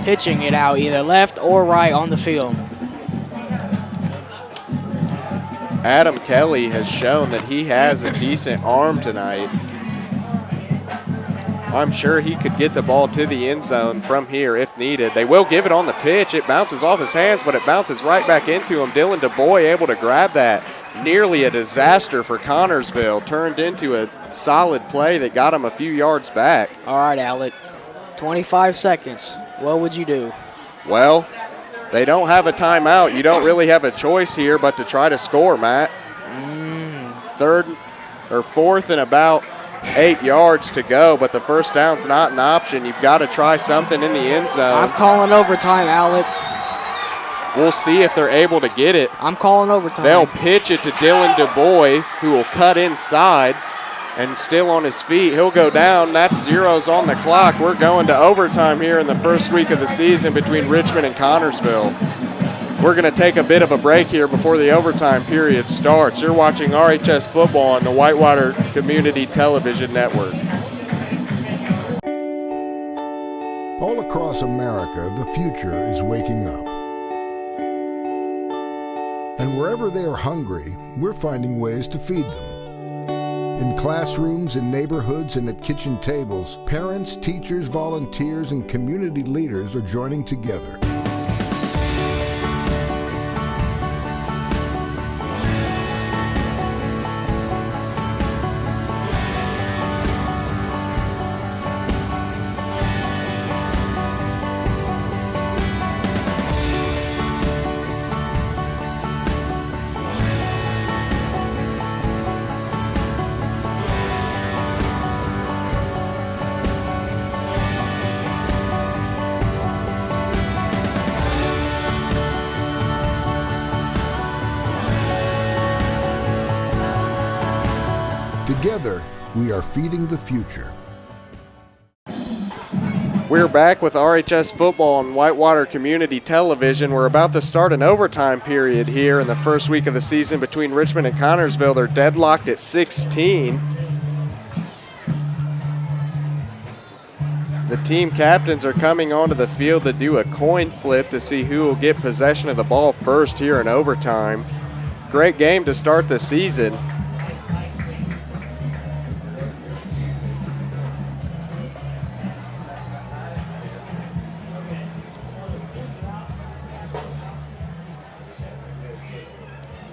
pitching it out either left or right on the field. Adam Kelly has shown that he has a decent arm tonight. I'm sure he could get the ball to the end zone from here if needed. They will give it on the pitch. It bounces off his hands, but it bounces right back into him. Dylan DuBois able to grab that. Nearly a disaster for Connersville. Turned into a solid play that got him a few yards back. All right, Alec. 25 seconds. What would you do? Well, they don't have a timeout. You don't really have a choice here but to try to score, Matt. 4th and about 8 yards to go, but the first down's not an option. You've got to try something in the end zone. I'm calling overtime, Alec. We'll see if they're able to get it. I'm calling overtime. They'll pitch it to Dylan DuBois, who will cut inside and still on his feet. He'll go down. That's zeros on the clock. We're going to overtime here in the first week of the season between Richmond and Connersville. We're going to take a bit of a break here before the overtime period starts. You're watching RHS football on the Whitewater Community Television Network. All across America, the future is waking up. And wherever they are hungry, we're finding ways to feed them. In classrooms, in neighborhoods, and at kitchen tables, parents, teachers, volunteers, and community leaders are joining together. Together, we are feeding the future. We're back with RHS football on Whitewater Community Television. We're about to start an overtime period here in the first week of the season between Richmond and Connersville. They're deadlocked at 16. The team captains are coming onto the field to do a coin flip to see who will get possession of the ball first here in overtime. Great game to start the season.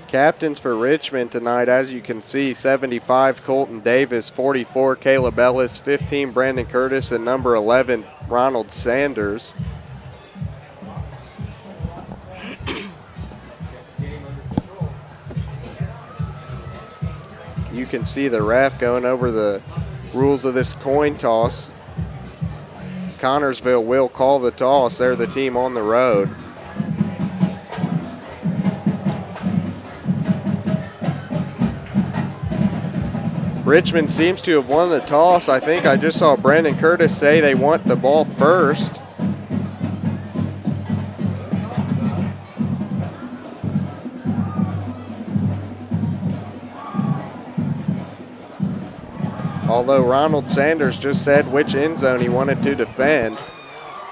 Captains for Richmond tonight, as you can see, 75 Colton Davis, 44 Caleb Ellis, 15 Brandon Curtis, and number 11 Ronald Sanders. You can see the ref going over the rules of this coin toss. Connersville will call the toss. They're the team on the road. Richmond seems to have won the toss. I think I just saw Brandon Curtis say they want the ball first. Although Ronald Sanders just said which end zone he wanted to defend.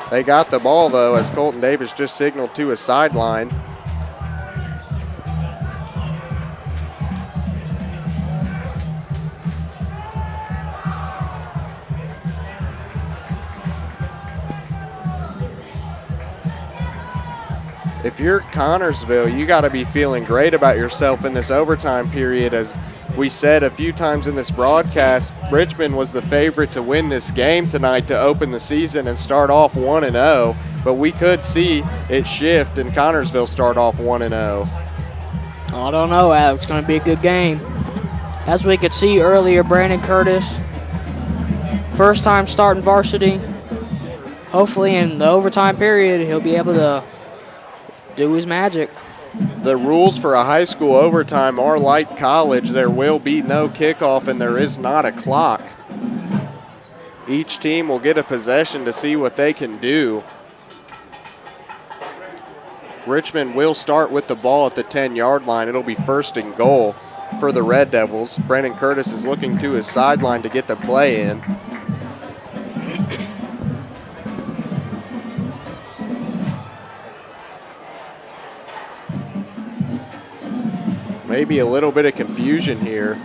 They got the ball, though, as Colton Davis just signaled to his sideline. If you're Connersville, you got to be feeling great about yourself in this overtime period. As we said a few times in this broadcast, Richmond was the favorite to win this game tonight to open the season and start off 1-0, but we could see it shift and Connersville start off 1-0. I don't know, Alex. It's going to be a good game. As we could see earlier, Brandon Curtis, first time starting varsity. Hopefully in the overtime period, he'll be able to do his magic. The rules for a high school overtime are like college. There will be no kickoff and there is not a clock. Each team will get a possession to see what they can do. Richmond will start with the ball at the 10-yard line. It'll be 1st and goal for the Red Devils. Brandon Curtis is looking to his sideline to get the play in. Maybe a little bit of confusion here.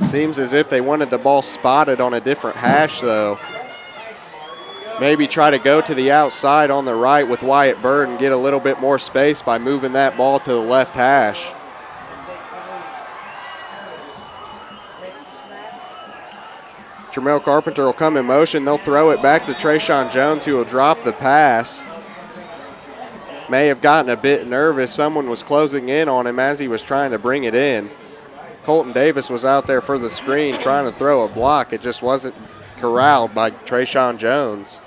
Seems as if they wanted the ball spotted on a different hash, though. Maybe try to go to the outside on the right with Wyatt Bird and get a little bit more space by moving that ball to the left hash. Tramel Carpenter will come in motion. They'll throw it back to Trayshawn Jones, who will drop the pass. May have gotten a bit nervous. Someone was closing in on him as he was trying to bring it in. Colton Davis was out there for the screen trying to throw a block. It just wasn't corralled by Trayshawn Jones.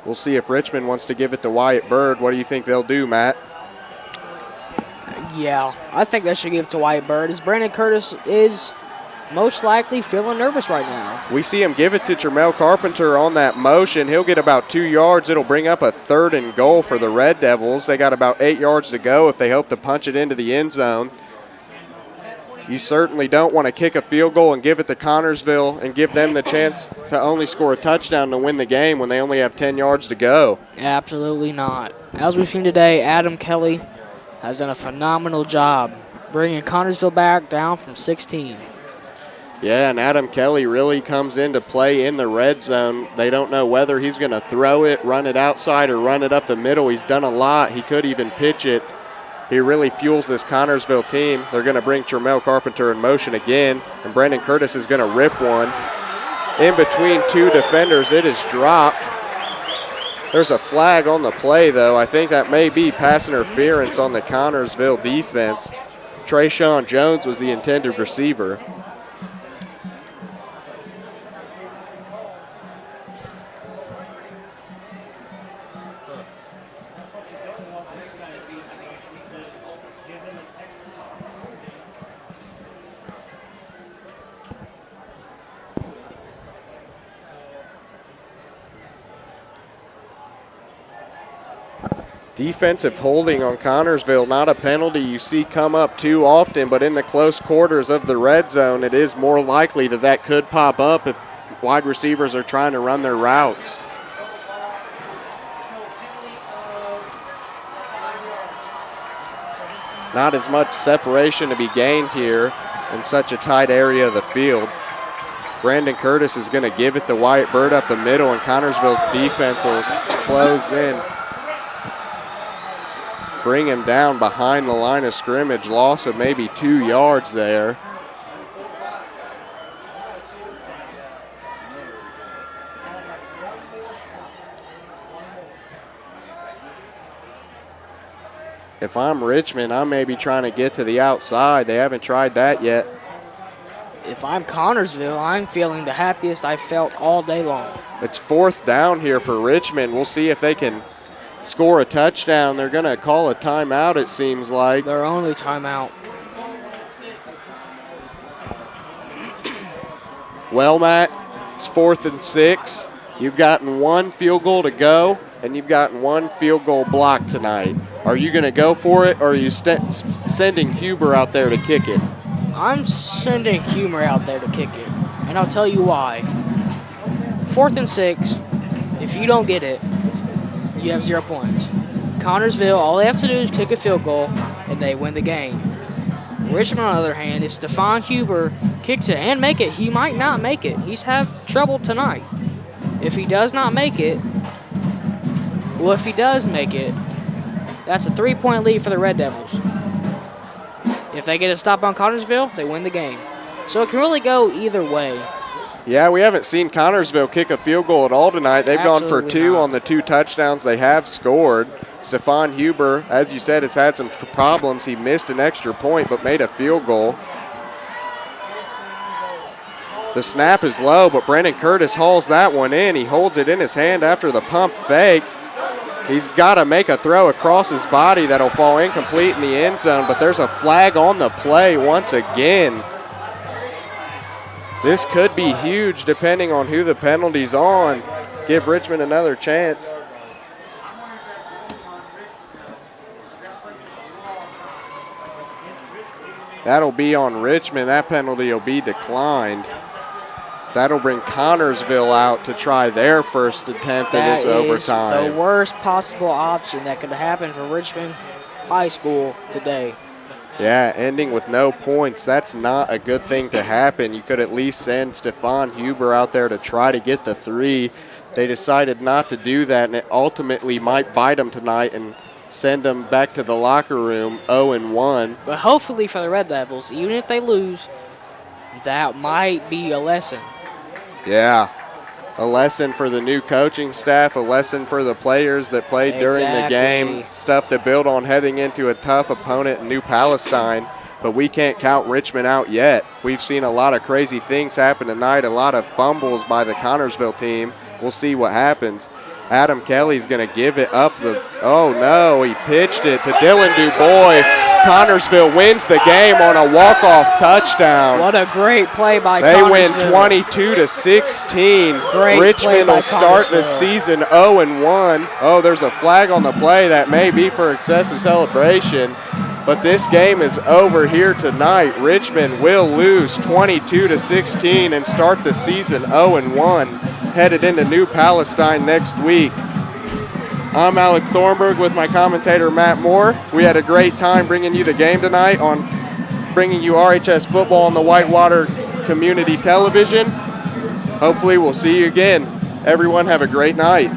We'll see if Richmond wants to give it to Wyatt Bird. What do you think they'll do, Matt? Yeah, I think they should give it to Wyatt Bird, as Brandon Curtis is most likely feeling nervous right now. We see him give it to Tramel Carpenter on that motion. He'll get about 2 yards. It'll bring up a 3rd and goal for the Red Devils. They got about 8 yards to go if they hope to punch it into the end zone. You certainly don't want to kick a field goal and give it to Connersville and give them the chance to only score a touchdown to win the game when they only have 10 yards to go. Absolutely not. As we've seen today, Adam Kelly has done a phenomenal job bringing Connersville back down from 16. Yeah, and Adam Kelly really comes into play in the red zone. They don't know whether he's going to throw it, run it outside, or run it up the middle. He's done a lot. He could even pitch it. He really fuels this Connersville team. They're going to bring Tramel Carpenter in motion again, and Brandon Curtis is going to rip one. In between 2 defenders, it is dropped. There's a flag on the play, though. I think that may be pass interference on the Connersville defense. Trayshawn Jones was the intended receiver. Defensive holding on Connersville, not a penalty you see come up too often, but in the close quarters of the red zone, it is more likely that that could pop up if wide receivers are trying to run their routes. Not as much separation to be gained here in such a tight area of the field. Brandon Curtis is going to give it to Wyatt Bird up the middle, and Connersville's defense will close in. Bring him down behind the line of scrimmage. Loss of maybe 2 yards there. If I'm Richmond, I may be trying to get to the outside. They haven't tried that yet. If I'm Connersville, I'm feeling the happiest I've felt all day long. It's 4th down here for Richmond. We'll see if they can score a touchdown. They're going to call a timeout, it seems like. Their only timeout. Well, Matt, it's 4th and 6. You've gotten 1 field goal to go, and you've gotten 1 field goal block tonight. Are you going to go for it, or are you sending Huber out there to kick it? I'm sending Huber out there to kick it, and I'll tell you why. 4th and 6, if you don't get it, you have 0 points. Connersville, all they have to do is kick a field goal, and they win the game. Richmond, on the other hand, if Stephon Huber kicks it and make it, he might not make it. He's had trouble tonight. If he does not make it, well, if he does make it, that's a 3-point lead for the Red Devils. If they get a stop on Connersville, they win the game. So it can really go either way. Yeah, we haven't seen Connersville kick a field goal at all tonight. They've gone for 2 on the 2 touchdowns they have scored. Stephon Huber, as you said, has had some problems. He missed an extra point but made a field goal. The snap is low, but Brandon Curtis hauls that one in. He holds it in his hand after the pump fake. He's got to make a throw across his body that'll fall incomplete in the end zone, but there's a flag on the play once again. This could be huge depending on who the penalty's on. Give Richmond another chance. That'll be on Richmond. That penalty will be declined. That'll bring Connersville out to try their first attempt at this overtime. That is the worst possible option that could happen for Richmond High School today. Yeah, ending with no points. That's not a good thing to happen. You could at least send Stephon Huber out there to try to get the 3. They decided not to do that, and it ultimately might bite them tonight and send them back to the locker room 0-1. But hopefully for the Red Devils, even if they lose, that might be a lesson. Yeah, a lesson for the new coaching staff, a lesson for the players that played during the game, stuff to build on heading into a tough opponent in New Palestine. But we can't count Richmond out yet. We've seen a lot of crazy things happen tonight, a lot of fumbles by the Connersville team. We'll see what happens. Adam Kelly's going to give it up oh no, he pitched it to Dylan DuBois. Connersville wins the game on a walk-off touchdown. What a great play by Connersville. They win 22-16. Richmond will start the season 0-1. Oh, there's a flag on the play that may be for excessive celebration. But this game is over here tonight. Richmond will lose 22-16 and start the season 0-1, headed into New Palestine next week. I'm Alec Thornburg with my commentator, Matt Moore. We had a great time bringing you the game tonight on bringing you RHS football on the Whitewater Community Television. Hopefully we'll see you again. Everyone have a great night.